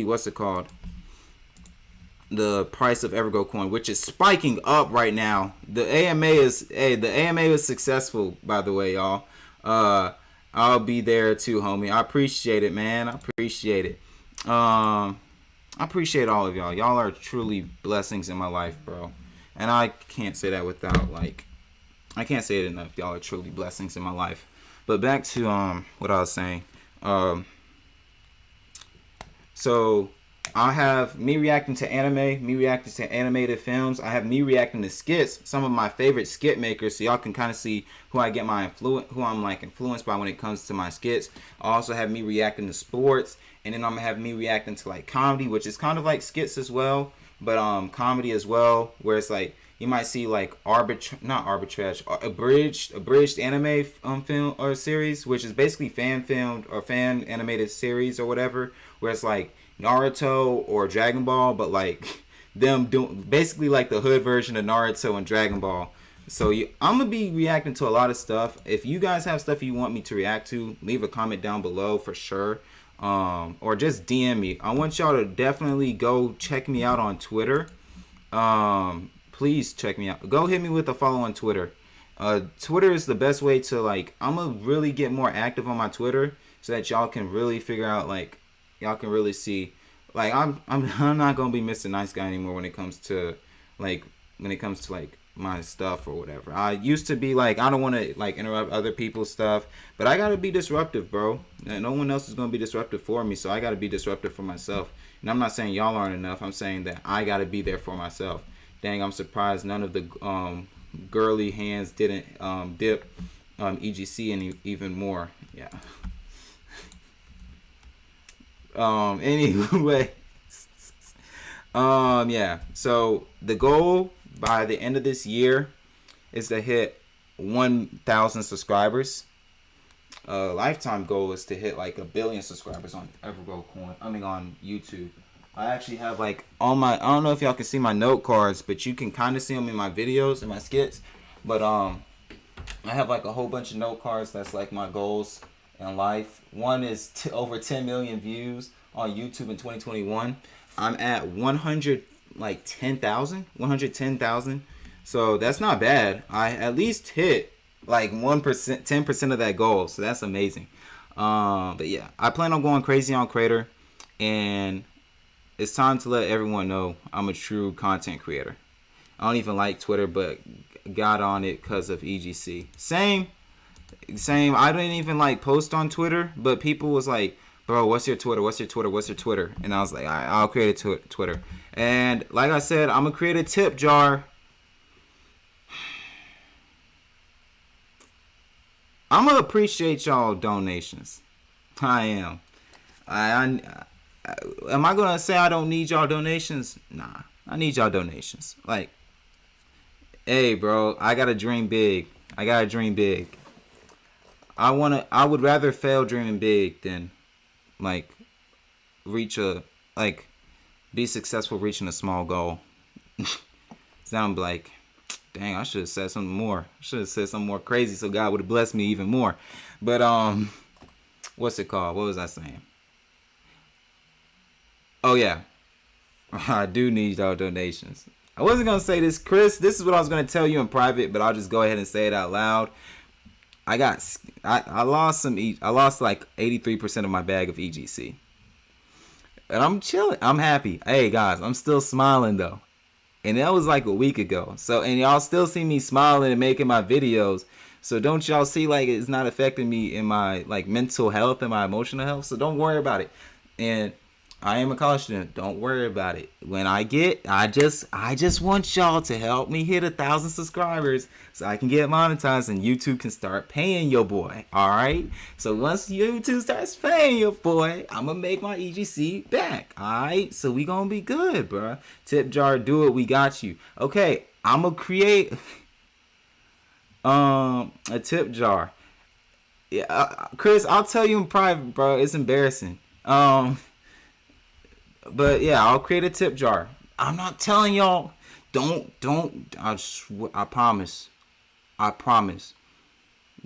what's it called? The price of EverGrowCoin, which is spiking up right now. The AMA is successful, by the way, y'all. I'll be there too, homie. I appreciate it, man. I appreciate it. I appreciate all of y'all. Y'all are truly blessings in my life, bro. And I can't say that without I can't say it enough. Y'all are truly blessings in my life. But back to what I was saying. So I have me reacting to anime, me reacting to animated films. I have me reacting to skits, some of my favorite skit makers, so y'all can kind of see who I get my who I'm influenced by when it comes to my skits. I also have me reacting to sports, and then I'm gonna have me reacting to comedy, which is kind of like skits as well, but comedy as well, where it's you might see abridged anime film or series, which is basically fan filmed or fan animated series or whatever, where it's Naruto or Dragon Ball, but them doing basically the hood version of Naruto and Dragon Ball. So I'm gonna be reacting to a lot of stuff. If you guys have stuff you want me to react to, leave a comment down below for sure, or just DM me. I want y'all to definitely go check me out on Twitter. Please check me out. Go hit me with a follow on Twitter. Twitter is the best way to I'm gonna really get more active on my Twitter so that y'all can really figure out y'all can really see I'm not gonna be Mr. Nice Guy anymore when it comes to my stuff or whatever. I used to be I don't want to interrupt other people's stuff, but I gotta be disruptive, bro. No one else is gonna be disruptive for me, so I gotta be disruptive for myself. And I'm not saying y'all aren't enough. I'm saying that I gotta be there for myself. Dang, I'm surprised none of the girly hands didn't dip EGC any even more. Yeah. Anyway, yeah. So the goal by the end of this year is to hit 1,000 subscribers. Lifetime goal is to hit 1 billion subscribers on EverGrowCoin. on YouTube. I actually have on my, I don't know if y'all can see my note cards, but you can kind of see them in my videos and my skits. But I have a whole bunch of note cards that's my goals in life. One is over 10 million views on YouTube in 2021. I'm at 110,000. So that's not bad. I at least hit 1%, 10% of that goal. So that's amazing. But yeah, I plan on going crazy on Creator, and it's time to let everyone know I'm a true content creator. I don't even like Twitter, but got on it because of EGC. Same. I didn't even post on Twitter, but people was bro, what's your Twitter? What's your Twitter? What's your Twitter? And I was all right, I'll create a Twitter. And like I said, I'm gonna create a tip jar. I'm gonna appreciate y'all donations. I am. Am I gonna say I don't need y'all donations? Nah, I need y'all donations. Hey, bro, I gotta dream big. I would rather fail dreaming big than like reach a like be successful reaching a small goal. So I'm like, dang, I should have said something more. I should have said something more crazy so God would have blessed me even more. But what's it called? What was I saying? Oh yeah, I do need y'all donations. I wasn't gonna say this, Chris. This is what I was gonna tell you in private, but I'll just go ahead and say it out loud. I lost I lost like 83% of my bag of EGC. And I'm chilling. I'm happy. Hey guys, I'm still smiling though. And that was like a week ago. So, and y'all still see me smiling and making my videos. So don't y'all see like it's not affecting me in my like mental health and my emotional health. So don't worry about it. And I am a college student. Don't worry about it. When I just want y'all to help me hit 1,000 subscribers so I can get monetized and YouTube can start paying your boy. All right. So once YouTube starts paying your boy, I'm gonna make my EGC back. All right. So we gonna be good, bro. Tip jar, do it. We got you. Okay. I'm gonna create a tip jar. Yeah, Chris, I'll tell you in private, bro. It's embarrassing. But yeah, I'll create a tip jar. I'm not telling y'all. Don't. I promise. I promise.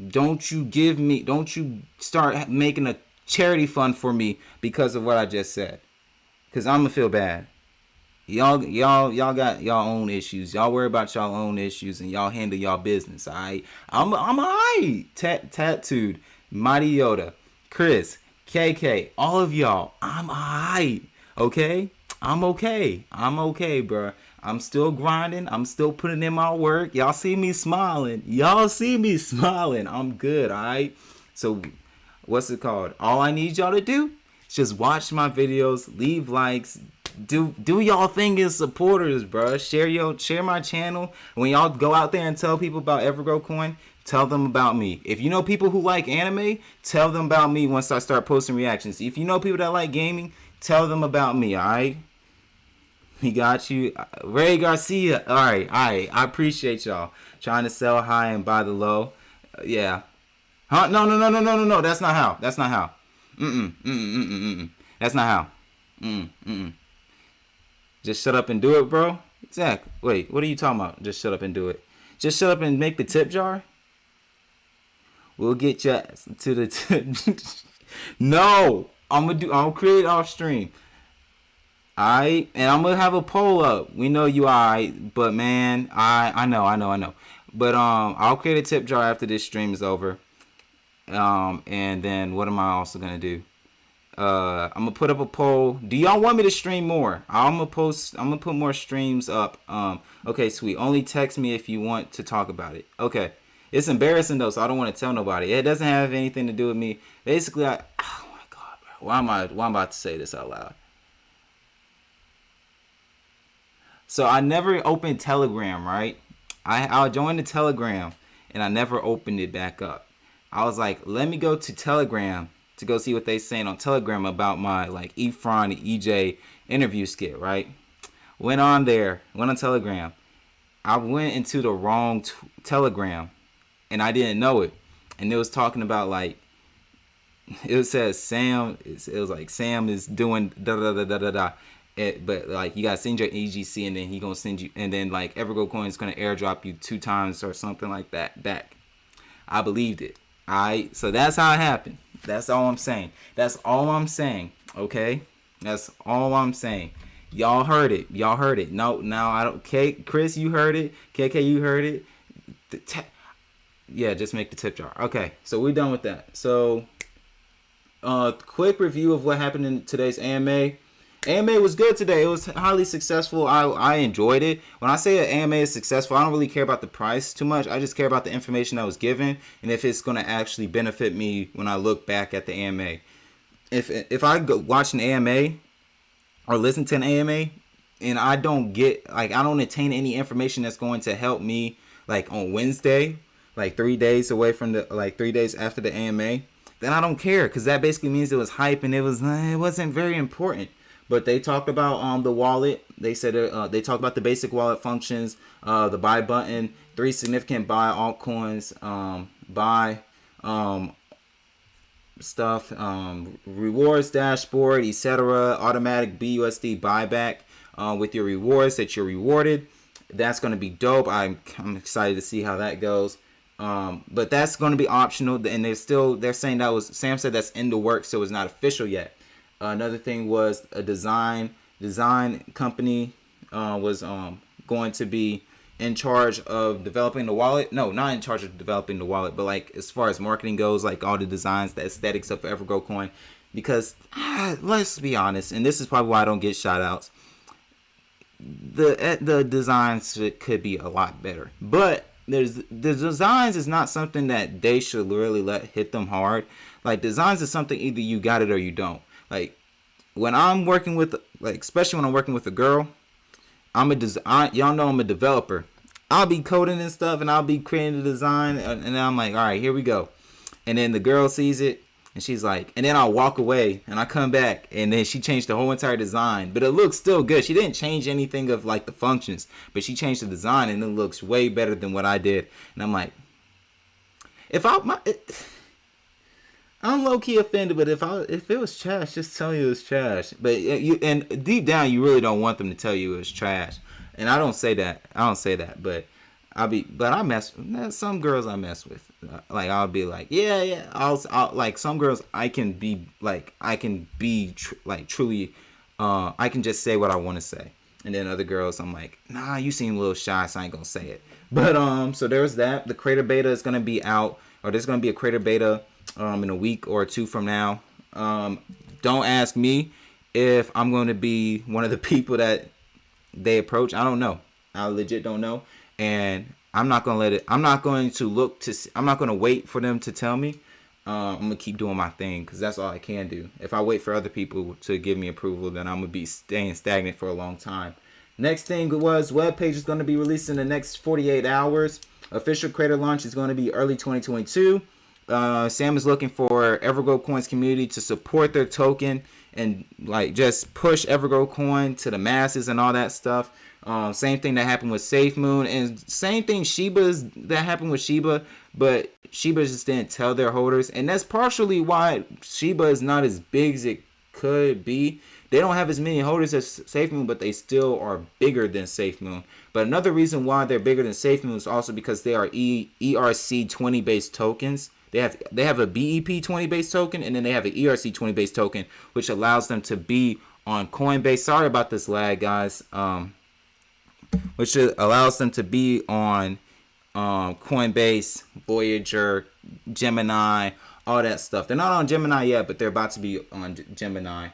Don't you start making a charity fund for me because of what I just said. Cause I'm gonna feel bad. Y'all got y'all own issues. Y'all worry about y'all own issues and y'all handle y'all business. Alright. I'm alright. Tattooed, Mighty Yoda, Chris, KK, all of y'all. I'm alright. Okay? I'm okay, bro. I'm still grinding. I'm still putting in my work. Y'all see me smiling. I'm good, alright? So, what's it called? All I need y'all to do is just watch my videos, leave likes, do y'all thing as supporters, bro. Share my channel. When y'all go out there and tell people about EverGrowCoin, tell them about me. If you know people who like anime, tell them about me once I start posting reactions. If you know people that like gaming, tell them about me, alright? We got you. Ray Garcia. Alright. I appreciate y'all. Trying to sell high and buy the low. Yeah. Huh? No. That's not how. That's not how. That's not how. Just shut up and do it, bro. Zach, wait. What are you talking about? Just shut up and do it. Just shut up and make the tip jar? We'll get you to the tip. No. I'm gonna create off stream. Alright, and I'm gonna have a poll up. We know you alright, but man, I know. But I'll create a tip jar after this stream is over. And then what am I also gonna do? I'm gonna put up a poll. Do y'all want me to stream more? I'm gonna put more streams up. Okay, sweet. Only text me if you want to talk about it. Okay. It's embarrassing though, so I don't want to tell nobody. It doesn't have anything to do with me. Basically, oh my god, bro. Why am I about to say this out loud? So I never opened Telegram, right? I joined the Telegram and I never opened it back up. I was like, let me go to Telegram to go see what they saying on Telegram about my like Efron and EJ interview skit, right? Went on Telegram. I went into the wrong Telegram and I didn't know it. And it was talking about like, it says Sam, it was like Sam is doing da. But like you gotta send your EGC and then he gonna send you, and then like EverGrowCoin is gonna airdrop you 2 times or something like that back. I believed it. Alright, so that's how it happened. That's all I'm saying. Okay, that's all I'm saying. Y'all heard it. No, now I don't. Chris, you heard it. KK, you heard it. Yeah, just make the tip jar. Okay, so we're done with that. So, quick review of what happened in today's AMA. AMA was good today. It was highly successful. I enjoyed it. When I say an AMA is successful, I don't really care about the price too much. I just care about the information that was given and if it's going to actually benefit me when I look back at the AMA. If I go watch an AMA or listen to an AMA and I don't attain any information that's going to help me like on Wednesday, like 3 days away from 3 days after the AMA, then I don't care, because that basically means it was hype and it wasn't very important. But they talked about the wallet. They said they talked about the basic wallet functions, the buy button, 3 significant buy altcoins, buy stuff, rewards dashboard, etc. Automatic BUSD buyback with your rewards that you're rewarded. That's going to be dope. I'm excited to see how that goes. But that's going to be optional, and they're saying that was, Sam said that's in the works, so it's not official yet. Another thing was a design company was going to be in charge of developing the wallet. No, not in charge of developing the wallet, but like as far as marketing goes, like all the designs, the aesthetics of EverGrowCoin. Because let's be honest, and this is probably why I don't get shout outs. The designs could be a lot better, but the designs is not something that they should really let hit them hard. Like designs is something either you got it or you don't. Like when I'm working with, like especially when I'm working with a girl, y'all know I'm a developer. I'll be coding and stuff, and I'll be creating the design, and then I'm like, all right, here we go. And then the girl sees it, and she's like, and then I'll walk away, and I come back, and then she changed the whole entire design, but it looks still good. She didn't change anything of like the functions, but she changed the design, and it looks way better than what I did. And I'm like, I'm low key offended, but if it was trash, just tell you it was trash. But and deep down, you really don't want them to tell you it was trash. And I don't say that. But I mess. Some girls I mess with. Like I'll be like, yeah. I'll like some girls I can be truly. I can just say what I want to say. And then other girls, I'm like, nah, you seem a little shy, so I ain't gonna say it. But so there's that. The creator beta is gonna be out, or there's gonna be a creator beta in a week or two from now. Don't ask me if I'm going to be one of the people that they approach. I don't know. I legit don't know, and I'm not gonna let it. I'm not going to I'm not going to wait for them to tell me. I'm gonna keep doing my thing because that's all I can do. If I wait for other people to give me approval, then I'm gonna be staying stagnant for a long time. Next thing was webpage is going to be released in the next 48 hours. Official creator launch is going to be early 2022. Sam is looking for EverGrowCoin's community to support their token and like just push EverGrowCoin to the masses and all that stuff. Same thing that happened with SafeMoon, and same thing that happened with Shiba, but Shiba just didn't tell their holders, and that's partially why Shiba is not as big as it could be. They don't have as many holders as SafeMoon, but they still are bigger than SafeMoon. But another reason why they're bigger than SafeMoon is also because they are ERC20 based tokens. They have a BEP20 based token, and then they have an ERC20 based token, which allows them to be on Coinbase. Sorry about this lag, guys. Which allows them to be on Coinbase, Voyager, Gemini, all that stuff. They're not on Gemini yet, but they're about to be on Gemini.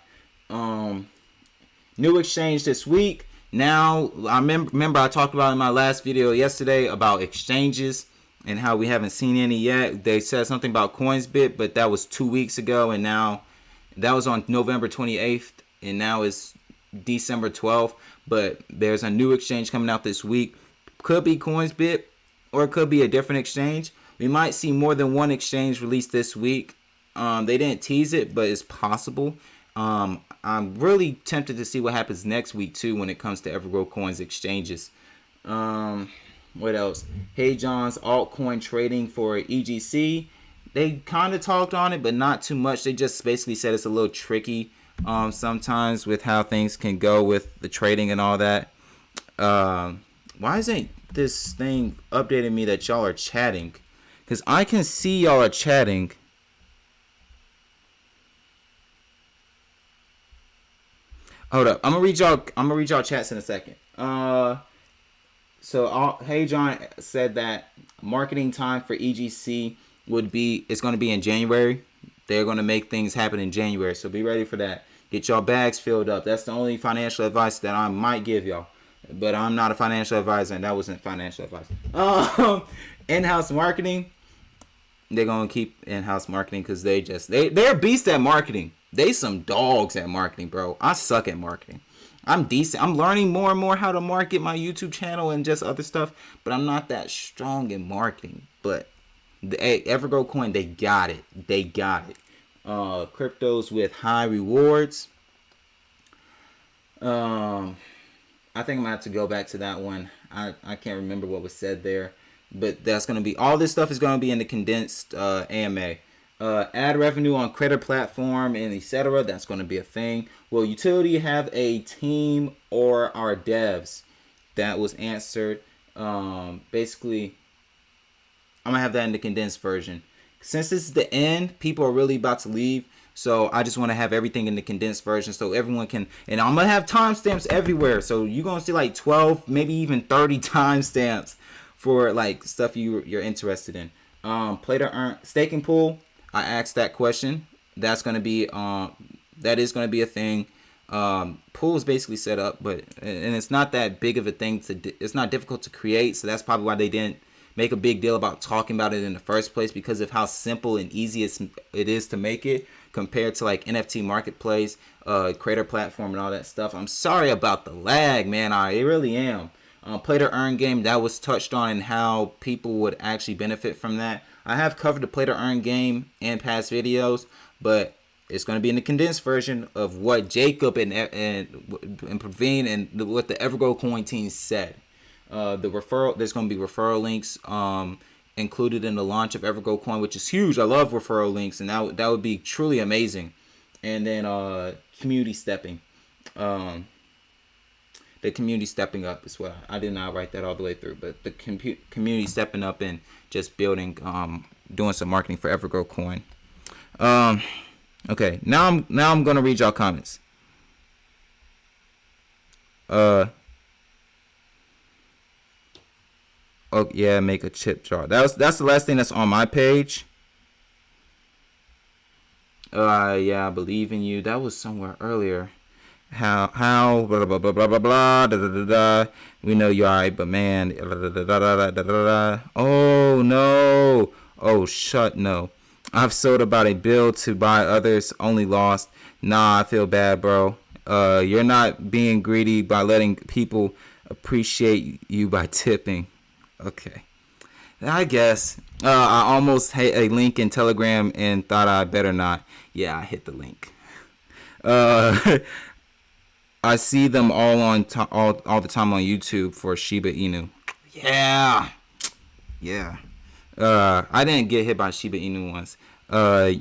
New exchange this week. Now, I remember I talked about in my last video yesterday about exchanges and how we haven't seen any yet. They said something about Coinsbit, but that was 2 weeks ago, and now that was on November 28th, and now it's December 12th. But there's a new exchange coming out this week. Could be Coinsbit, or it could be a different exchange. We might see more than one exchange released this week. They didn't tease it, but it's possible. I'm really tempted to see what happens next week too when it comes to EverGrowCoin's exchanges. What else? Hey John's altcoin trading for EGC. They kind of talked on it, but not too much. They just basically said it's a little tricky sometimes with how things can go with the trading and all that. Why isn't this thing updating me that y'all are chatting? Because I can see y'all are chatting. Hold up. I'm gonna read y'all chats in a second. So Hey John said that marketing time for EGC it's gonna be in January. They're gonna make things happen in January. So be ready for that. Get y'all bags filled up. That's the only financial advice that I might give y'all. But I'm not a financial advisor, and that wasn't financial advice. In-house marketing. They're gonna keep in-house marketing because they're beasts at marketing. They some dogs at marketing, bro. I suck at marketing. I'm decent. I'm learning more and more how to market my YouTube channel and just other stuff, but I'm not that strong in marketing. But EverGrowCoin, they got it. They got it. Cryptos with high rewards. I think I'm gonna have to go back to that one. I can't remember what was said there, but that's gonna be all this stuff is gonna be in the condensed AMA. Ad revenue on creator platform and etc. That's going to be a thing. Will utility have a team or our devs? That was answered. Basically, I'm going to have that in the condensed version. Since this is the end, people are really about to leave. So I just want to have everything in the condensed version so everyone can, and I'm going to have timestamps everywhere. So you're going to see like 12, maybe even 30 timestamps for like stuff you're interested in. Play to earn staking pool. I asked that question. That's going to be, that is going to be a thing. Pool is basically set up, and it's not that big of a thing it's not difficult to create. So that's probably why they didn't make a big deal about talking about it in the first place, because of how simple and easy it is to make it compared to like NFT marketplace, creator platform and all that stuff. I'm sorry about the lag, man. I really am. Play to earn game, that was touched on, and how people would actually benefit from that. I have covered the play to earn game in past videos, but it's going to be in the condensed version of what Jacob and Praveen and what the EverGrowCoin team said. The referral, there's going to be referral links included in the launch of EverGrowCoin, which is huge. I love referral links, and that would be truly amazing. And then community stepping. The community stepping up as well. I did not write that all the way through, but the community stepping up and just building, doing some marketing for EverGrowCoin. Okay, now I'm gonna read y'all comments. Oh yeah, make a chip jar. That's the last thing that's on my page. Yeah, I believe in you. That was somewhere earlier. How blah blah blah blah blah blah da, da, da, da. We know you're alright, but man, da, da, da, da, da, da, da, da. Oh no, oh shut no. I've sold about a bill to buy others, only lost. Nah, I feel bad, bro. You're not being greedy by letting people appreciate you by tipping. Okay, I guess. I almost hit a link in Telegram and thought I better not. Yeah, I hit the link. I see them all on all the time on YouTube for Shiba Inu. Yeah. I didn't get hit by Shiba Inu once.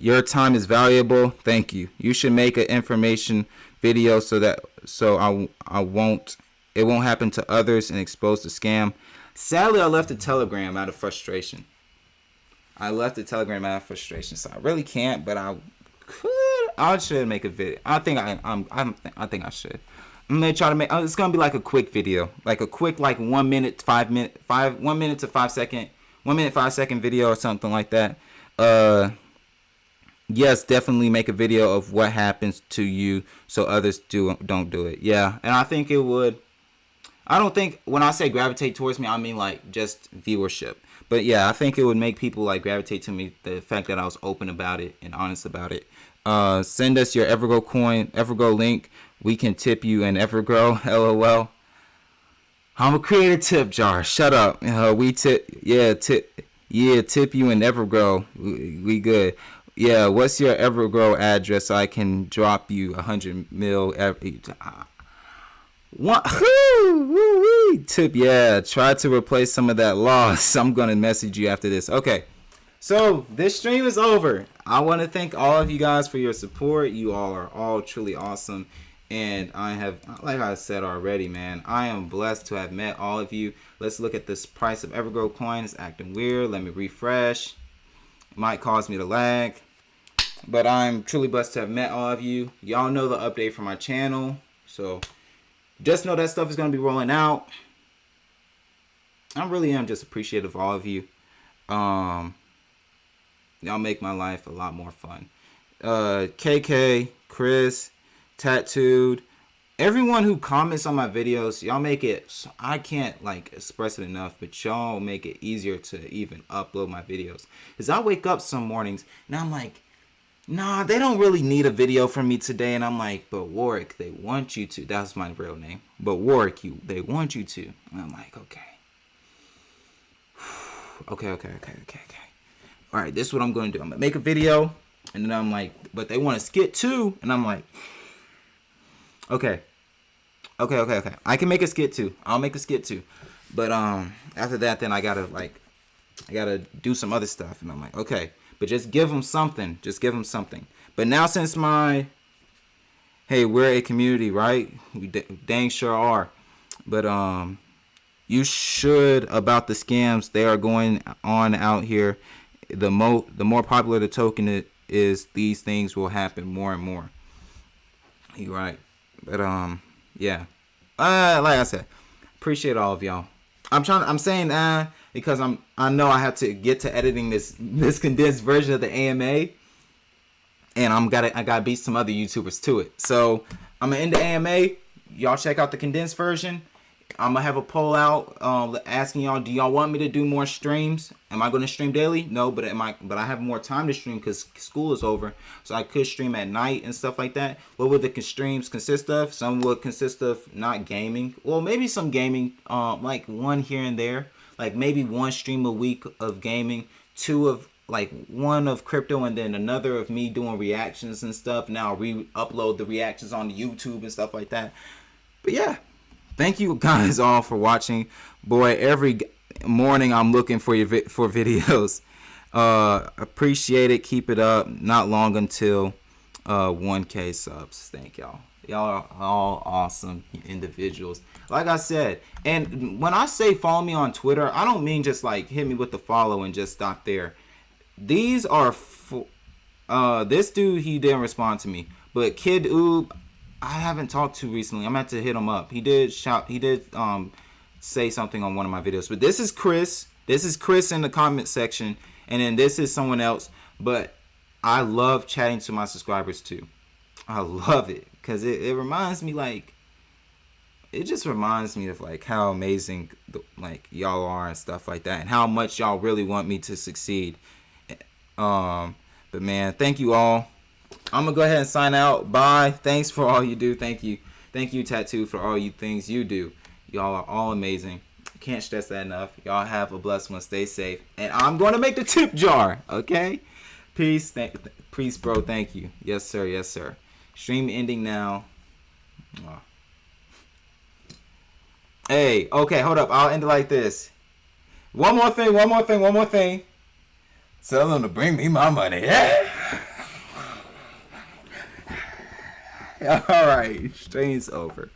Your time is valuable. Thank you. You should make an information video so it won't happen to others and expose the scam. Sadly, I left the Telegram out of frustration. So I really can't, but I should make a video. I think I should. I'm gonna try to make. It's gonna be like a quick video, like a quick 1 minute, 5 minute to 5 second, 1 minute 5 second video or something like that. Yes, definitely make a video of what happens to you so others don't do it. Yeah, and I think it would. I don't think when I say gravitate towards me, I mean like just viewership. But yeah, I think it would make people like gravitate to me, the fact that I was open about it and honest about it. Send us your EverGrow link. We can tip you in EverGrow. LOL. I'm a creator tip jar. Shut up. Tip you in EverGrow. We good. Yeah, what's your EverGrow address so I can drop you 100 mil every time? What? Tip, yeah. Try to replace some of that loss. I'm gonna message you after this. Okay. So this stream is over. I want to thank all of you guys for your support. You all are all truly awesome. And I have, like I said already, man, I am blessed to have met all of you. Let's look at this price of EverGrowCoin. It's acting weird. Let me refresh. It might cause me to lag. But I'm truly blessed to have met all of you. Y'all know the update from my channel. So just know that stuff is going to be rolling out. I really am just appreciative of all of you. Y'all make my life a lot more fun. KK, Chris, Tattooed, everyone who comments on my videos, y'all make it, I can't like express it enough, but y'all make it easier to even upload my videos. Because I wake up some mornings and I'm like, nah, they don't really need a video from me today. And I'm like, but Warwick, they want you to. That's my real name. But Warwick, they want you to. And I'm like, okay. Okay. All right, this is what I'm going to do. I'm going to make a video. And then I'm like, but they want a skit too. And I'm like, okay. I can make a skit too. I'll make a skit too. But after that, then I gotta do some other stuff. And I'm like, okay. But just give them something. Just give them something. But now since hey, we're a community, right? We dang sure are. But you should, about the scams they are going on out here. The more popular the token is, these things will happen more and more. You're right. But yeah. Like I said, appreciate all of y'all. I'm saying because I know I have to get to editing this condensed version of the AMA, and I gotta beat some other YouTubers to it. So I'm gonna end the AMA. Y'all check out the condensed version. I'm gonna have a poll out asking y'all, do y'all want me to do more streams? Am I gonna stream daily? No, but I have more time to stream because school is over, so I could stream at night and stuff like that. What would the streams consist of? Some would consist of not gaming, well, maybe some gaming, like one here and there, like maybe one stream a week of gaming, one of crypto, and then another of me doing reactions and stuff. Now I'll re-upload the reactions on YouTube and stuff like that. But yeah. Thank you guys all for watching. Boy, every morning I'm looking for videos. Appreciate it. Keep it up. Not long until 1K subs. Thank y'all. Y'all are all awesome individuals. Like I said, and when I say follow me on Twitter, I don't mean just like hit me with the follow and just stop there. These are this dude, he didn't respond to me, but Kid Oob, I haven't talked to recently. I'm going to have to hit him up. He did say something on one of my videos. But this is Chris. This is Chris in the comment section. And then this is someone else. But I love chatting to my subscribers too. I love it. Because it reminds me it just reminds me of like how amazing like y'all are and stuff like that. And how much y'all really want me to succeed. But man, thank you all. I'm gonna go ahead and sign out. Bye. Thanks for all you do. Thank you, Tattoo, for all you things you do. Y'all are all amazing. Can't stress that enough. Y'all have a blessed one. Stay safe. And I'm going to make the tip jar. Okay. Peace. Peace, bro. Thank you. Yes, sir. Yes, sir. Stream ending now. Oh. Hey. Okay. Hold up. I'll end it like this. One more thing. Tell them to bring me my money. Yeah. All right, stream's over.